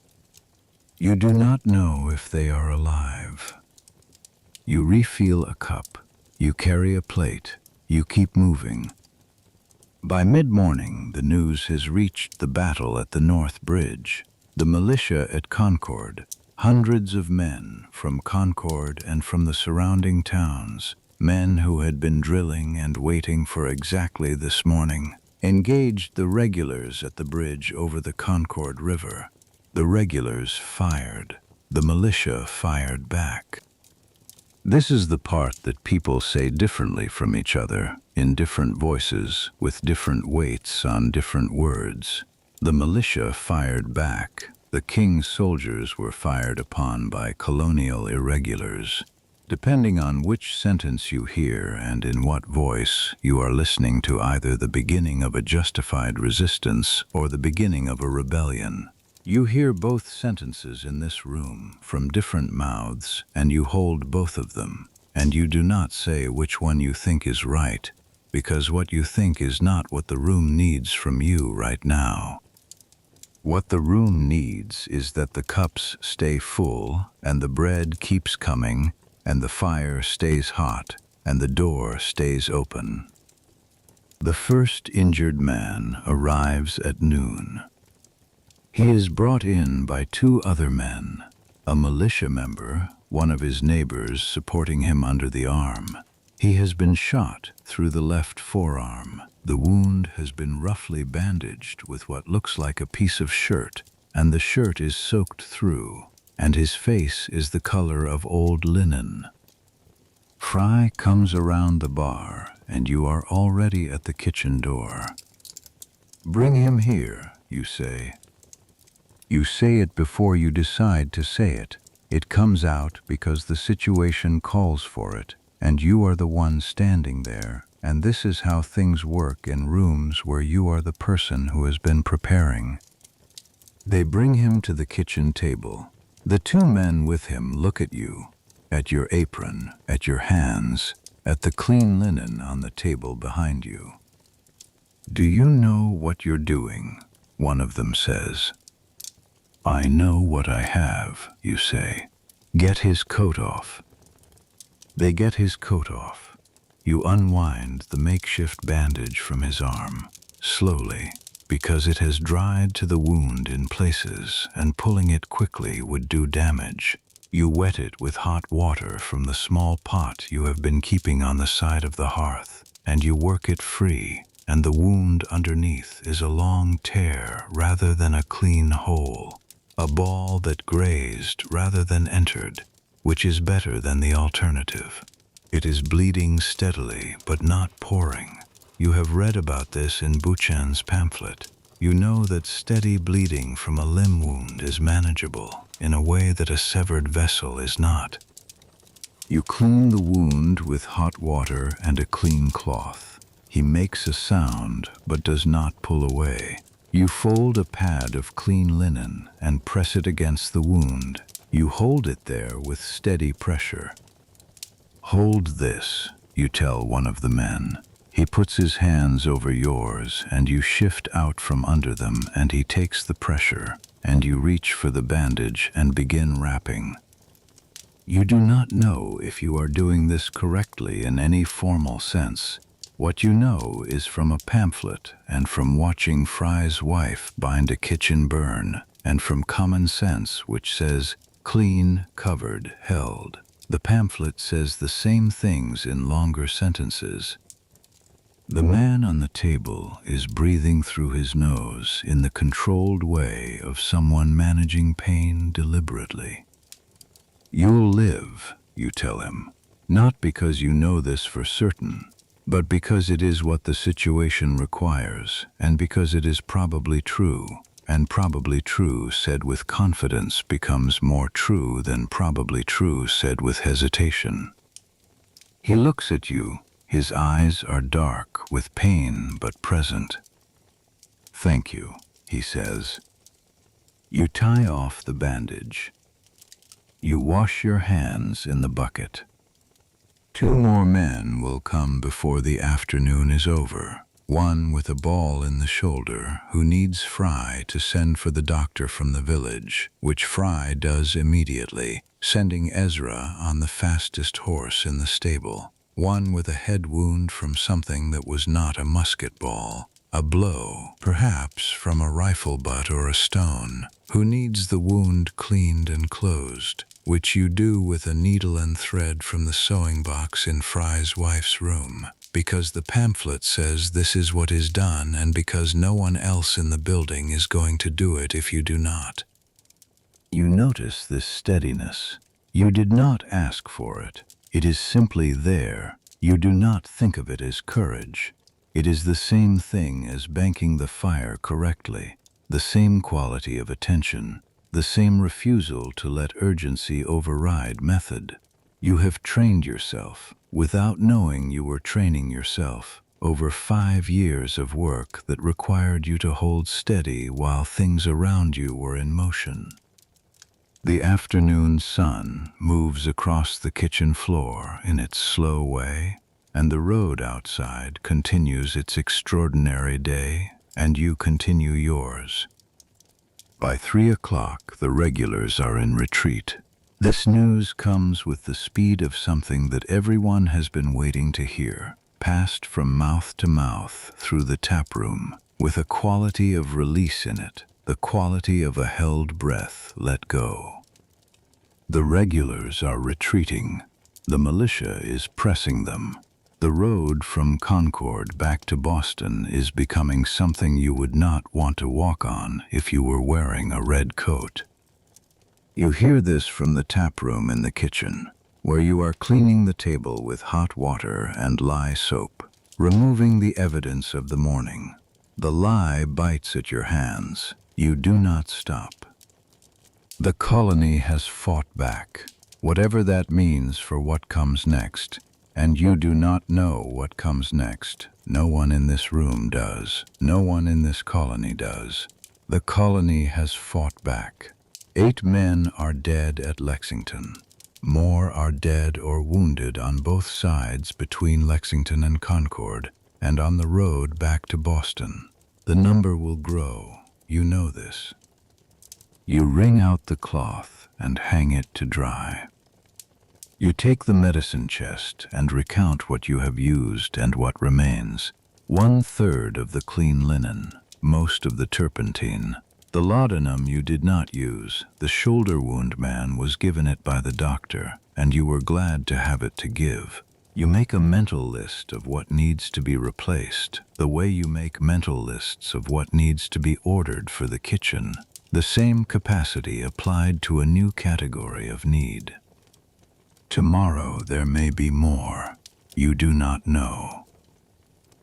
You do not know if they are alive. You refill a cup. You carry a plate. You keep moving. By mid-morning, the news has reached the battle at the North Bridge, the militia at Concord, hundreds of men from Concord and from the surrounding towns, men who had been drilling and waiting for exactly this morning, engaged the regulars at the bridge over the Concord River. The regulars fired. The militia fired back. This is the part that people say differently from each other, in different voices, with different weights on different words. The militia fired back. The king's soldiers were fired upon by colonial irregulars. Depending on which sentence you hear and in what voice, you are listening to either the beginning of a justified resistance or the beginning of a rebellion. You hear both sentences in this room from different mouths, and you hold both of them, and you do not say which one you think is right, because what you think is not what the room needs from you right now. What the room needs is that the cups stay full, and the bread keeps coming, and the fire stays hot, and the door stays open. The first injured man arrives at noon. He is brought in by 2 other men, a militia member, one of his neighbors supporting him under the arm. He has been shot through the left forearm. The wound has been roughly bandaged with what looks like a piece of shirt, and the shirt is soaked through, and his face is the color of old linen. Fry comes around the bar, and you are already at the kitchen door. "Bring him here," you say. You say it before you decide to say it. It comes out because the situation calls for it, and you are the one standing there, and this is how things work in rooms where you are the person who has been preparing. They bring him to the kitchen table. The 2 men with him look at you, at your apron, at your hands, at the clean linen on the table behind you. "Do you know what you're doing?" one of them says. "I know what I have," you say. "Get his coat off." They get his coat off. You unwind the makeshift bandage from his arm, slowly, because it has dried to the wound in places, and pulling it quickly would do damage. You wet it with hot water from the small pot you have been keeping on the side of the hearth, and you work it free, and the wound underneath is a long tear rather than a clean hole. A ball that grazed rather than entered, which is better than the alternative. It is bleeding steadily, but not pouring. You have read about this in Buchan's pamphlet. You know that steady bleeding from a limb wound is manageable in a way that a severed vessel is not. You clean the wound with hot water and a clean cloth. He makes a sound but does not pull away. You fold a pad of clean linen and press it against the wound. You hold it there with steady pressure. "Hold this," you tell one of the men. He puts his hands over yours and you shift out from under them, and he takes the pressure, and you reach for the bandage and begin wrapping. You do not know if you are doing this correctly in any formal sense. What you know is from a pamphlet and from watching Fry's wife bind a kitchen burn, and from common sense which says, clean, covered, held. The pamphlet says the same things in longer sentences. The man on the table is breathing through his nose in the controlled way of someone managing pain deliberately. "You'll live," you tell him, not because you know this for certain, but because it is what the situation requires, and because it is probably true, and probably true said with confidence becomes more true than probably true said with hesitation. He looks at you. His eyes are dark with pain but present. "Thank you," he says. You tie off the bandage. You wash your hands in the bucket. 2 more men will come before the afternoon is over. One with a ball in the shoulder, who needs Fry to send for the doctor from the village, which Fry does immediately, sending Ezra on the fastest horse in the stable. One with a head wound from something that was not a musket ball, a blow, perhaps from a rifle butt or a stone, who needs the wound cleaned and closed, which you do with a needle and thread from the sewing box in Fry's wife's room, because the pamphlet says this is what is done, and because no one else in the building is going to do it if you do not. You notice this steadiness. You did not ask for it. It is simply there. You do not think of it as courage. It is the same thing as banking the fire correctly, the same quality of attention, the same refusal to let urgency override method. You have trained yourself, without knowing you were training yourself, over 5 years of work that required you to hold steady while things around you were in motion. The afternoon sun moves across the kitchen floor in its slow way, and the road outside continues its extraordinary day, and you continue yours. By 3 o'clock, the regulars are in retreat. This news comes with the speed of something that everyone has been waiting to hear, passed from mouth to mouth through the tap room, with a quality of release in it, the quality of a held breath let go. The regulars are retreating. The militia is pressing them. The road from Concord back to Boston is becoming something you would not want to walk on if you were wearing a red coat. You hear this from the tap room in the kitchen, where you are cleaning the table with hot water and lye soap, removing the evidence of the morning. The lye bites at your hands. You do not stop. The colony has fought back, whatever that means for what comes next, and you do not know what comes next. No one in this room does. No one in this colony does. The colony has fought back. 8 men are dead at Lexington. More are dead or wounded on both sides between Lexington and Concord, and on the road back to Boston. The number will grow. You know this. You wring out the cloth and hang it to dry. You take the medicine chest and recount what you have used and what remains. 1/3 of the clean linen, most of the turpentine. The laudanum you did not use. The shoulder wound man was given it by the doctor, and you were glad to have it to give. You make a mental list of what needs to be replaced, the way you make mental lists of what needs to be ordered for the kitchen. The same capacity applied to a new category of need. Tomorrow there may be more. You do not know.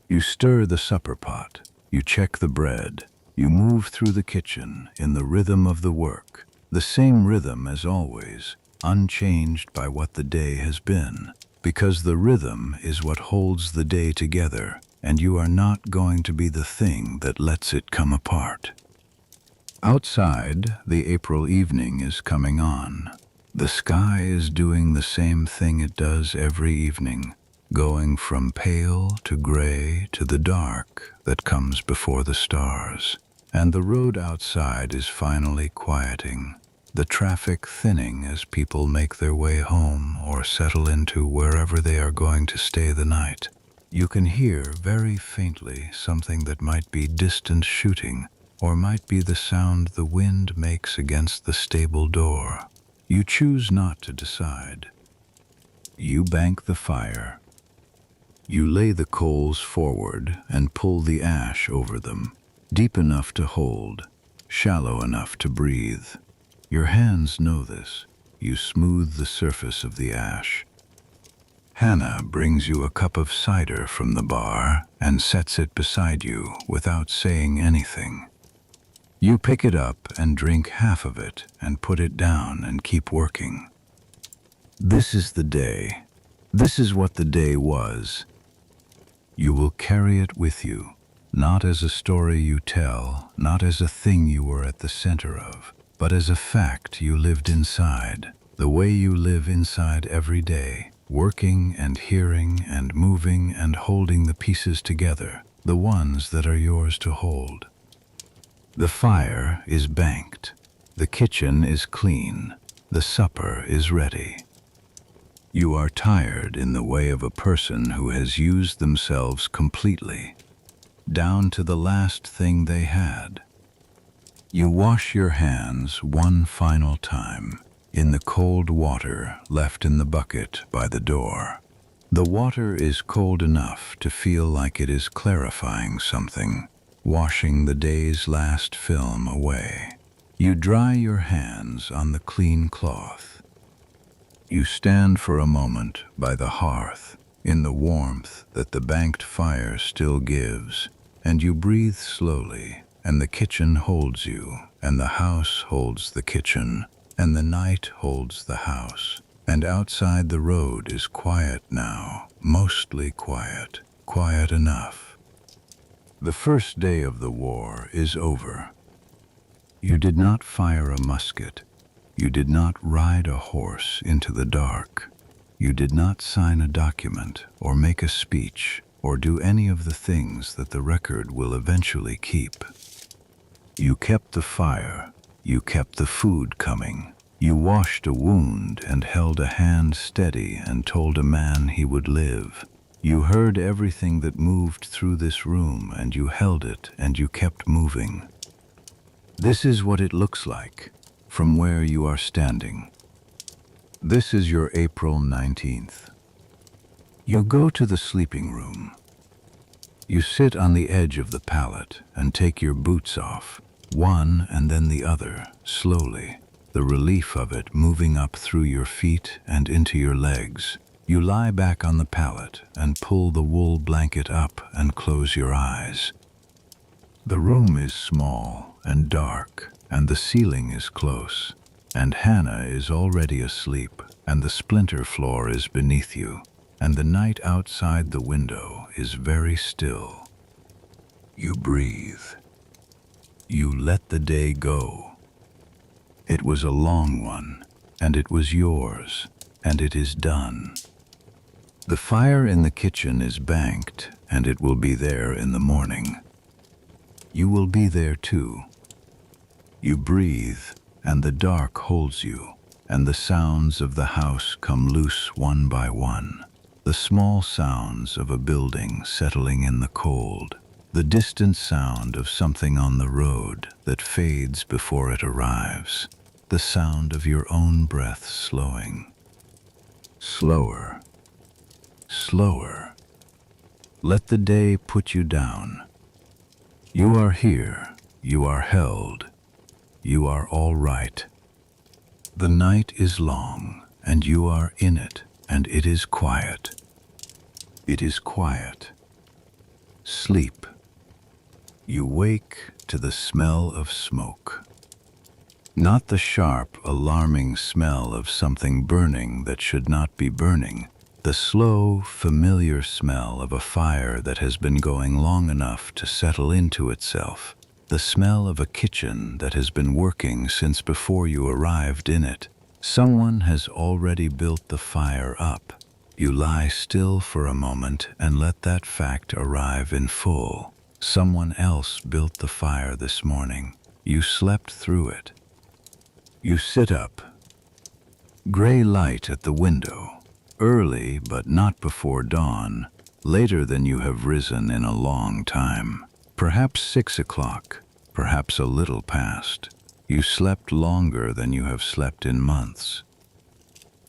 You stir the supper pot. You check the bread. You move through the kitchen in the rhythm of the work, the same rhythm as always, unchanged by what the day has been, because the rhythm is what holds the day together. and you are not going to be the thing that lets it come apart. Outside, the April evening is coming on. The sky is doing the same thing it does every evening, going from pale to gray to the dark that comes before the stars. And the road outside is finally quieting, the traffic thinning as people make their way home or settle into wherever they are going to stay the night. You can hear very faintly something that might be distant shooting, or might be the sound the wind makes against the stable door. You choose not to decide. You bank the fire. You lay the coals forward and pull the ash over them, deep enough to hold, shallow enough to breathe. Your hands know this. You smooth the surface of the ash. Hannah brings you a cup of cider from the bar and sets it beside you without saying anything. You pick it up and drink half of it and put it down and keep working. This is the day. This is what the day was. You will carry it with you, not as a story you tell, not as a thing you were at the center of, but as a fact you lived inside, the way you live inside every day, working and hearing and moving and holding the pieces together, the ones that are yours to hold. The fire is banked, the kitchen is clean, the supper is ready. You are tired in the way of a person who has used themselves completely, down to the last thing they had. You wash your hands one final time in the cold water left in the bucket by the door. The water is cold enough to feel like it is clarifying something, washing the day's last film away. You dry your hands on the clean cloth. You stand for a moment by the hearth in the warmth that the banked fire still gives, and you breathe slowly, and the kitchen holds you, and the house holds the kitchen, and the night holds the house. And outside the road is quiet now, mostly quiet, quiet enough. The first day of the war is over. You did not fire a musket. You did not ride a horse into the dark. You did not sign a document or make a speech or do any of the things that the record will eventually keep. You kept the fire. You kept the food coming. You washed a wound and held a hand steady and told a man he would live. You heard everything that moved through this room, and you held it and you kept moving. This is what it looks like from where you are standing. This is your April 19th. You go to the sleeping room. You sit on the edge of the pallet and take your boots off, one and then the other, slowly, the relief of it moving up through your feet and into your legs. You lie back on the pallet and pull the wool blanket up and close your eyes. The room is small and dark, and the ceiling is close, and Hannah is already asleep, and the splinter floor is beneath you, and the night outside the window is very still. You breathe. You let the day go. It was a long one, and it was yours, and it is done. The fire in the kitchen is banked, and it will be there in the morning. You will be there too. You breathe, and the dark holds you, and the sounds of the house come loose one by one. The small sounds of a building settling in the cold, the distant sound of something on the road that fades before it arrives, the sound of your own breath slowing. Slower, slower. Let the day put you down. You are here, you are held, you are all right. The night is long, and you are in it, and it is quiet. It is quiet. Sleep. You wake to the smell of smoke. Not the sharp, alarming smell of something burning that should not be burning, The slow, familiar smell of a fire that has been going long enough to settle into itself. The smell of a kitchen that has been working since before you arrived in it. Someone has already built the fire up. You lie still for a moment and let that fact arrive in full. Someone else built the fire this morning. You slept through it. You sit up. Gray light at the window. Early, but not before dawn. Later than you have risen in a long time. Perhaps 6 o'clock, perhaps a little past. You slept longer than you have slept in months.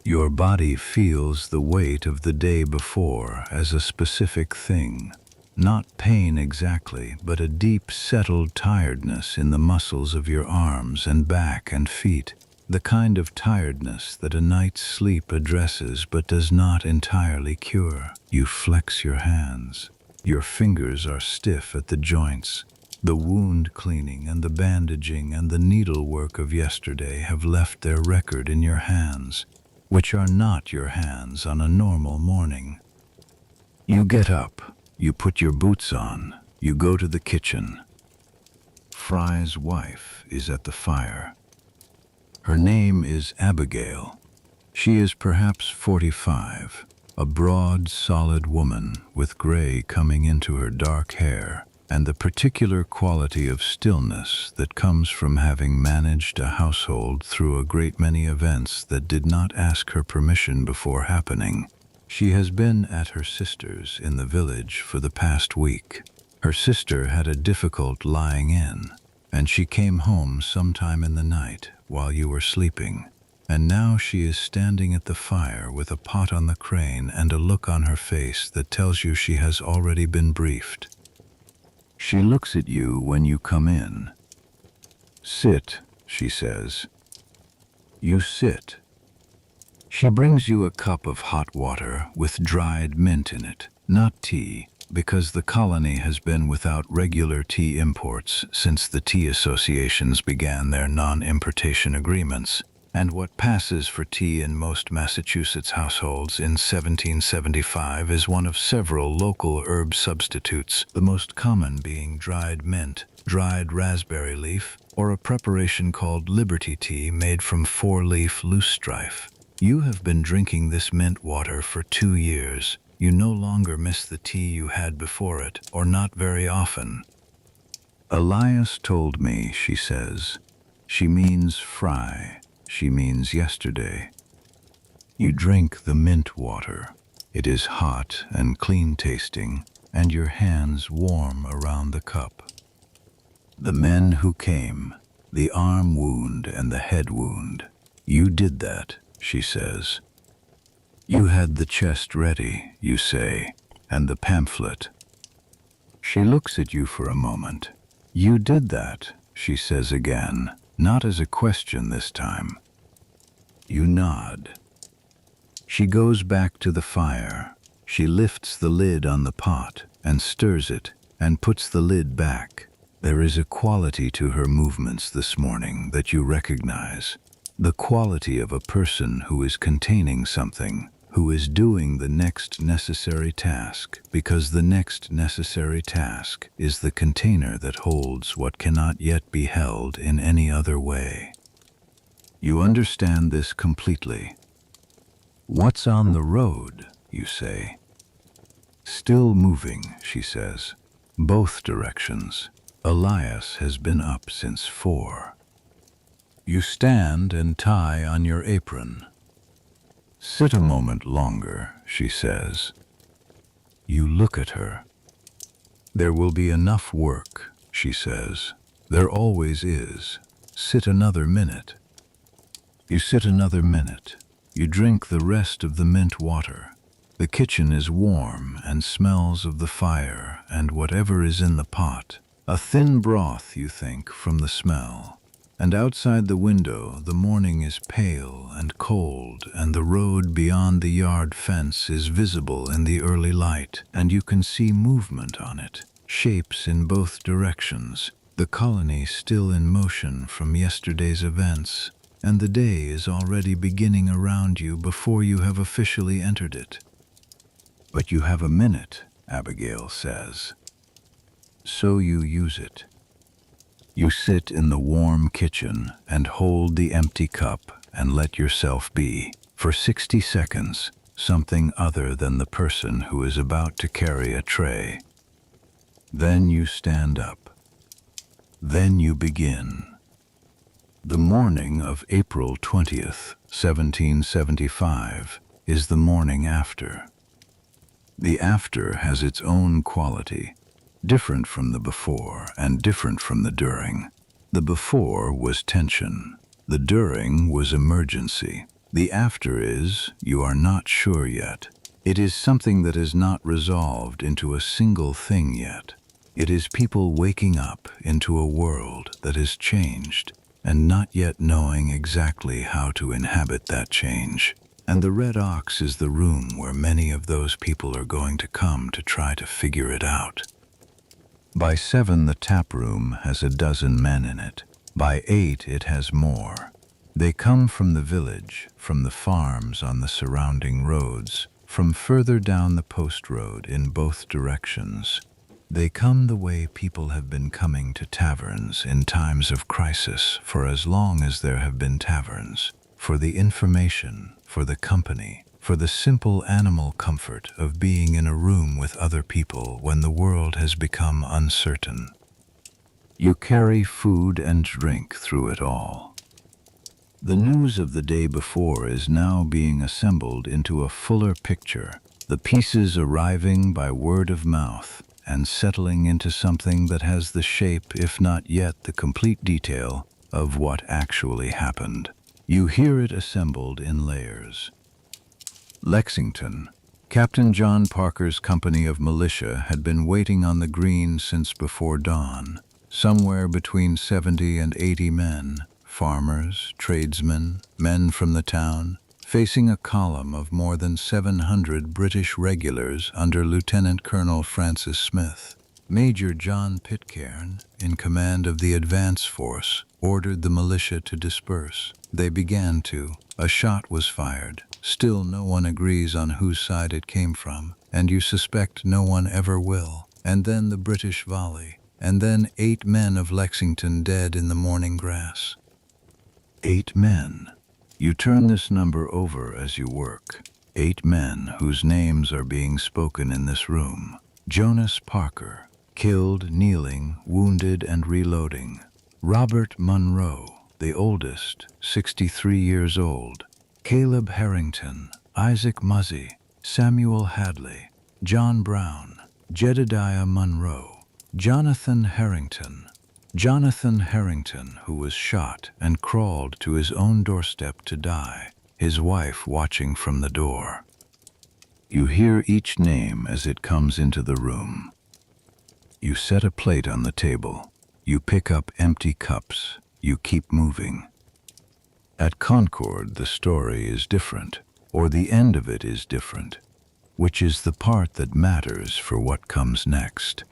Your body feels the weight of the day before as a specific thing. Not pain exactly, but a deep, settled tiredness in the muscles of your arms and back and feet. The kind of tiredness that a night's sleep addresses but does not entirely cure. You flex your hands. Your fingers are stiff at the joints. The wound cleaning and the bandaging and the needlework of yesterday have left their record in your hands, which are not your hands on a normal morning. You get up. You put your boots on. You go to the kitchen. Fry's wife is at the fire. Her name is Abigail. She is perhaps 45, a broad, solid woman with gray coming into her dark hair, and the particular quality of stillness that comes from having managed a household through a great many events that did not ask her permission before happening. She has been at her sister's in the village for the past week. Her sister had a difficult lying in, and she came home sometime in the night while you were sleeping. And now she is standing at the fire with a pot on the crane and a look on her face that tells you she has already been briefed. She looks at you when you come in. "Sit," she says. You sit. She brings you a cup of hot water with dried mint in it, not tea, because the colony has been without regular tea imports since the tea associations began their non-importation agreements, and what passes for tea in most Massachusetts households in 1775 is one of several local herb substitutes, the most common being dried mint, dried raspberry leaf, or a preparation called Liberty tea made from 4-leaf loosestrife. You have been drinking this mint water for 2 years. You no longer miss the tea you had before it, or not very often. Elias told me, she says. She means Fry. She means yesterday. You drink the mint water. It is hot and clean tasting, and your hands warm around the cup. The men who came, the arm wound and the head wound. You did that, she says. You had the chest ready, you say, and the pamphlet. She looks at you for a moment. You did that, she says again, not as a question this time. You nod. She goes back to the fire. She lifts the lid on the pot and stirs it and puts the lid back. There is a quality to her movements this morning that you recognize. The quality of a person who is containing something, who is doing the next necessary task, because the next necessary task is the container that holds what cannot yet be held in any other way. You understand this completely. What's on the road, you say. Still moving, she says. Both directions. Elias has been up since 4. You stand and tie on your apron. Sit a moment longer, she says. You look at her. There will be enough work, she says. There always is. Sit another minute. You sit another minute. You drink the rest of the mint water. The kitchen is warm and smells of the fire and whatever is in the pot. A thin broth, you think, from the smell. And outside the window, the morning is pale and cold, and the road beyond the yard fence is visible in the early light, and you can see movement on it, shapes in both directions, the colony still in motion from yesterday's events, and the day is already beginning around you before you have officially entered it. But you have a minute, Abigail says. So you use it. You sit in the warm kitchen and hold the empty cup and let yourself be, for 60 seconds, something other than the person who is about to carry a tray. Then you stand up. Then you begin. The morning of April 20th, 1775, is the morning after. The after has its own quality, different from the before and different from the during. The before was tension. The during was emergency. The after is, you are not sure yet. It is something that is not resolved into a single thing yet. It is people waking up into a world that has changed and not yet knowing exactly how to inhabit that change. And the Red Ox is the room where many of those people are going to come to try to figure it out. By 7, the tap room has a dozen men in it. By 8, it has more. They come from the village, from the farms on the surrounding roads, from further down the post road in both directions. They come the way people have been coming to taverns in times of crisis for as long as there have been taverns, for the information, for the company, for the simple animal comfort of being in a room with other people when the world has become uncertain. You carry food and drink through it all. The news of the day before is now being assembled into a fuller picture, the pieces arriving by word of mouth and settling into something that has the shape, if not yet the complete detail, of what actually happened. You hear it assembled in layers. Lexington. Captain John Parker's company of militia had been waiting on the green since before dawn. Somewhere between 70 and 80 men, farmers, tradesmen, men from the town, facing a column of more than 700 British regulars under Lieutenant Colonel Francis Smith. Major John Pitcairn, in command of the advance force, ordered the militia to disperse. They began to. A shot was fired. Still no one agrees on whose side it came from, and you suspect no one ever will. And then the British volley, and then 8 men of Lexington dead in the morning grass. 8 men. You turn this number over as you work. 8 men whose names are being spoken in this room. Jonas Parker, killed, kneeling, wounded, and reloading. Robert Monroe, the oldest, 63 years old. Caleb Harrington, Isaac Muzzy, Samuel Hadley, John Brown, Jedediah Monroe, Jonathan Harrington, who was shot and crawled to his own doorstep to die, his wife watching from the door. You hear each name as it comes into the room. You set a plate on the table. You pick up empty cups. You keep moving. At Concord, the story is different, or the end of it is different, which is the part that matters for what comes next.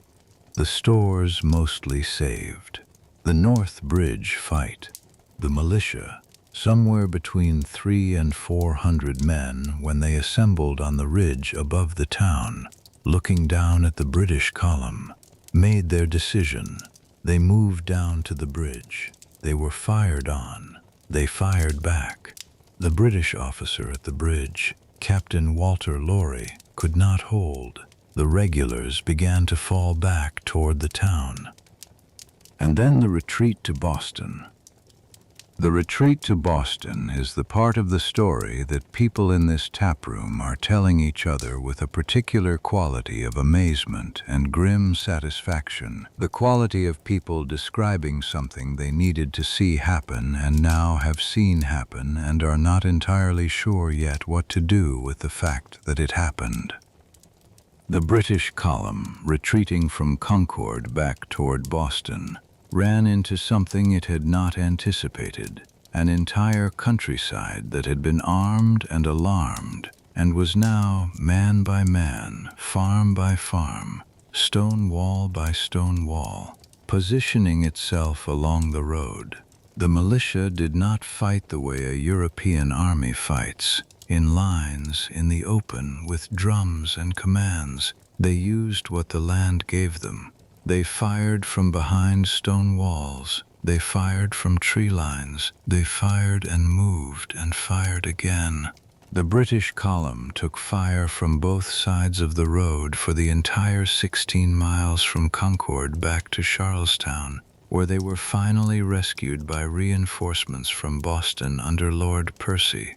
The stores mostly saved. The North Bridge fight. The militia, somewhere between 300 and 400 men when they assembled on the ridge above the town, looking down at the British column, made their decision. They moved down to the bridge. They were fired on. They fired back. The British officer at the bridge, Captain Walter Lorry, could not hold. The regulars began to fall back toward the town. And then the retreat to Boston. The retreat to Boston is the part of the story that people in this taproom are telling each other with a particular quality of amazement and grim satisfaction, the quality of people describing something they needed to see happen and now have seen happen and are not entirely sure yet what to do with the fact that it happened. The British column, retreating from Concord back toward Boston, ran into something it had not anticipated, an entire countryside that had been armed and alarmed, and was now, man by man, farm by farm, stone wall by stone wall, positioning itself along the road. The militia did not fight the way a European army fights. in lines, in the open, with drums and commands. They used what the land gave them. They fired from behind stone walls. They fired from tree lines. They fired and moved and fired again. The British column took fire from both sides of the road for the entire 16 miles from Concord back to Charlestown, where they were finally rescued by reinforcements from Boston under Lord Percy.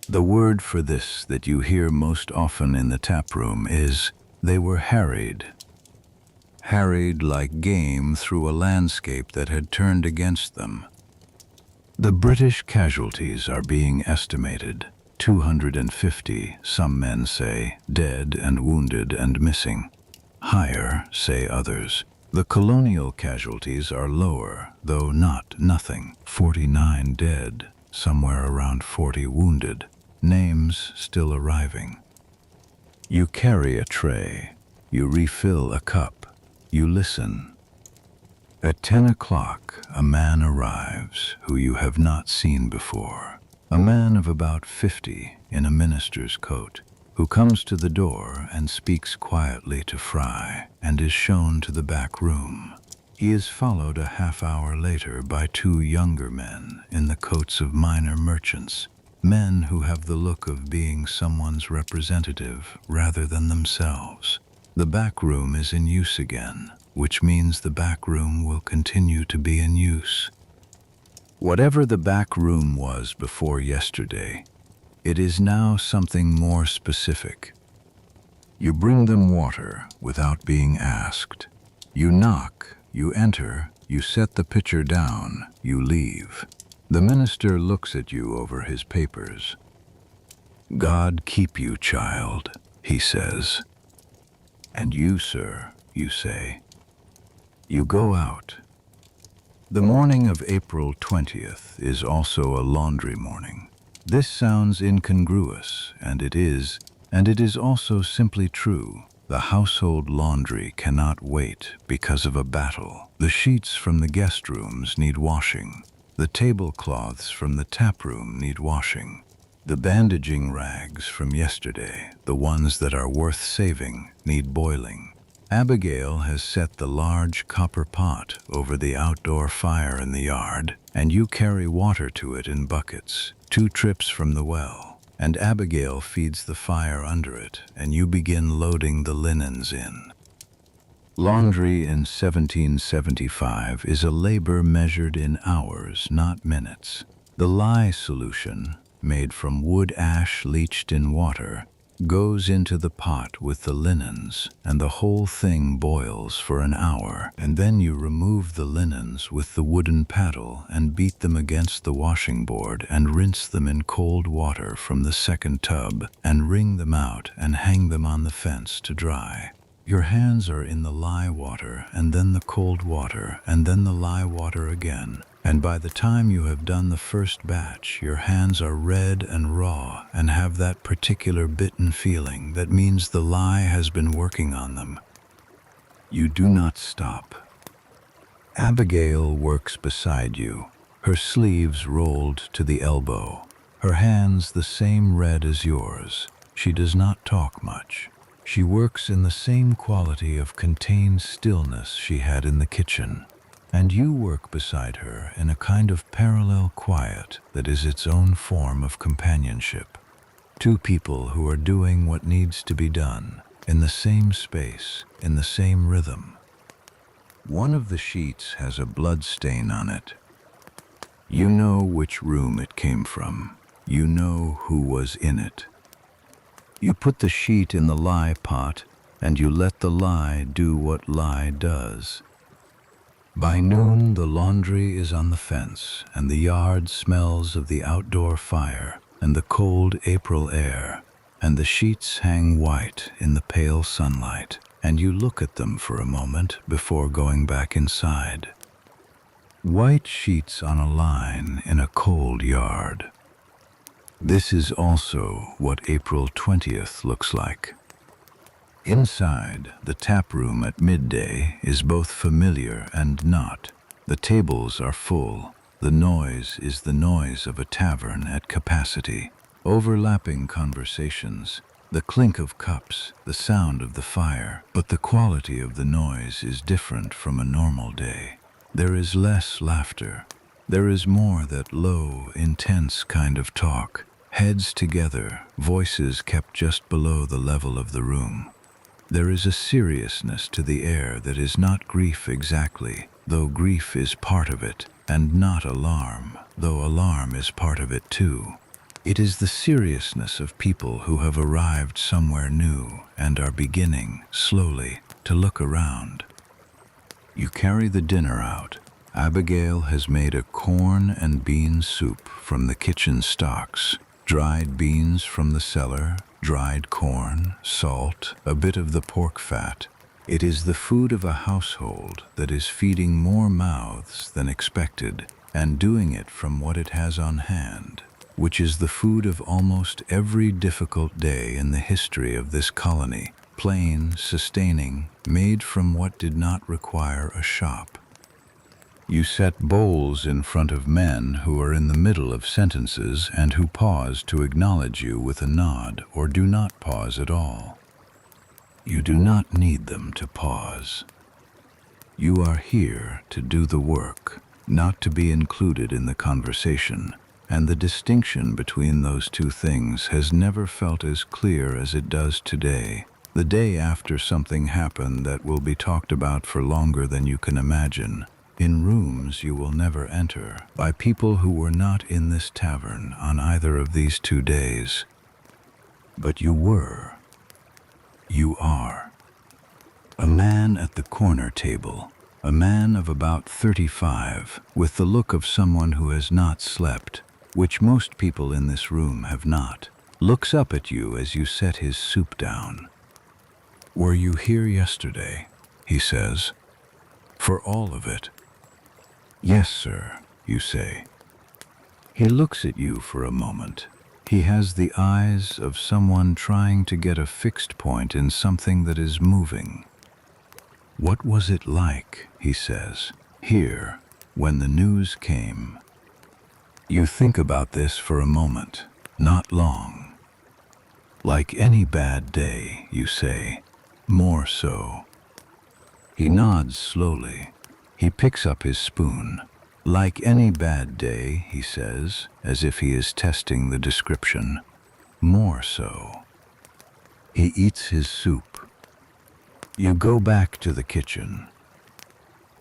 The word for this that you hear most often in the taproom is, they were harried. Harried like game through a landscape that had turned against them. The British casualties are being estimated. 250, some men say, dead and wounded and missing. Higher, say others. The colonial casualties are lower, though not nothing. 49 dead, somewhere around 40 wounded. Names still arriving. You carry a tray. You refill a cup. You listen. At 10 o'clock, a man arrives who you have not seen before. A man of about 50 in a minister's coat, who comes to the door and speaks quietly to Fry and is shown to the back room. He is followed a half-hour later by 2 younger men in the coats of minor merchants, men who have the look of being someone's representative rather than themselves. The back room is in use again, which means the back room will continue to be in use. Whatever the back room was before yesterday, it is now something more specific. You bring them water without being asked. You knock, you enter, you set the pitcher down, you leave. The minister looks at you over his papers. God keep you, child, he says. And you, sir, you say. You go out. The morning of April 20th is also a laundry morning. This sounds incongruous, and it is also simply true. The household laundry cannot wait because of a battle. The sheets from the guest rooms need washing. The tablecloths from the tap room need washing. The bandaging rags from yesterday, the ones that are worth saving, need boiling. Abigail has set the large copper pot over the outdoor fire in the yard, and you carry water to it in buckets, 2 trips from the well. And Abigail feeds the fire under it, and you begin loading the linens in. Laundry in 1775 is a labor measured in hours, not minutes. The lye solution, made from wood ash leached in water, goes into the pot with the linens, and the whole thing boils for an hour, and then you remove the linens with the wooden paddle and beat them against the washing board and rinse them in cold water from the second tub and wring them out and hang them on the fence to dry. Your hands are in the lye water and then the cold water and then the lye water again. And by the time you have done the first batch, your hands are red and raw and have that particular bitten feeling that means the lye has been working on them. You do not stop. Abigail works beside you, her sleeves rolled to the elbow, her hands the same red as yours. She does not talk much. She works in the same quality of contained stillness she had in the kitchen. And you work beside her in a kind of parallel quiet that is its own form of companionship. 2 people who are doing what needs to be done, in the same space, in the same rhythm. One of the sheets has a blood stain on it. You know which room it came from. You know who was in it. You put the sheet in the lye pot, and you let the lye do what lye does. By noon, the laundry is on the fence, and the yard smells of the outdoor fire and the cold April air, and the sheets hang white in the pale sunlight, and you look at them for a moment before going back inside. White sheets on a line in a cold yard. This is also what April 20th looks like. Inside, the tap room at midday is both familiar and not. The tables are full. The noise is the noise of a tavern at capacity. overlapping conversations, the clink of cups, the sound of the fire, but the quality of the noise is different from a normal day. There is less laughter. There is more that low, intense kind of talk, heads together, voices kept just below the level of the room. There is a seriousness to the air that is not grief exactly, though grief is part of it, and not alarm, though alarm is part of it too. It is the seriousness of people who have arrived somewhere new and are beginning, slowly, to look around. You carry the dinner out. Abigail has made a corn and bean soup from the kitchen stocks, dried beans from the cellar, dried corn, salt, a bit of the pork fat. It is the food of a household that is feeding more mouths than expected and doing it from what it has on hand, which is the food of almost every difficult day in the history of this colony, plain, sustaining, made from what did not require a shop. You set bowls in front of men who are in the middle of sentences and who pause to acknowledge you with a nod or do not pause at all. You do not need them to pause. You are here to do the work, not to be included in the conversation, and the distinction between those two things has never felt as clear as it does today, the day after something happened that will be talked about for longer than you can imagine, in rooms you will never enter, by people who were not in this tavern on either of these 2 days. But you were. You are. A man at the corner table, a man of about 35, with the look of someone who has not slept, which most people in this room have not, looks up at you as you set his soup down. "Were you here yesterday?" he says. "For all of it?" "Yes, sir," you say. He looks at you for a moment. He has the eyes of someone trying to get a fixed point in something that is moving. "What was it like," he says, "here, when the news came?" You think about this for a moment, not long. "Like any bad day," you say, "more so." He nods slowly. He picks up his spoon. "Like any bad day," he says, as if he is testing the description. "More so." He eats his soup. You go back to the kitchen.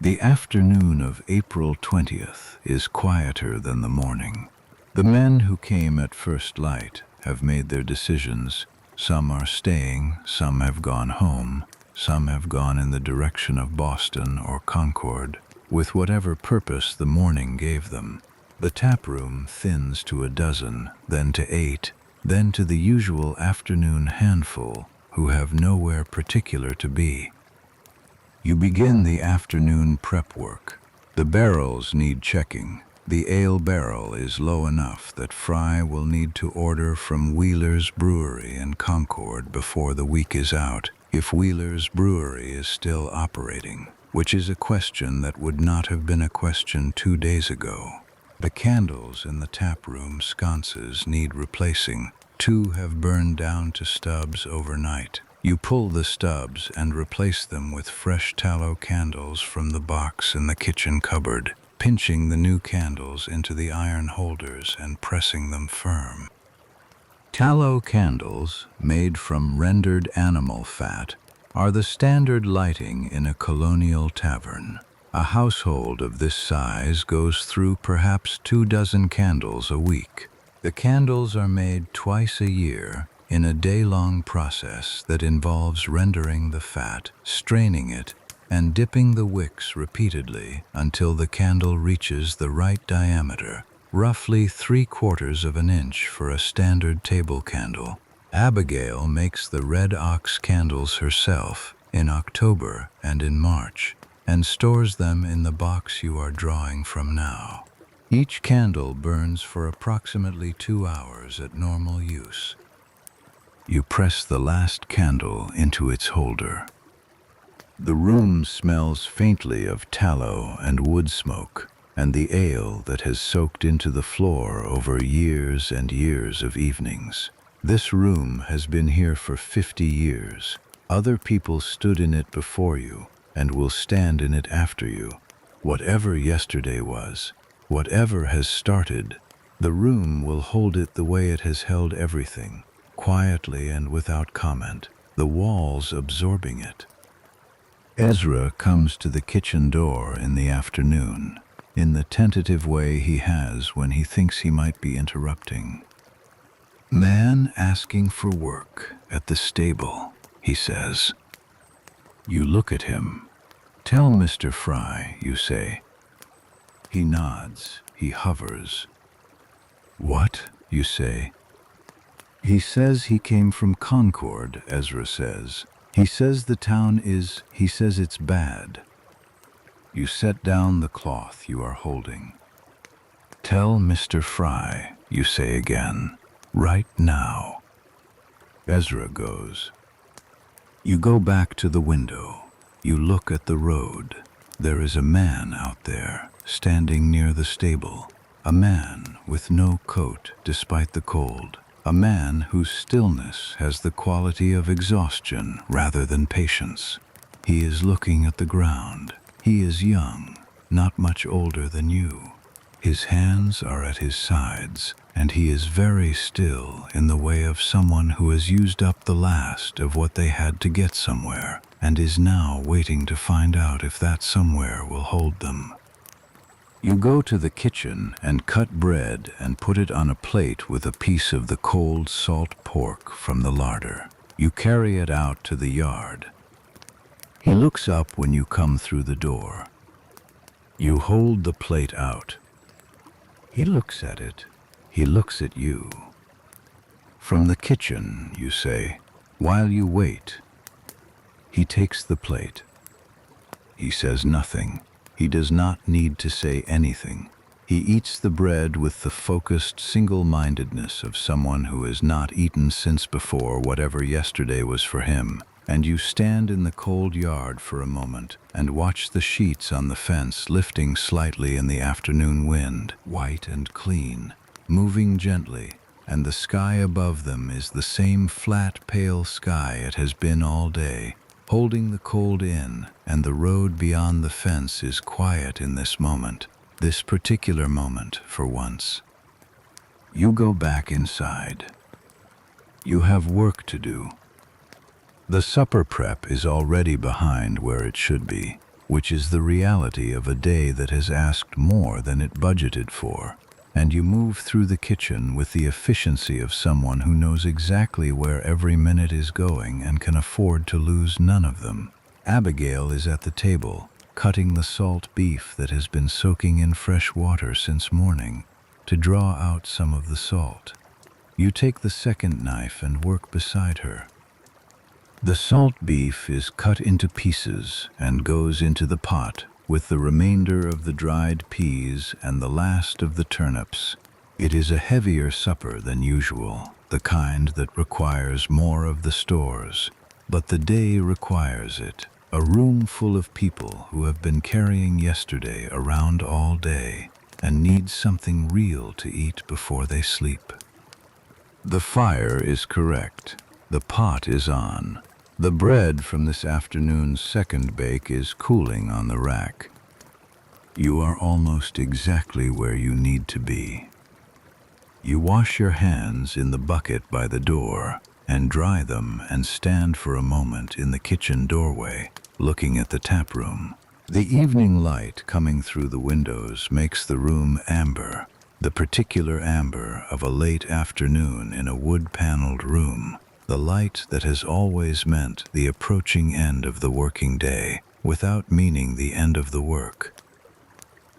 The afternoon of April 20th is quieter than the morning. The men who came at first light have made their decisions. Some are staying, some have gone home, some have gone in the direction of Boston or Concord, with whatever purpose the morning gave them. The tap room thins to a dozen, then to 8, then to the usual afternoon handful who have nowhere particular to be. You begin the afternoon prep work. The barrels need checking. The ale barrel is low enough that Fry will need to order from Wheeler's Brewery in Concord before the week is out, if Wheeler's Brewery is still operating, which is a question that would not have been a question 2 days ago. The candles in the tap room sconces need replacing. 2 have burned down to stubs overnight. You pull the stubs and replace them with fresh tallow candles from the box in the kitchen cupboard, pinching the new candles into the iron holders and pressing them firm. Tallow candles, made from rendered animal fat, are the standard lighting in a colonial tavern. A household of this size goes through perhaps 24 candles a week. The candles are made twice a year in a day-long process that involves rendering the fat, straining it, and dipping the wicks repeatedly until the candle reaches the right diameter, roughly 3/4 of an inch for a standard table candle. Abigail makes the red ox candles herself in October and in March, and stores them in the box you are drawing from now. Each candle burns for approximately 2 hours at normal use. You press the last candle into its holder. The room smells faintly of tallow and wood smoke. and the ale that has soaked into the floor over years and years of evenings. This room has been here for 50 years. Other people stood in it before you and will stand in it after you. Whatever yesterday was, whatever has started, the room will hold it the way it has held everything, quietly and without comment, the walls absorbing it. Ezra comes to the kitchen door in the afternoon, in the tentative way he has when he thinks he might be interrupting. "Man asking for work at the stable," he says. You look at him. "Tell Mr. Fry," you say. He nods. He hovers. "What?" you say. "He says he came from Concord," Ezra says. "He says the town is, he says it's bad." You set down the cloth you are holding. "Tell Mr. Fry," you say again, "right now." Ezra goes. You go back to the window. You look at the road. There is a man out there, standing near the stable. A man with no coat despite the cold. A man whose stillness has the quality of exhaustion rather than patience. He is looking at the ground. He is young, not much older than you. His hands are at his sides, and he is very still in the way of someone who has used up the last of what they had to get somewhere, and is now waiting to find out if that somewhere will hold them. You go to the kitchen and cut bread and put it on a plate with a piece of the cold salt pork from the larder. You carry it out to the yard. He looks up when you come through the door. You hold the plate out. He looks at it. He looks at you. "From the kitchen," you say, while you wait. He takes the plate. He says nothing. He does not need to say anything. He eats the bread with the focused single-mindedness of someone who has not eaten since before whatever yesterday was for him, and you stand in the cold yard for a moment and watch the sheets on the fence lifting slightly in the afternoon wind, white and clean, moving gently, and the sky above them is the same flat, pale sky it has been all day, holding the cold in, and the road beyond the fence is quiet in this moment, this particular moment for once. You go back inside. You have work to do. The supper prep is already behind where it should be, which is the reality of a day that has asked more than it budgeted for, and you move through the kitchen with the efficiency of someone who knows exactly where every minute is going and can afford to lose none of them. Abigail is at the table, cutting the salt beef that has been soaking in fresh water since morning, to draw out some of the salt. You take the second knife and work beside her. The salt beef is cut into pieces and goes into the pot with the remainder of the dried peas and the last of the turnips. It is a heavier supper than usual, the kind that requires more of the stores, but the day requires it. A room full of people who have been carrying yesterday around all day and need something real to eat before they sleep. The fire is correct. The pot is on. The bread from this afternoon's second bake is cooling on the rack. You are almost exactly where you need to be. You wash your hands in the bucket by the door and dry them and stand for a moment in the kitchen doorway, looking at the tap room. The evening light coming through the windows makes the room amber, the particular amber of a late afternoon in a wood-paneled room. The light that has always meant the approaching end of the working day, without meaning the end of the work.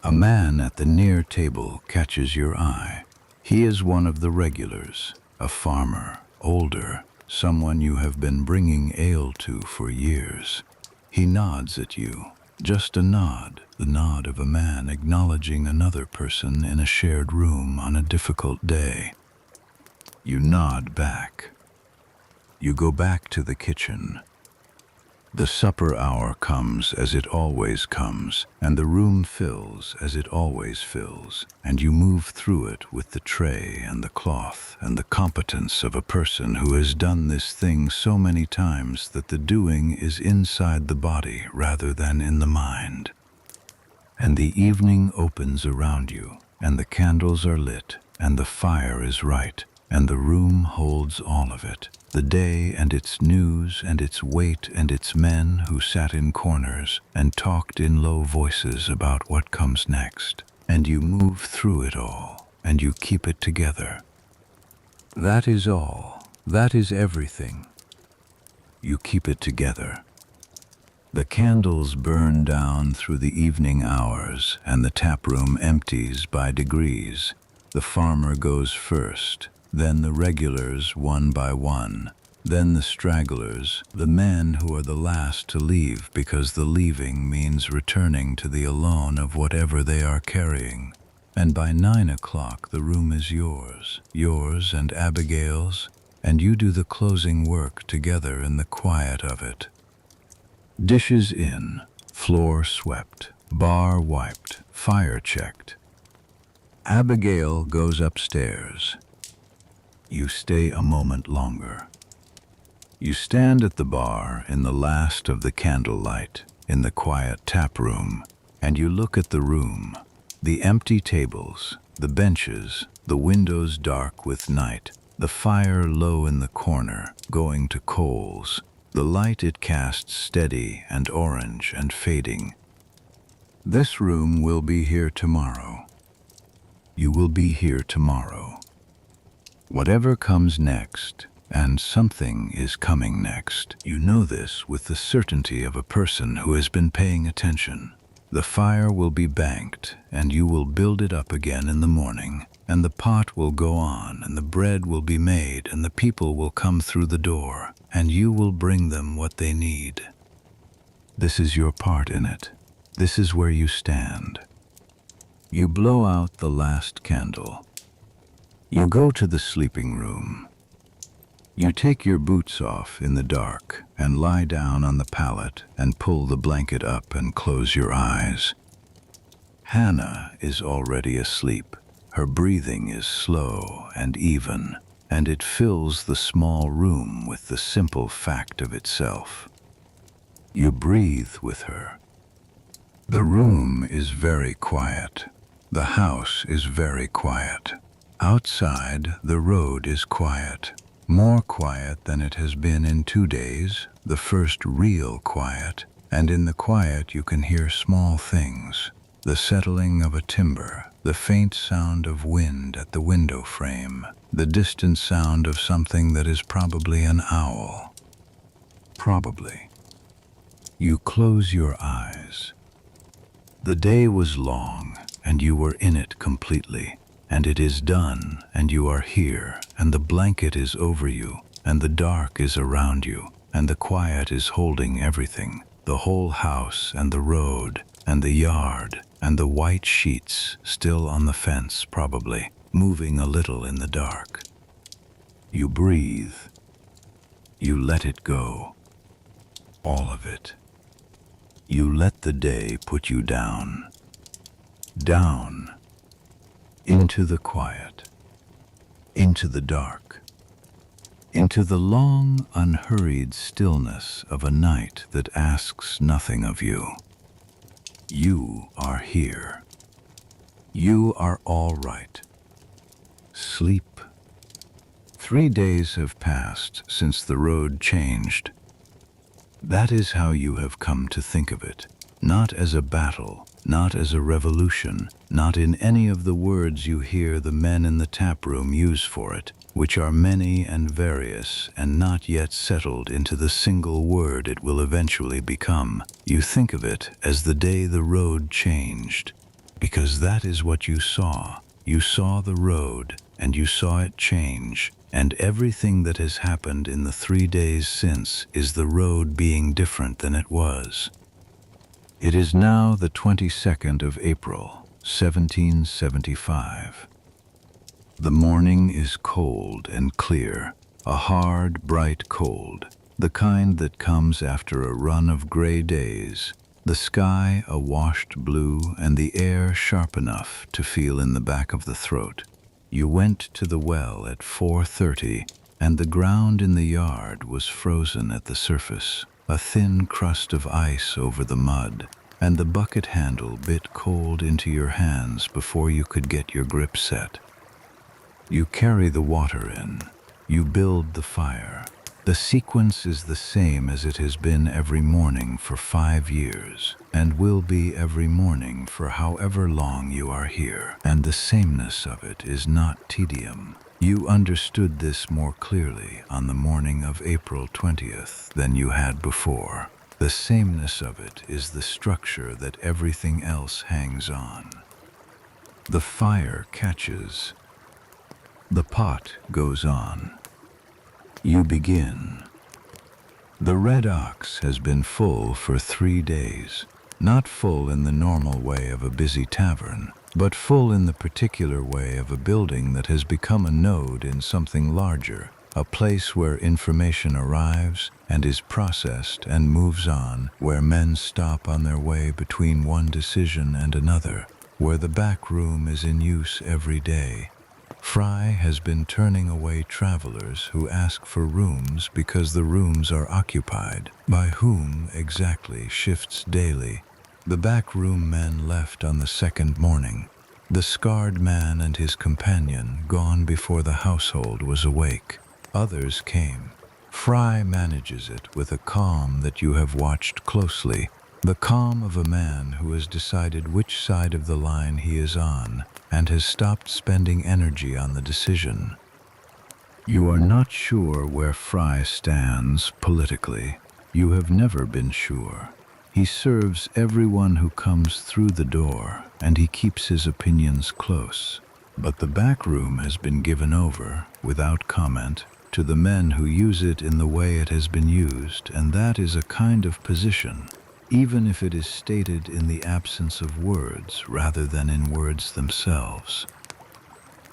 A man at the near table catches your eye. He is one of the regulars, a farmer, older, someone you have been bringing ale to for years. He nods at you, just a nod, the nod of a man acknowledging another person in a shared room on a difficult day. You nod back. You go back to the kitchen. The supper hour comes as it always comes, and the room fills as it always fills, and you move through it with the tray and the cloth and the competence of a person who has done this thing so many times that the doing is inside the body rather than in the mind. And the evening opens around you, and the candles are lit, and the fire is right, and the room holds all of it. The day and its news and its weight and its men who sat in corners and talked in low voices about what comes next. And you move through it all, and you keep it together. That is all. That is everything. You keep it together. The candles burn down through the evening hours, and the taproom empties by degrees. The farmer goes first, then the regulars one by one, then the stragglers, the men who are the last to leave because the leaving means returning to the alone of whatever they are carrying. And by 9 o'clock the room is yours and Abigail's, and you do the closing work together in the quiet of it. Dishes in, floor swept, bar wiped, fire checked. Abigail goes upstairs. You stay a moment longer. You stand at the bar in the last of the candlelight, in the quiet tap room, and you look at the room, the empty tables, the benches, the windows dark with night, the fire low in the corner, going to coals, the light it casts steady and orange and fading. This room will be here tomorrow. You will be here tomorrow. Whatever comes next, and something is coming next, you know this with the certainty of a person who has been paying attention. The fire will be banked, and you will build it up again in the morning, and the pot will go on, and the bread will be made, and the people will come through the door, and you will bring them what they need. This is your part in it. This is where you stand. You blow out the last candle. You go to the sleeping room. You take your boots off in the dark and lie down on the pallet and pull the blanket up and close your eyes. Hannah is already asleep. Her breathing is slow and even, and it fills the small room with the simple fact of itself. You breathe with her. The room is very quiet. The house is very quiet. Outside, the road is quiet. More quiet than it has been in 2 days, the first real quiet, and in the quiet you can hear small things, the settling of a timber, the faint sound of wind at the window frame, the distant sound of something that is probably an owl. Probably. You close your eyes. The day was long, and you were in it completely. And it is done, and you are here, and the blanket is over you, and the dark is around you, and the quiet is holding everything, the whole house and the road, and the yard, and the white sheets still on the fence probably, moving a little in the dark. You breathe. You let it go. All of it. You let the day put you down. Down. Into the quiet, into the dark, into the long, unhurried stillness of a night that asks nothing of you. You are here. You are all right. Sleep. 3 days have passed since the road changed. That is how you have come to think of it, not as a battle, not as a revolution, not in any of the words you hear the men in the taproom use for it, which are many and various and not yet settled into the single word it will eventually become. You think of it as the day the road changed, because that is what you saw. You saw the road, and you saw it change, and everything that has happened in the 3 days since is the road being different than it was. It is now the 22nd of April, 1775. The morning is cold and clear, a hard, bright cold, the kind that comes after a run of gray days, the sky a washed blue and the air sharp enough to feel in the back of the throat. You went to the well at 4:30, and the ground in the yard was frozen at the surface, a thin crust of ice over the mud, and the bucket handle bit cold into your hands before you could get your grip set. You carry the water in. You build the fire. The sequence is the same as it has been every morning for 5 years, and will be every morning for however long you are here. And the sameness of it is not tedium. You understood this more clearly on the morning of April 20th than you had before. The sameness of it is the structure that everything else hangs on. The fire catches. The pot goes on. You begin. The Red Ox has been full for 3 days. Not full in the normal way of a busy tavern, but full in the particular way of a building that has become a node in something larger, a place where information arrives and is processed and moves on, where men stop on their way between one decision and another, where the back room is in use every day. Fry has been turning away travelers who ask for rooms because the rooms are occupied. By whom exactly shifts daily. The back room men left on the second morning. The scarred man and his companion gone before the household was awake. Others came. Fry manages it with a calm that you have watched closely. The calm of a man who has decided which side of the line he is on and has stopped spending energy on the decision. You are not sure where Fry stands politically. You have never been sure. He serves everyone who comes through the door, and he keeps his opinions close. But the back room has been given over, without comment, to the men who use it in the way it has been used, and that is a kind of position, even if it is stated in the absence of words rather than in words themselves.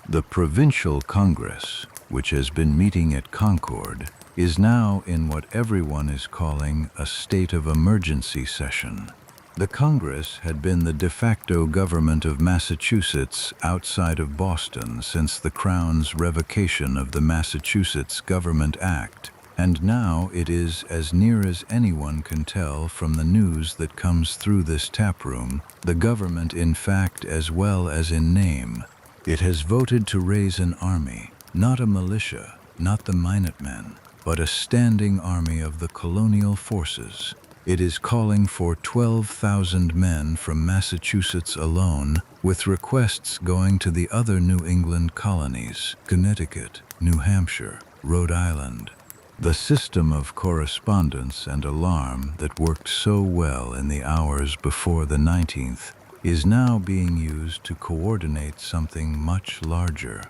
The Provincial Congress, which has been meeting at Concord, is now in what everyone is calling a state of emergency session. The Congress had been the de facto government of Massachusetts outside of Boston since the Crown's revocation of the Massachusetts Government Act, and now it is, as near as anyone can tell from the news that comes through this taproom, the government in fact as well as in name. It has voted to raise an army, not a militia, not the Minutemen, but a standing army of the colonial forces. It is calling for 12,000 men from Massachusetts alone, with requests going to the other New England colonies, Connecticut, New Hampshire, Rhode Island. The system of correspondence and alarm that worked so well in the hours before the 19th is now being used to coordinate something much larger.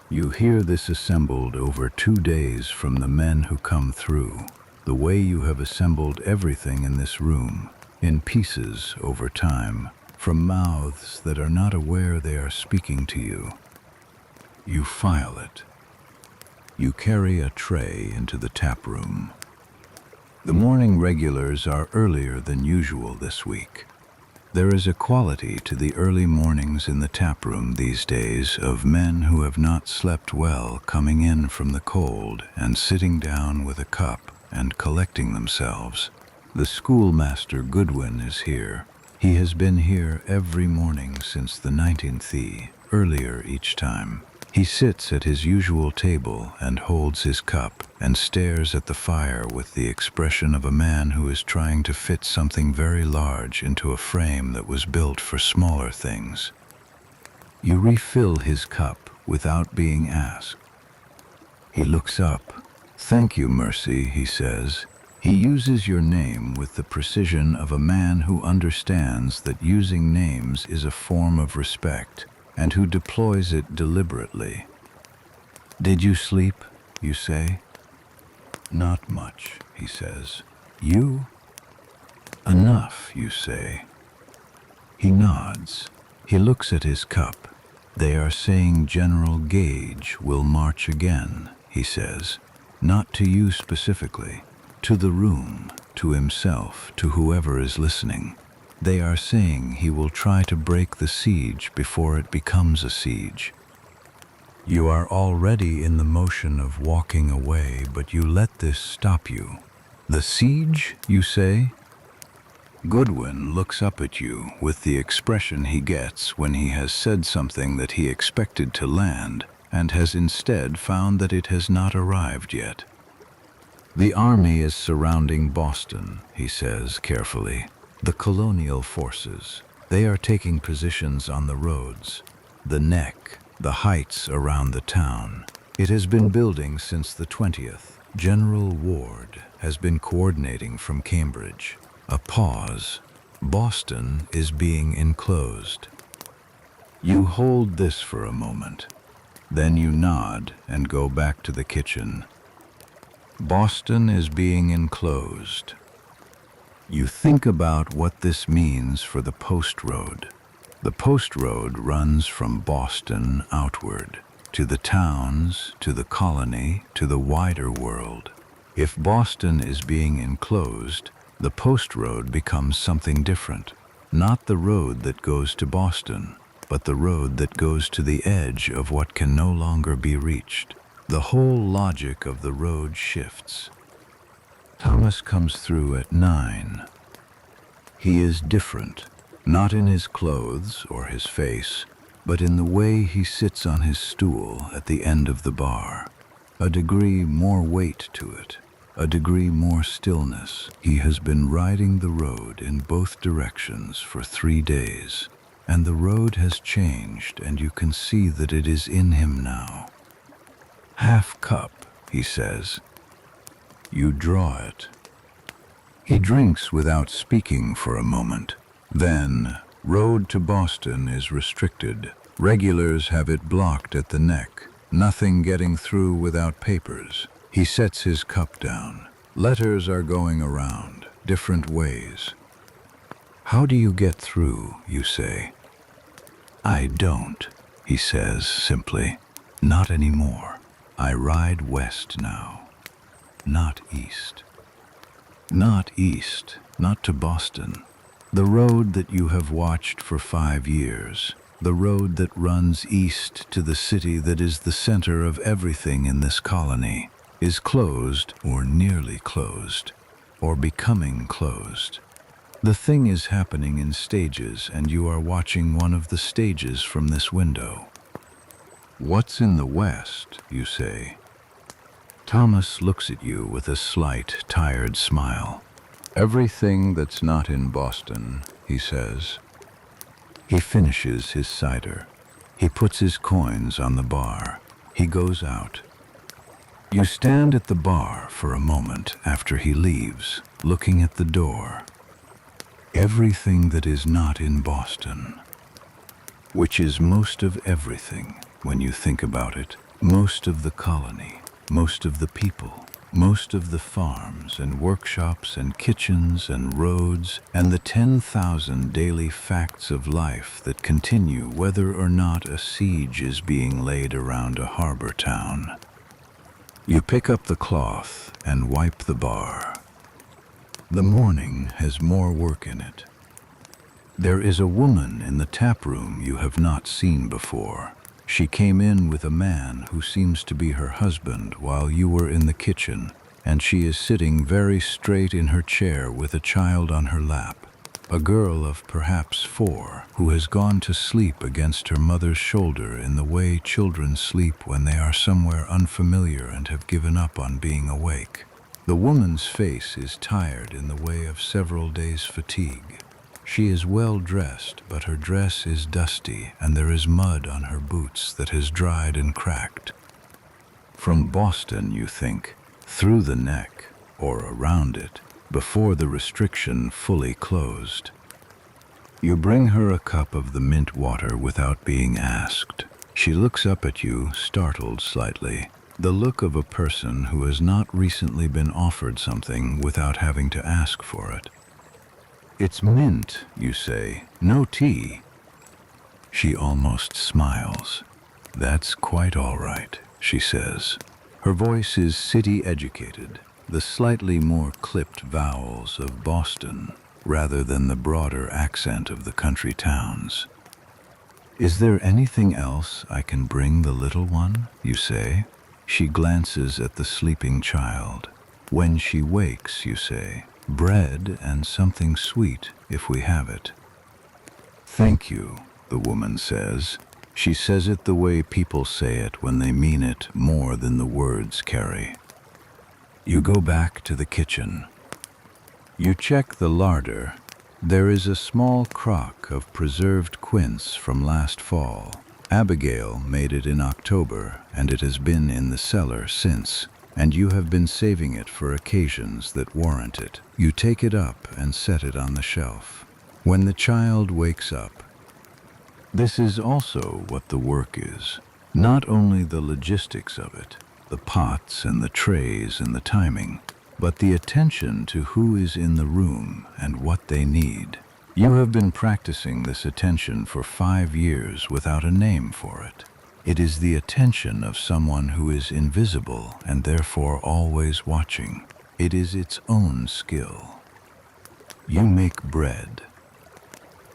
You hear this assembled over 2 days from the men who come through, the way you have assembled everything in this room, in pieces over time, from mouths that are not aware they are speaking to you. You file it. You carry a tray into the tap room. The morning regulars are earlier than usual this week. There is a quality to the early mornings in the tap room these days of men who have not slept well coming in from the cold and sitting down with a cup and collecting themselves. The schoolmaster Goodwin is here. He has been here every morning since the 19th, earlier each time. He sits at his usual table and holds his cup and stares at the fire with the expression of a man who is trying to fit something very large into a frame that was built for smaller things. You refill his cup without being asked. He looks up. "Thank you, Mercy," he says. He uses your name with the precision of a man who understands that using names is a form of respect, and who deploys it deliberately. "Did you sleep?" you say. "Not much," he says. "You?" "Enough," you say. He nods. He looks at his cup. "They are saying General Gage will march again," he says. Not to you specifically, to the room, to himself, to whoever is listening. They are saying he will try to break the siege before it becomes a siege. You are already in the motion of walking away, but you let this stop you. The siege, you say? Goodwin looks up at you with the expression he gets when he has said something that he expected to land and has instead found that it has not arrived yet. The army is surrounding Boston, he says carefully. The colonial forces. They are taking positions on the roads, the neck, the heights around the town. It has been building since the 20th. General Ward has been coordinating from Cambridge. A pause. Boston is being enclosed. You hold this for a moment. Then you nod and go back to the kitchen. Boston is being enclosed. You think about what this means for the post road. The post road runs from Boston outward, to the towns, to the colony, to the wider world. If Boston is being enclosed, the post road becomes something different. Not the road that goes to Boston, but the road that goes to the edge of what can no longer be reached. The whole logic of the road shifts. Thomas comes through at 9. He is different, not in his clothes or his face, but in the way he sits on his stool at the end of the bar. A degree more weight to it, a degree more stillness. He has been riding the road in both directions for 3 days, and the road has changed, and you can see that it is in him now. Half cup, he says. You draw it. He drinks without speaking for a moment. Then, road to Boston is restricted. Regulars have it blocked at the neck. Nothing getting through without papers. He sets his cup down. Letters are going around, different ways. How do you get through, you say? I don't, he says simply. Not anymore. I ride west now. Not east. Not east, not to Boston. The road that you have watched for 5 years, the road that runs east to the city that is the center of everything in this colony, is closed or nearly closed, or becoming closed. The thing is happening in stages, and you are watching one of the stages from this window. What's in the west, you say? Thomas looks at you with a slight, tired smile. Everything that's not in Boston, he says. He finishes his cider. He puts his coins on the bar. He goes out. You stand at the bar for a moment after he leaves, looking at the door. Everything that is not in Boston, which is most of everything when you think about it, most of the colony. Most of the people, most of the farms and workshops and kitchens and roads and the 10,000 daily facts of life that continue whether or not a siege is being laid around a harbor town. You pick up the cloth and wipe the bar. The morning has more work in it. There is a woman in the tap room you have not seen before. She came in with a man who seems to be her husband while you were in the kitchen, and she is sitting very straight in her chair with a child on her lap, a girl of perhaps 4 who has gone to sleep against her mother's shoulder in the way children sleep when they are somewhere unfamiliar and have given up on being awake. The woman's face is tired in the way of several days' fatigue. She is well dressed, but her dress is dusty and there is mud on her boots that has dried and cracked. From Boston, you think, through the neck, or around it, before the restriction fully closed. You bring her a cup of the mint water without being asked. She looks up at you, startled slightly, the look of a person who has not recently been offered something without having to ask for it. It's mint, you say, no tea. She almost smiles. That's quite all right, she says. Her voice is city-educated, the slightly more clipped vowels of Boston rather than the broader accent of the country towns. "Is there anything else I can bring the little one?" you say. She glances at the sleeping child. "When she wakes," you say, "bread and something sweet if we have it." "Thank you," the woman says. She says it the way people say it when they mean it more than the words carry. You go back to the kitchen. You check the larder. There is a small crock of preserved quince from last fall. Abigail made it in October, and it has been in the cellar since, and you have been saving it for occasions that warrant it. You take it up and set it on the shelf. When the child wakes up, this is also what the work is. Not only the logistics of it, the pots and the trays and the timing, but the attention to who is in the room and what they need. You have been practicing this attention for 5 years without a name for it. It is the attention of someone who is invisible and therefore always watching. It is its own skill. You make bread.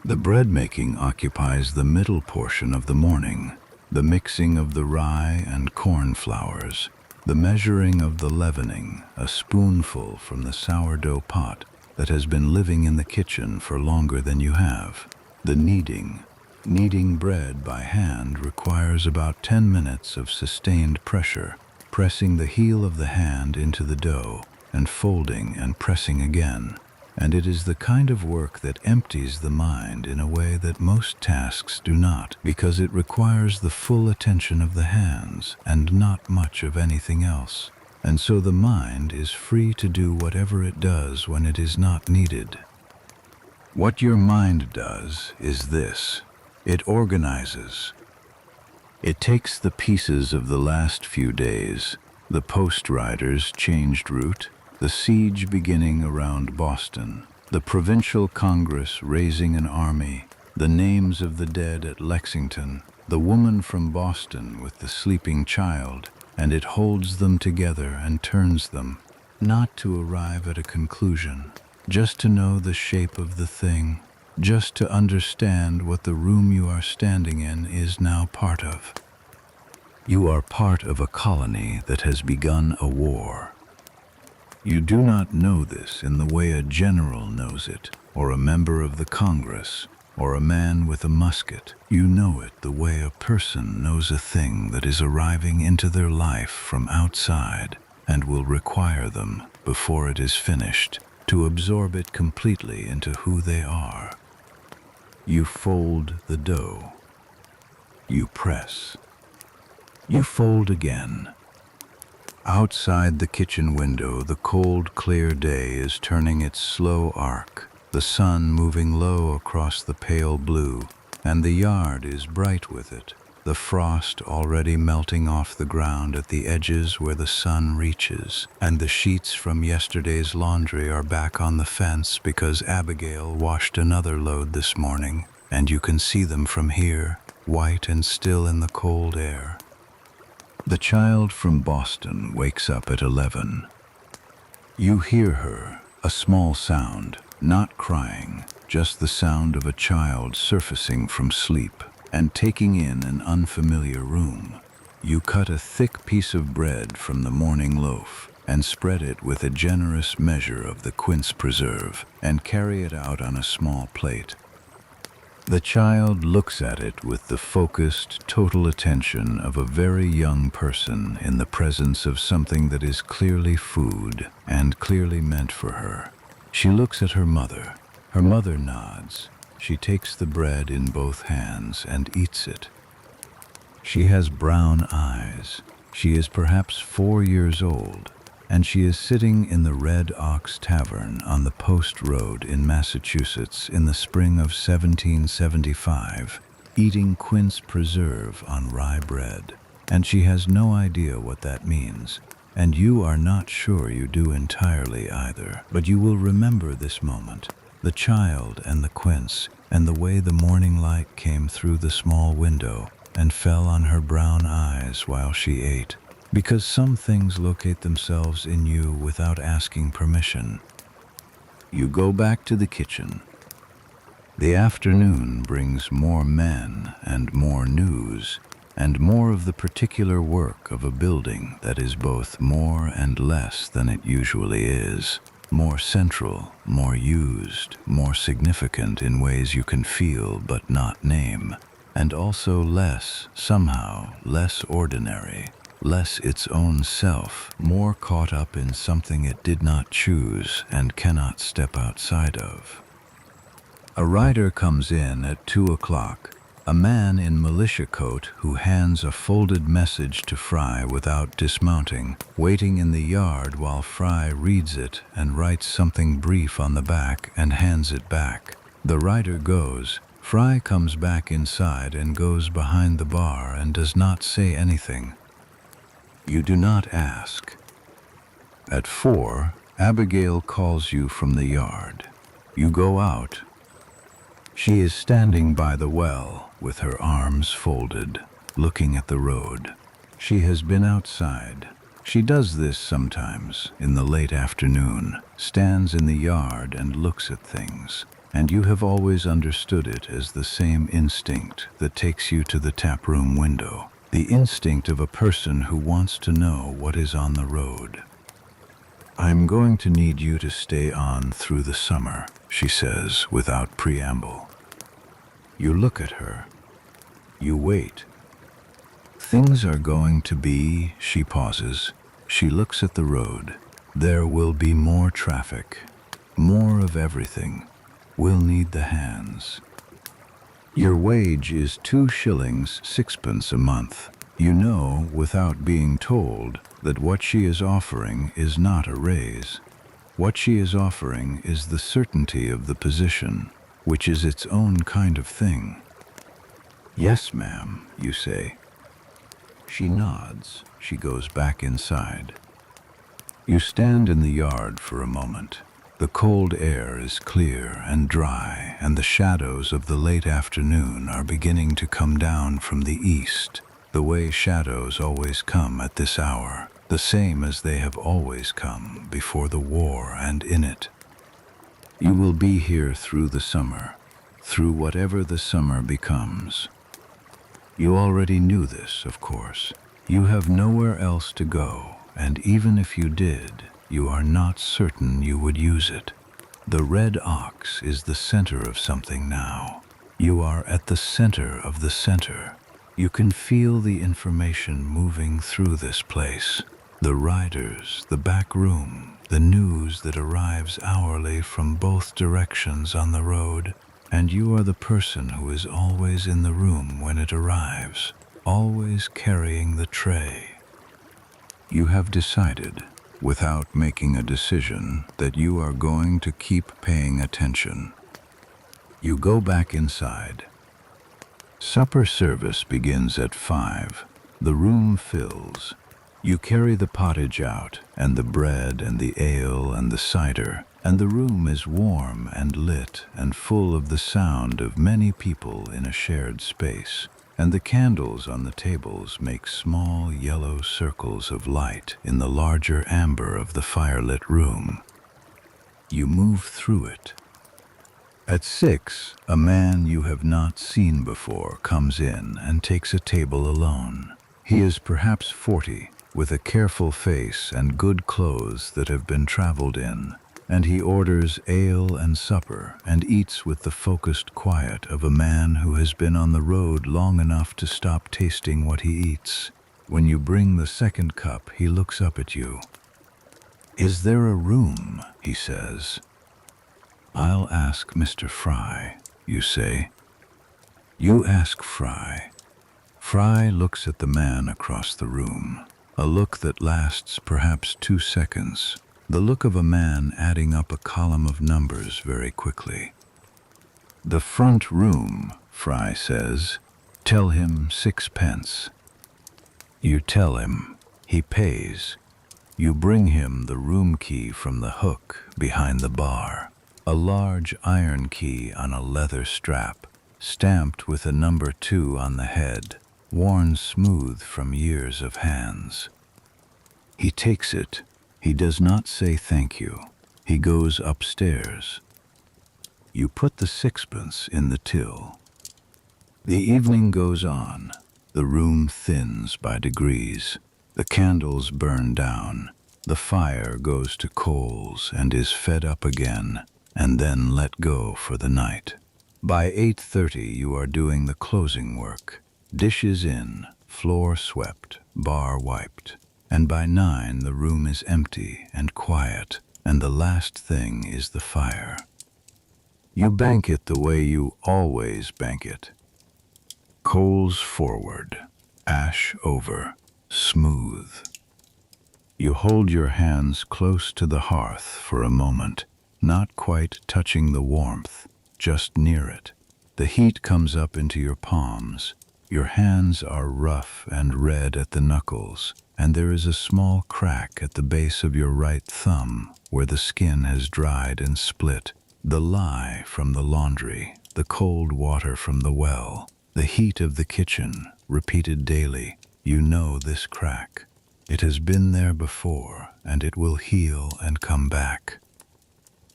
The bread making occupies the middle portion of the morning, the mixing of the rye and corn flours, the measuring of the leavening, a spoonful from the sourdough pot that has been living in the kitchen for longer than you have, the kneading. Kneading bread by hand requires about 10 minutes of sustained pressure, pressing the heel of the hand into the dough and folding and pressing again. And it is the kind of work that empties the mind in a way that most tasks do not, because it requires the full attention of the hands and not much of anything else. And so the mind is free to do whatever it does when it is not needed. What your mind does is this: it organizes. It takes the pieces of the last few days, the post riders' changed route, the siege beginning around Boston, the provincial Congress raising an army, the names of the dead at Lexington, the woman from Boston with the sleeping child, and it holds them together and turns them, not to arrive at a conclusion, just to know the shape of the thing, just to understand what the room you are standing in is now part of. You are part of a colony that has begun a war. You do not know this in the way a general knows it, or a member of the Congress, or a man with a musket. You know it the way a person knows a thing that is arriving into their life from outside and will require them, before it is finished, to absorb it completely into who they are. You fold the dough. You press. You fold again. Outside the kitchen window, the cold, clear day is turning its slow arc, the sun moving low across the pale blue, and the yard is bright with it, the frost already melting off the ground at the edges where the sun reaches, and the sheets from yesterday's laundry are back on the fence because Abigail washed another load this morning, and you can see them from here, white and still in the cold air. The child from Boston wakes up at 11. You hear her, a small sound, not crying, just the sound of a child surfacing from sleep and taking in an unfamiliar room. You cut a thick piece of bread from the morning loaf and spread it with a generous measure of the quince preserve and carry it out on a small plate. The child looks at it with the focused, total attention of a very young person in the presence of something that is clearly food and clearly meant for her. She looks at her mother. Her mother nods. She takes the bread in both hands and eats it. She has brown eyes. She is perhaps 4 years old, and she is sitting in the Red Ox Tavern on the Post Road in Massachusetts in the spring of 1775, eating quince preserve on rye bread. And she has no idea what that means, and you are not sure you do entirely either. But you will remember this moment, the child and the quince, and the way the morning light came through the small window and fell on her brown eyes while she ate. Because some things locate themselves in you without asking permission. You go back to the kitchen. The afternoon brings more men and more news, and more of the particular work of a building that is both more and less than it usually is, more central, more used, more significant in ways you can feel but not name, and also less, somehow, less ordinary, less its own self, more caught up in something it did not choose and cannot step outside of. A rider comes in at 2 o'clock, a man in militia coat who hands a folded message to Fry without dismounting, waiting in the yard while Fry reads it and writes something brief on the back and hands it back. The rider goes. Fry comes back inside and goes behind the bar and does not say anything. You do not ask. At 4, Abigail calls you from the yard. You go out. She is standing by the well with her arms folded, looking at the road. She has been outside. She does this sometimes in the late afternoon, stands in the yard and looks at things, and you have always understood it as the same instinct that takes you to the taproom window, the instinct of a person who wants to know what is on the road. "I'm going to need you to stay on through the summer," she says without preamble. You look at her. You wait. "Things are going to be," she pauses. She looks at the road. "There will be more traffic, more of everything. We'll need the hands. Your wage is 2 shillings 6 a month. You know, without being told, that what she is offering is not a raise. What she is offering is the certainty of the position, which is its own kind of thing. "Yes, ma'am," you say. She nods. She goes back inside. You stand in the yard for a moment. The cold air is clear and dry, and the shadows of the late afternoon are beginning to come down from the east, the way shadows always come at this hour, the same as they have always come before the war and in it. You will be here through the summer, through whatever the summer becomes. You already knew this, of course. You have nowhere else to go, and even if you did, you are not certain you would use it. The Red Ox is the center of something now. You are at the center of the center. You can feel the information moving through this place. The riders, the back room, the news that arrives hourly from both directions on the road, and you are the person who is always in the room when it arrives, always carrying the tray. You have decided, without making a decision, that you are going to keep paying attention. You go back inside. Supper service begins at 5. The room fills. You carry the pottage out, and the bread and the ale and the cider, and the room is warm and lit and full of the sound of many people in a shared space, and the candles on the tables make small yellow circles of light in the larger amber of the firelit room. You move through it. At 6, a man you have not seen before comes in and takes a table alone. He is perhaps 40, with a careful face and good clothes that have been traveled in, and he orders ale and supper and eats with the focused quiet of a man who has been on the road long enough to stop tasting what he eats. When you bring the second cup, he looks up at you. "Is there a room?" he says. "I'll ask Mr. Fry," you say. You ask Fry. Fry looks at the man across the room, a look that lasts perhaps 2 seconds, the look of a man adding up a column of numbers very quickly. "The front room," Fry says. "Tell him 6 pence. You tell him. He pays. You bring him the room key from the hook behind the bar, a large iron key on a leather strap, stamped with a number 2 on the head, worn smooth from years of hands. He takes it. He does not say thank you. He goes upstairs. You put the sixpence in the till. The evening goes on. The room thins by degrees. The candles burn down. The fire goes to coals and is fed up again, and then let go for the night. By 8:30 you are doing the closing work. Dishes in, floor swept, bar wiped. And by 9 the room is empty and quiet, and the last thing is the fire. You bank it the way you always bank it. Coals forward, ash over, smooth. You hold your hands close to the hearth for a moment, not quite touching the warmth, just near it. The heat comes up into your palms. Your hands are rough and red at the knuckles, and there is a small crack at the base of your right thumb where the skin has dried and split. The lye from the laundry, the cold water from the well, the heat of the kitchen, repeated daily. You know this crack. It has been there before, and it will heal and come back.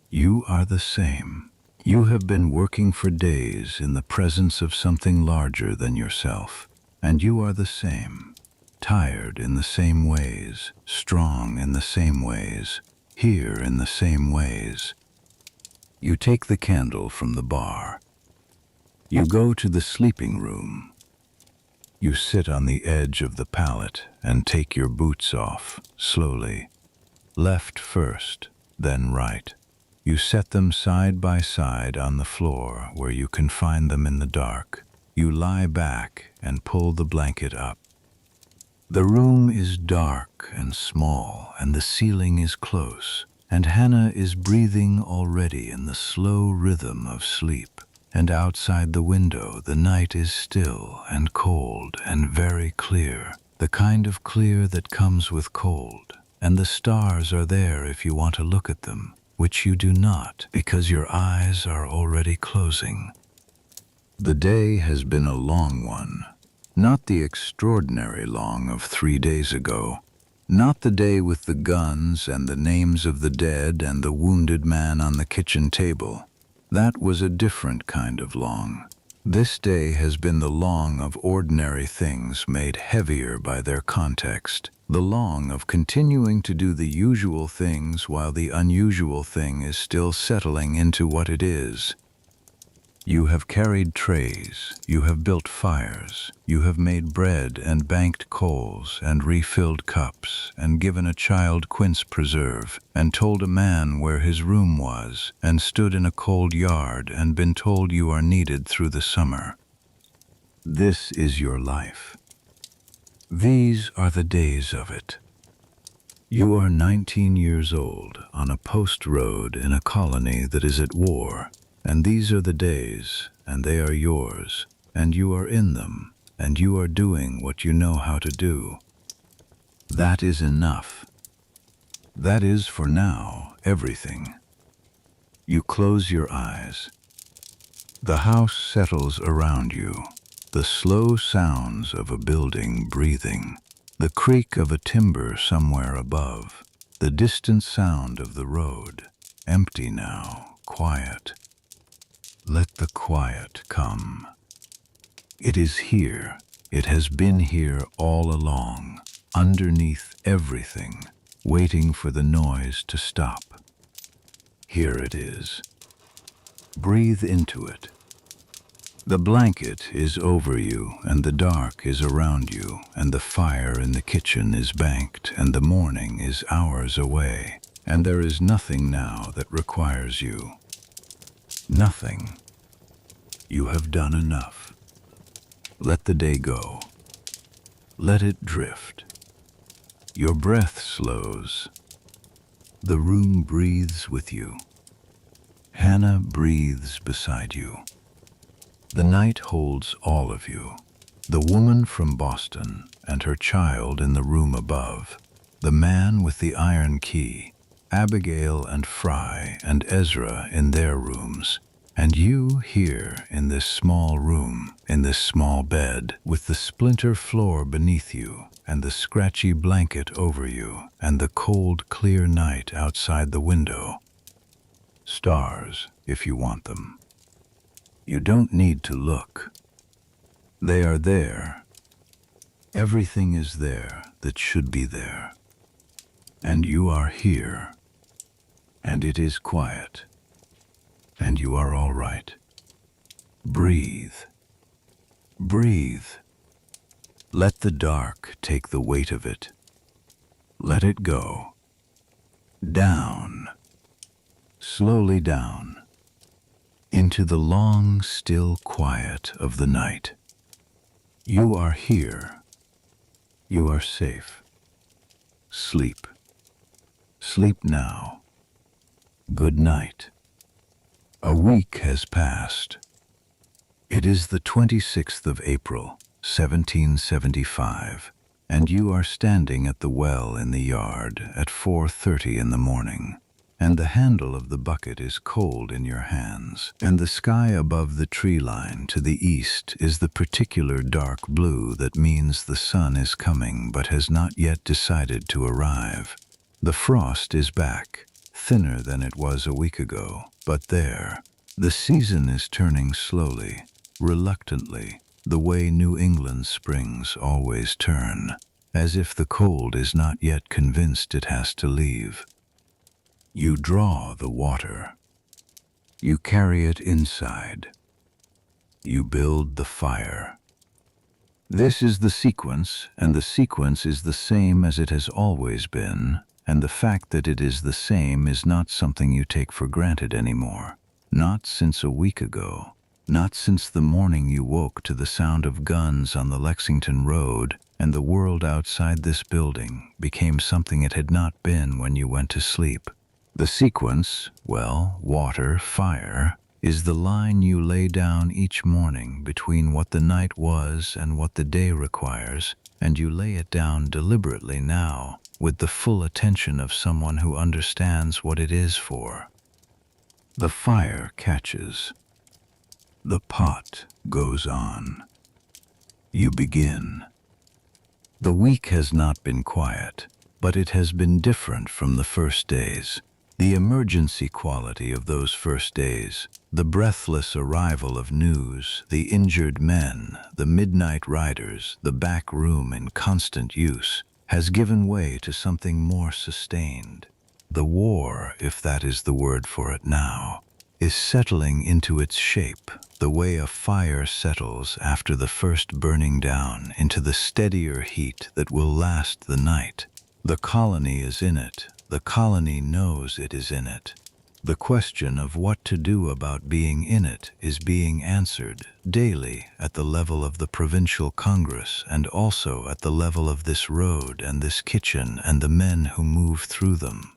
You are the same. You have been working for days in the presence of something larger than yourself, and you are the same. Tired in the same ways, strong in the same ways, here in the same ways. You take the candle from the bar. You go to the sleeping room. You sit on the edge of the pallet and take your boots off, slowly. Left first, then right. You set them side by side on the floor where you can find them in the dark. You lie back and pull the blanket up. The room is dark and small, and the ceiling is close, and Hannah is breathing already in the slow rhythm of sleep. And outside the window the night is still and cold and very clear, the kind of clear that comes with cold. And the stars are there if you want to look at them, which you do not because your eyes are already closing. The day has been a long one, not the extraordinary long of 3 days ago, not the day with the guns and the names of the dead and the wounded man on the kitchen table. That was a different kind of long. This day has been the long of ordinary things made heavier by their context, the long of continuing to do the usual things while the unusual thing is still settling into what it is. You have carried trays, you have built fires, you have made bread and banked coals and refilled cups and given a child quince preserve and told a man where his room was and stood in a cold yard and been told you are needed through the summer. This is your life. These are the days of it. You are 19 years old on a post road in a colony that is at war. And these are the days, and they are yours, and you are in them, and you are doing what you know how to do. That is enough. That is, for now, everything. You close your eyes. The house settles around you, the slow sounds of a building breathing, the creak of a timber somewhere above, the distant sound of the road, empty now, quiet. Let the quiet come. It is here. It has been here all along, underneath everything, waiting for the noise to stop. Here it is. Breathe into it. The blanket is over you, and the dark is around you, and the fire in the kitchen is banked, and the morning is hours away, and there is nothing now that requires you. Nothing. You have done enough. Let the day go. Let it drift. Your breath slows. The room breathes with you. Hannah breathes beside you. The night holds all of you. The woman from Boston and her child in the room above. The man with the iron key. Abigail and Fry and Ezra in their rooms, And you here in this small room, in this small bed, with the splinter floor beneath you, and the scratchy blanket over you, and the cold, clear night outside the window. Stars, if you want them. You don't need to look. They are there. Everything is there that should be there. And you are here. And it is quiet. And you are all right. Breathe. Breathe. Let the dark take the weight of it. Let it go. Down. Slowly down. Into the long, still quiet of the night. You are here. You are safe. Sleep. Sleep now. Good night. A week has passed. It is the 26th of April, 1775, and you are standing at the well in the yard at 4:30 in the morning, and the handle of the bucket is cold in your hands, and the sky above the tree line to the east is the particular dark blue that means the sun is coming but has not yet decided to arrive. The frost is back, thinner than it was a week ago, but there. The season is turning slowly, reluctantly, the way New England springs always turn, as if the cold is not yet convinced it has to leave. You draw the water. You carry it inside. You build the fire. This is the sequence, and the sequence is the same as it has always been, and the fact that it is the same is not something you take for granted anymore. Not since a week ago. Not since the morning you woke to the sound of guns on the Lexington road, and the world outside this building became something it had not been when you went to sleep. The sequence, well, water, fire, is the line you lay down each morning between what the night was and what the day requires, and you lay it down deliberately now, with the full attention of someone who understands what it is for. The fire catches. The pot goes on. You begin. The week has not been quiet, but it has been different from the first days. The emergency quality of those first days, the breathless arrival of news, the injured men, the midnight riders, the back room in constant use, has given way to something more sustained. The war, if that is the word for it now, is settling into its shape, the way a fire settles after the first burning down into the steadier heat that will last the night. The colony is in it. The colony knows it is in it. The question of what to do about being in it is being answered daily at the level of the provincial Congress and also at the level of this road and this kitchen and the men who move through them.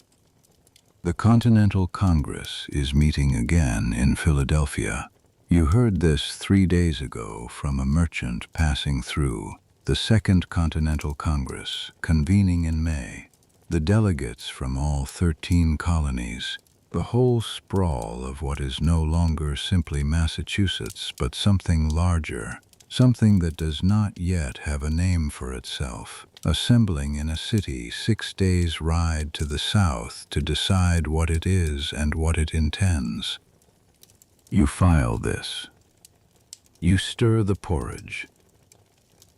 The Continental Congress is meeting again in Philadelphia. You heard this 3 days ago from a merchant passing through. The Second Continental Congress, convening in May. The delegates from all 13 colonies, the whole sprawl of what is no longer simply Massachusetts, but something larger, something that does not yet have a name for itself, assembling in a city 6 days' ride to the south to decide what it is and what it intends. You file this. You stir the porridge.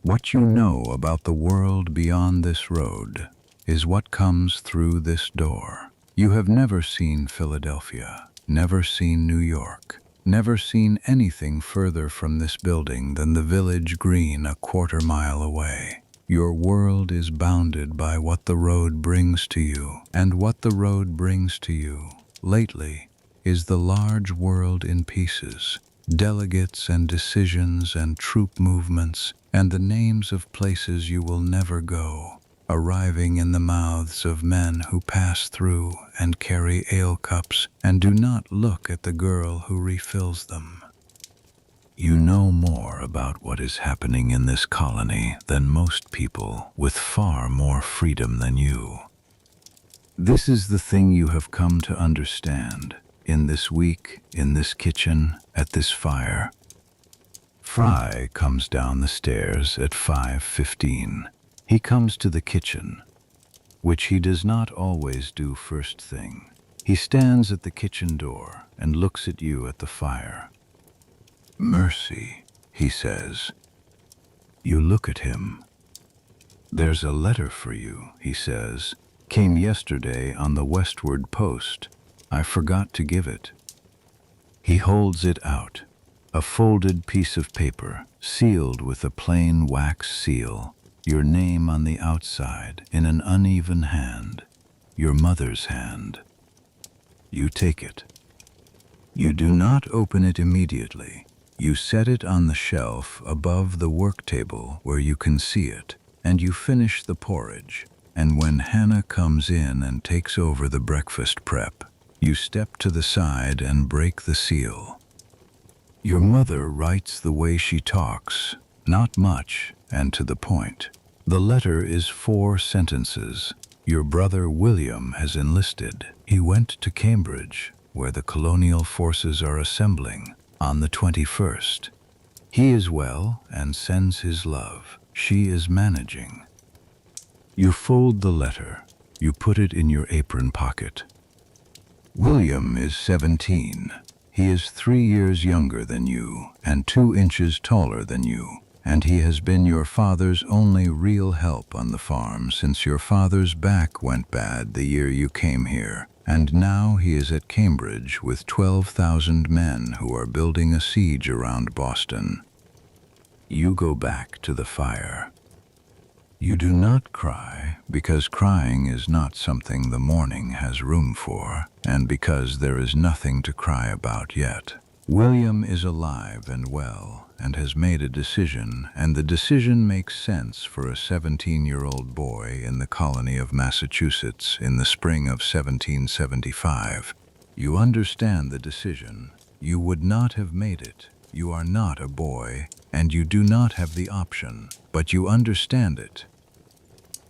What you know about the world beyond this road is what comes through this door. You have never seen Philadelphia, never seen New York, never seen anything further from this building than the village green a quarter mile away. Your world is bounded by what the road brings to you, and what the road brings to you, lately, is the large world in pieces, delegates and decisions and troop movements, and the names of places you will never go, arriving in the mouths of men who pass through and carry ale cups and do not look at the girl who refills them. You know more about what is happening in this colony than most people with far more freedom than you. This is the thing you have come to understand. in this week, in this kitchen, at this fire. Fry comes down the stairs at 5:15. He comes to the kitchen, which he does not always do first thing. He stands at the kitchen door and looks at you at the fire. "Mercy," he says. You look at him. "There's a letter for you," he says. "Came yesterday on the westward post. I forgot to give it." He holds it out, a folded piece of paper, sealed with a plain wax seal, your name on the outside in an uneven hand, your mother's hand. You take it. You do not open it immediately. You set it on the shelf above the work table where you can see it, and you finish the porridge. And when Hannah comes in and takes over the breakfast prep, you step to the side and break the seal. Your mother writes the way she talks, not much and to the point. The letter is 4 sentences. Your brother William has enlisted. He went to Cambridge, where the colonial forces are assembling, on the 21st. He is well and sends his love. She is managing. You fold the letter. You put it in your apron pocket. William is 17. He is 3 years younger than you and 2 inches taller than you, and he has been your father's only real help on the farm since your father's back went bad the year you came here, and now he is at Cambridge with 12,000 men who are building a siege around Boston. You go back to the fire. You do not cry, because crying is not something the morning has room for, and because there is nothing to cry about yet. William is alive and well, and has made a decision, and the decision makes sense for a 17-year-old boy in the colony of Massachusetts in the spring of 1775. You understand the decision. You would not have made it. You are not a boy, and you do not have the option, but you understand it.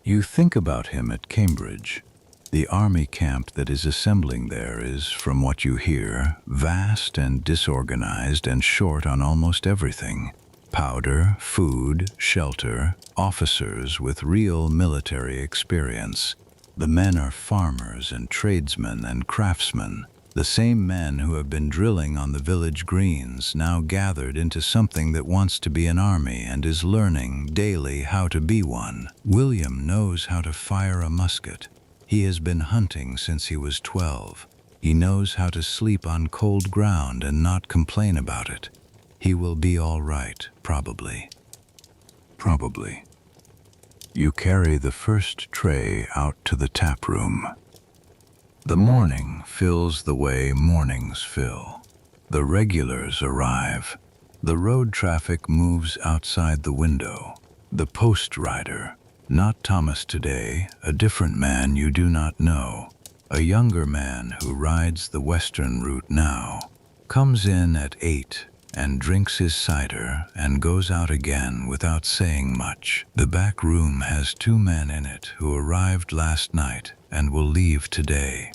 You think about him at Cambridge. The army camp that is assembling there is, from what you hear, vast and disorganized and short on almost everything. Powder, food, shelter, officers with real military experience. The men are farmers and tradesmen and craftsmen. The same men who have been drilling on the village greens, now gathered into something that wants to be an army and is learning daily how to be one. William knows how to fire a musket. He has been hunting since he was 12. He knows how to sleep on cold ground and not complain about it. He will be all right, probably. Probably. You carry the first tray out to the tap room. The morning fills the way mornings fill. The regulars arrive. The road traffic moves outside the window. The post rider, not Thomas today, a different man you do not know, a younger man who rides the western route now, comes in at 8 and drinks his cider and goes out again without saying much. The back room has 2 men in it who arrived last night and will leave today.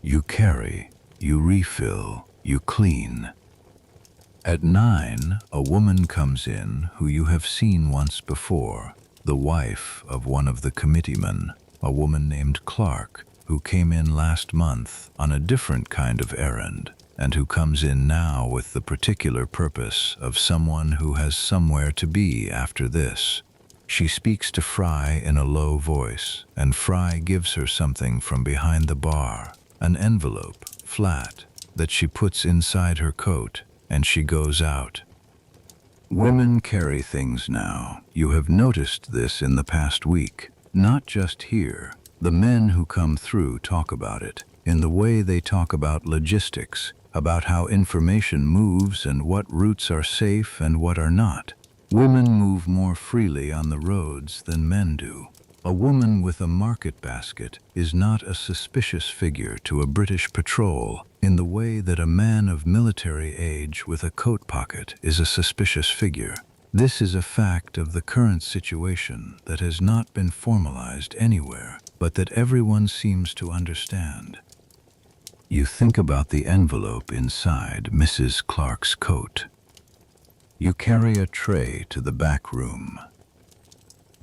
You carry, you refill, you clean. At 9, a woman comes in who you have seen once before, the wife of one of the committeemen, a woman named Clark, who came in last month on a different kind of errand, and who comes in now with the particular purpose of someone who has somewhere to be after this. She speaks to Fry in a low voice, and Fry gives her something from behind the bar, an envelope, flat, that she puts inside her coat, and she goes out. Women carry things now. You have noticed this in the past week. Not just here. The men who come through talk about it, in the way they talk about logistics, about how information moves and what routes are safe and what are not. Women move more freely on the roads than men do. A woman with a market basket is not a suspicious figure to a British patrol in the way that a man of military age with a coat pocket is a suspicious figure. This is a fact of the current situation that has not been formalized anywhere, but that everyone seems to understand. You think about the envelope inside Mrs. Clark's coat. You carry a tray to the back room.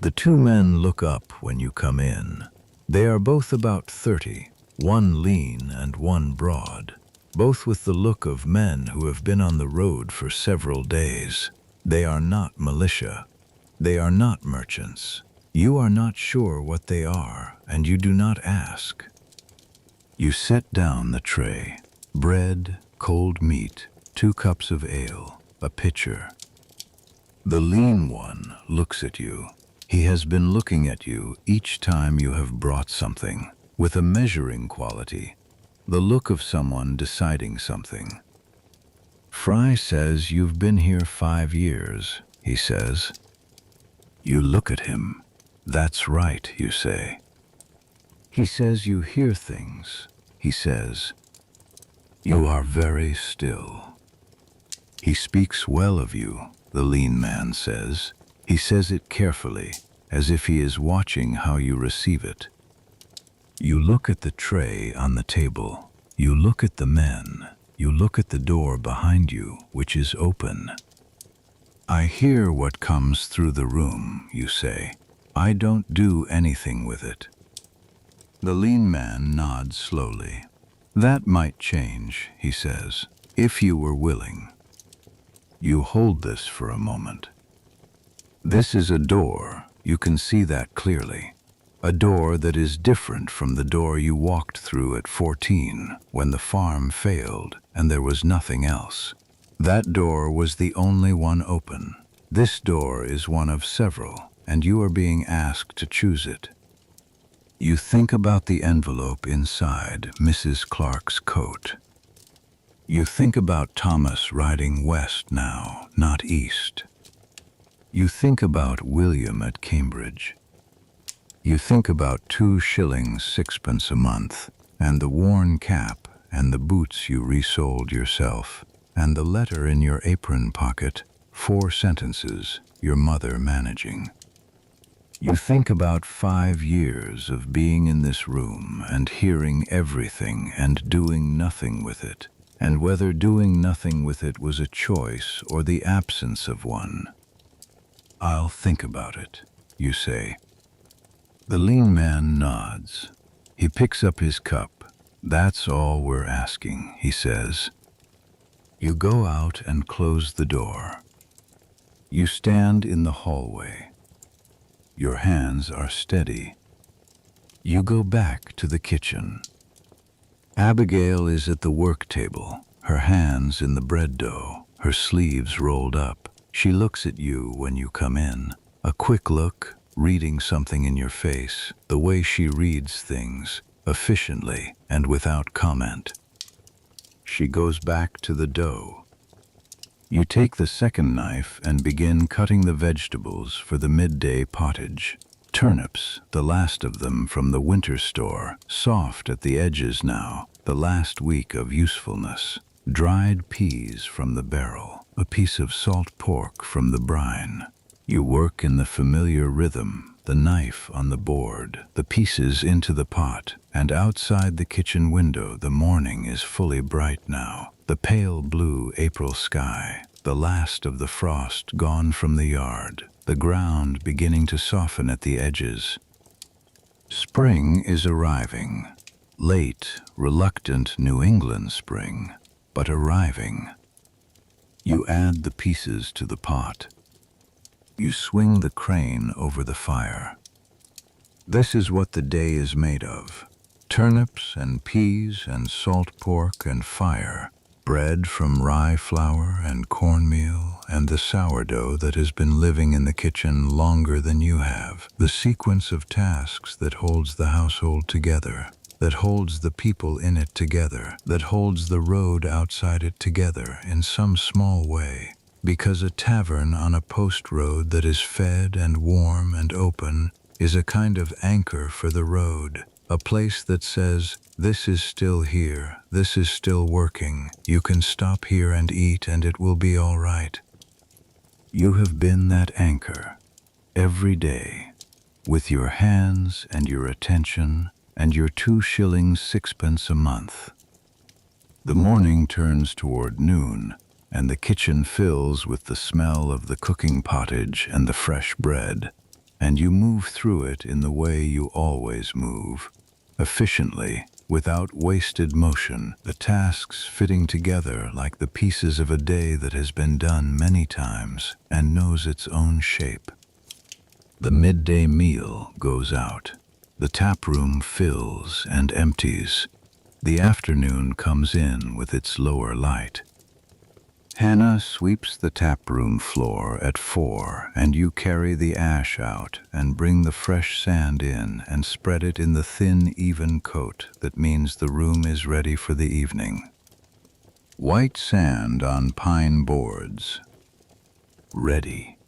The two men look up when you come in. They are both about 30, one lean and one broad, both with the look of men who have been on the road for several days. They are not militia. They are not merchants. You are not sure what they are, and you do not ask. You set down the tray. Bread, cold meat, 2 cups of ale, a pitcher. The lean one looks at you. He has been looking at you each time you have brought something, with a measuring quality, the look of someone deciding something. Fry says you've been here 5 years, he says. You look at him. That's right, you say. He says you hear things. He says, you are very still. He speaks well of you, the lean man says. He says it carefully, as if he is watching how you receive it. You look at the tray on the table. You look at the men. You look at the door behind you, which is open. I hear what comes through the room, you say. I don't do anything with it. The lean man nods slowly. That might change, he says, if you were willing. You hold this for a moment. This is a door, you can see that clearly. A door that is different from the door you walked through at 14 when the farm failed and there was nothing else. That door was the only one open. This door is one of several, and you are being asked to choose it. You think about the envelope inside Mrs. Clark's coat. You think about Thomas riding west now, not east. You think about William at Cambridge. You think about 2 shillings 6pence a month, and the worn cap, and the boots you resoled yourself, and the letter in your apron pocket, 4 sentences, your mother managing. You think about 5 years of being in this room and hearing everything and doing nothing with it, and whether doing nothing with it was a choice or the absence of one. I'll think about it, you say. The lean man nods. He picks up his cup. That's all we're asking, he says. You go out and close the door. You stand in the hallway. Your hands are steady. You go back to the kitchen. Abigail is at the work table, her hands in the bread dough, her sleeves rolled up. She looks at you when you come in. A quick look, reading something in your face, the way she reads things, efficiently and without comment. She goes back to the dough. You take the second knife and begin cutting the vegetables for the midday pottage. Turnips, the last of them from the winter store, soft at the edges now, the last week of usefulness. Dried peas from the barrel, a piece of salt pork from the brine. You work in the familiar rhythm, the knife on the board, the pieces into the pot, and outside the kitchen window the morning is fully bright now. The pale blue April sky, the last of the frost gone from the yard, the ground beginning to soften at the edges. Spring is arriving. Late, reluctant New England spring, but arriving. You add the pieces to the pot. You swing the crane over the fire. This is what the day is made of. Turnips and peas and salt pork and fire. Bread from rye flour and cornmeal and the sourdough that has been living in the kitchen longer than you have. The sequence of tasks that holds the household together, that holds the people in it together, that holds the road outside it together in some small way. Because a tavern on a post road that is fed and warm and open is a kind of anchor for the road, a place that says, this is still here, this is still working, you can stop here and eat and it will be all right. You have been that anchor, every day, with your hands and your attention and your 2 shillings 6pence a month. The morning turns toward noon, and the kitchen fills with the smell of the cooking pottage and the fresh bread, and you move through it in the way you always move, efficiently, without wasted motion, the tasks fitting together like the pieces of a day that has been done many times and knows its own shape. The midday meal goes out. The tap room fills and empties. The afternoon comes in with its lower light. Hannah sweeps the taproom floor at 4, and you carry the ash out and bring the fresh sand in and spread it in the thin, even coat that means the room is ready for the evening. White sand on pine boards. Ready.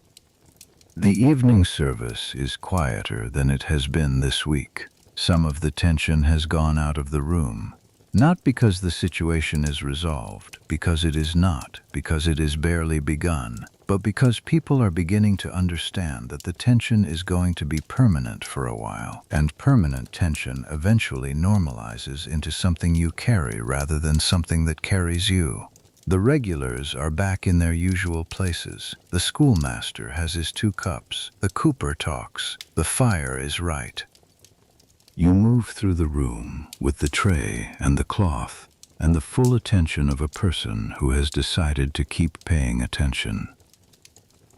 The evening service is quieter than it has been this week. Some of the tension has gone out of the room. Not because the situation is resolved, because it is not, because it is barely begun, but because people are beginning to understand that the tension is going to be permanent for a while, and permanent tension eventually normalizes into something you carry rather than something that carries you. The regulars are back in their usual places. The schoolmaster has his 2 cups. The cooper talks. The fire is right. You move through the room with the tray and the cloth and the full attention of a person who has decided to keep paying attention.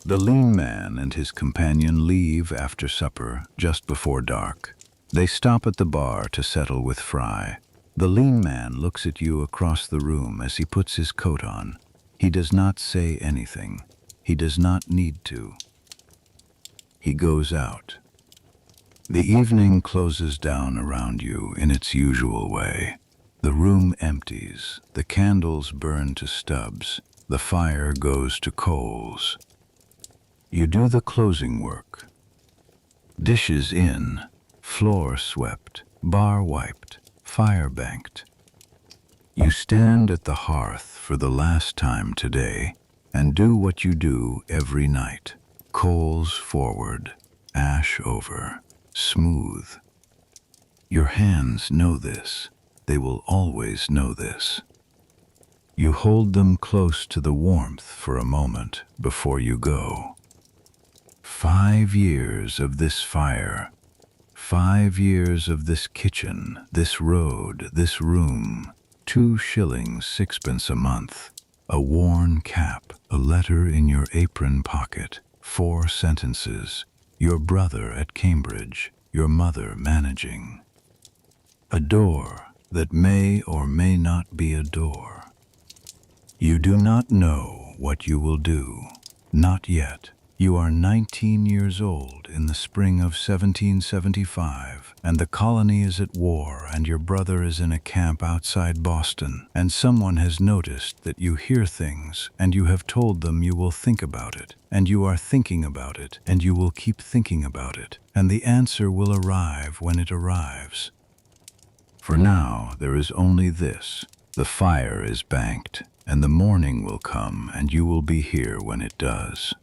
The lean man and his companion leave after supper just before dark. They stop at the bar to settle with Fry. The lean man looks at you across the room as he puts his coat on. He does not say anything. He does not need to. He goes out. The evening closes down around you in its usual way. The room empties, the candles burn to stubs, the fire goes to coals. You do the closing work. Dishes in, floor swept, bar wiped, fire banked. You stand at the hearth for the last time today and do what you do every night. Coals forward, ash over. Smooth. Your hands know this. They will always know this. You hold them close to the warmth for a moment before you go. 5 years of this fire. 5 years of this kitchen, this road, this room. 2 shillings 6pence a month. A worn cap, a letter in your apron pocket. 4 sentences. Your brother at Cambridge, your mother managing. A door that may or may not be a door. You do not know what you will do. Not yet. You are 19 years old in the spring of 1775, and the colony is at war, and your brother is in a camp outside Boston, and someone has noticed that you hear things, and you have told them you will think about it, and you are thinking about it, and you will keep thinking about it, and the answer will arrive when it arrives. For now, there is only this. The fire is banked, and the morning will come, and you will be here when it does.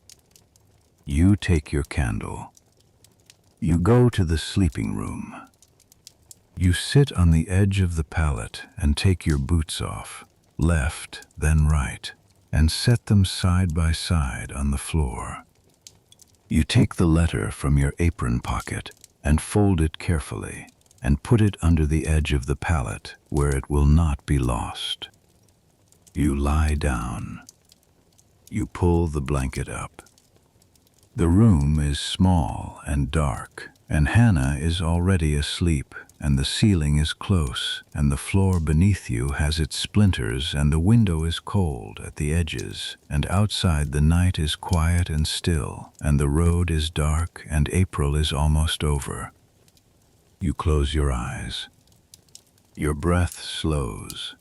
You take your candle. You go to the sleeping room. You sit on the edge of the pallet and take your boots off, left, then right, and set them side by side on the floor. You take the letter from your apron pocket and fold it carefully and put it under the edge of the pallet where it will not be lost. You lie down. You pull the blanket up. The room is small and dark, and Hannah is already asleep, and the ceiling is close, and the floor beneath you has its splinters, and the window is cold at the edges, and outside the night is quiet and still, and the road is dark, and April is almost over. You close your eyes. Your breath slows.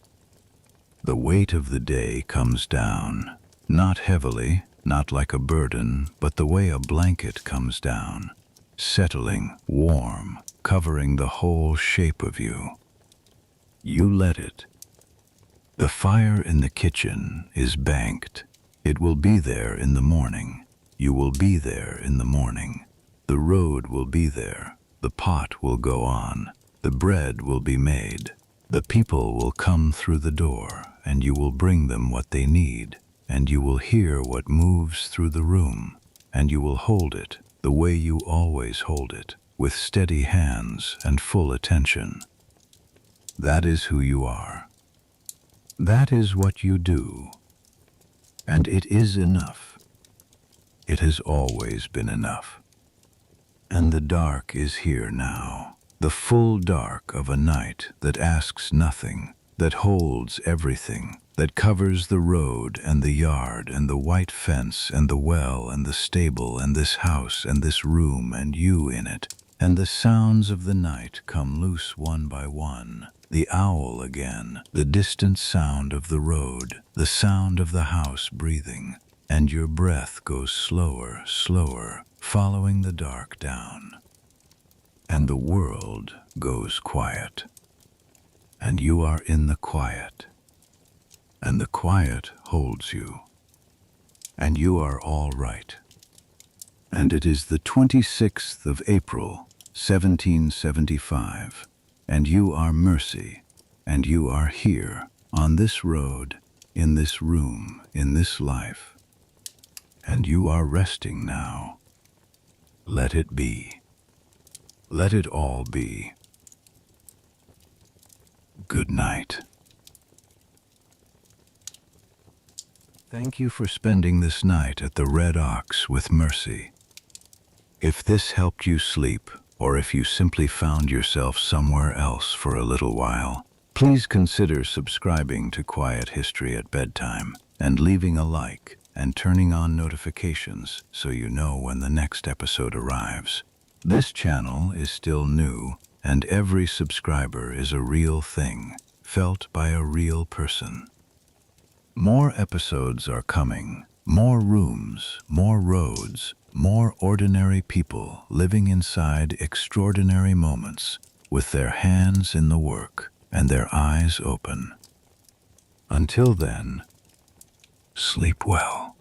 The weight of the day comes down, not heavily, not like a burden, but the way a blanket comes down, settling, warm, covering the whole shape of you. You let it. The fire in the kitchen is banked. It will be there in the morning. You will be there in the morning. The road will be there. The pot will go on. The bread will be made. The people will come through the door, and you will bring them what they need, and you will hear what moves through the room, and you will hold it the way you always hold it, with steady hands and full attention. That is who you are. That is what you do. And it is enough. It has always been enough. And the dark is here now, the full dark of a night that asks nothing, that holds everything, that covers the road and the yard and the white fence and the well and the stable and this house and this room and you in it. And the sounds of the night come loose one by one. The owl again, the distant sound of the road, the sound of the house breathing, and your breath goes slower, slower, following the dark down. And the world goes quiet. And you are in the quiet. And the quiet holds you. And you are all right. And it is the 26th of April, 1775, and you are Mercy, and you are here, on this road, in this room, in this life. And you are resting now. Let it be. Let it all be. Good night. Thank you for spending this night at the Red Ox with Mercy. If this helped you sleep, or if you simply found yourself somewhere else for a little while, please consider subscribing to Quiet History at Bedtime and leaving a like and turning on notifications so you know when the next episode arrives. This channel is still new, and every subscriber is a real thing, felt by a real person. More episodes are coming, more rooms, more roads, more ordinary people living inside extraordinary moments with their hands in the work and their eyes open. Until then, sleep well.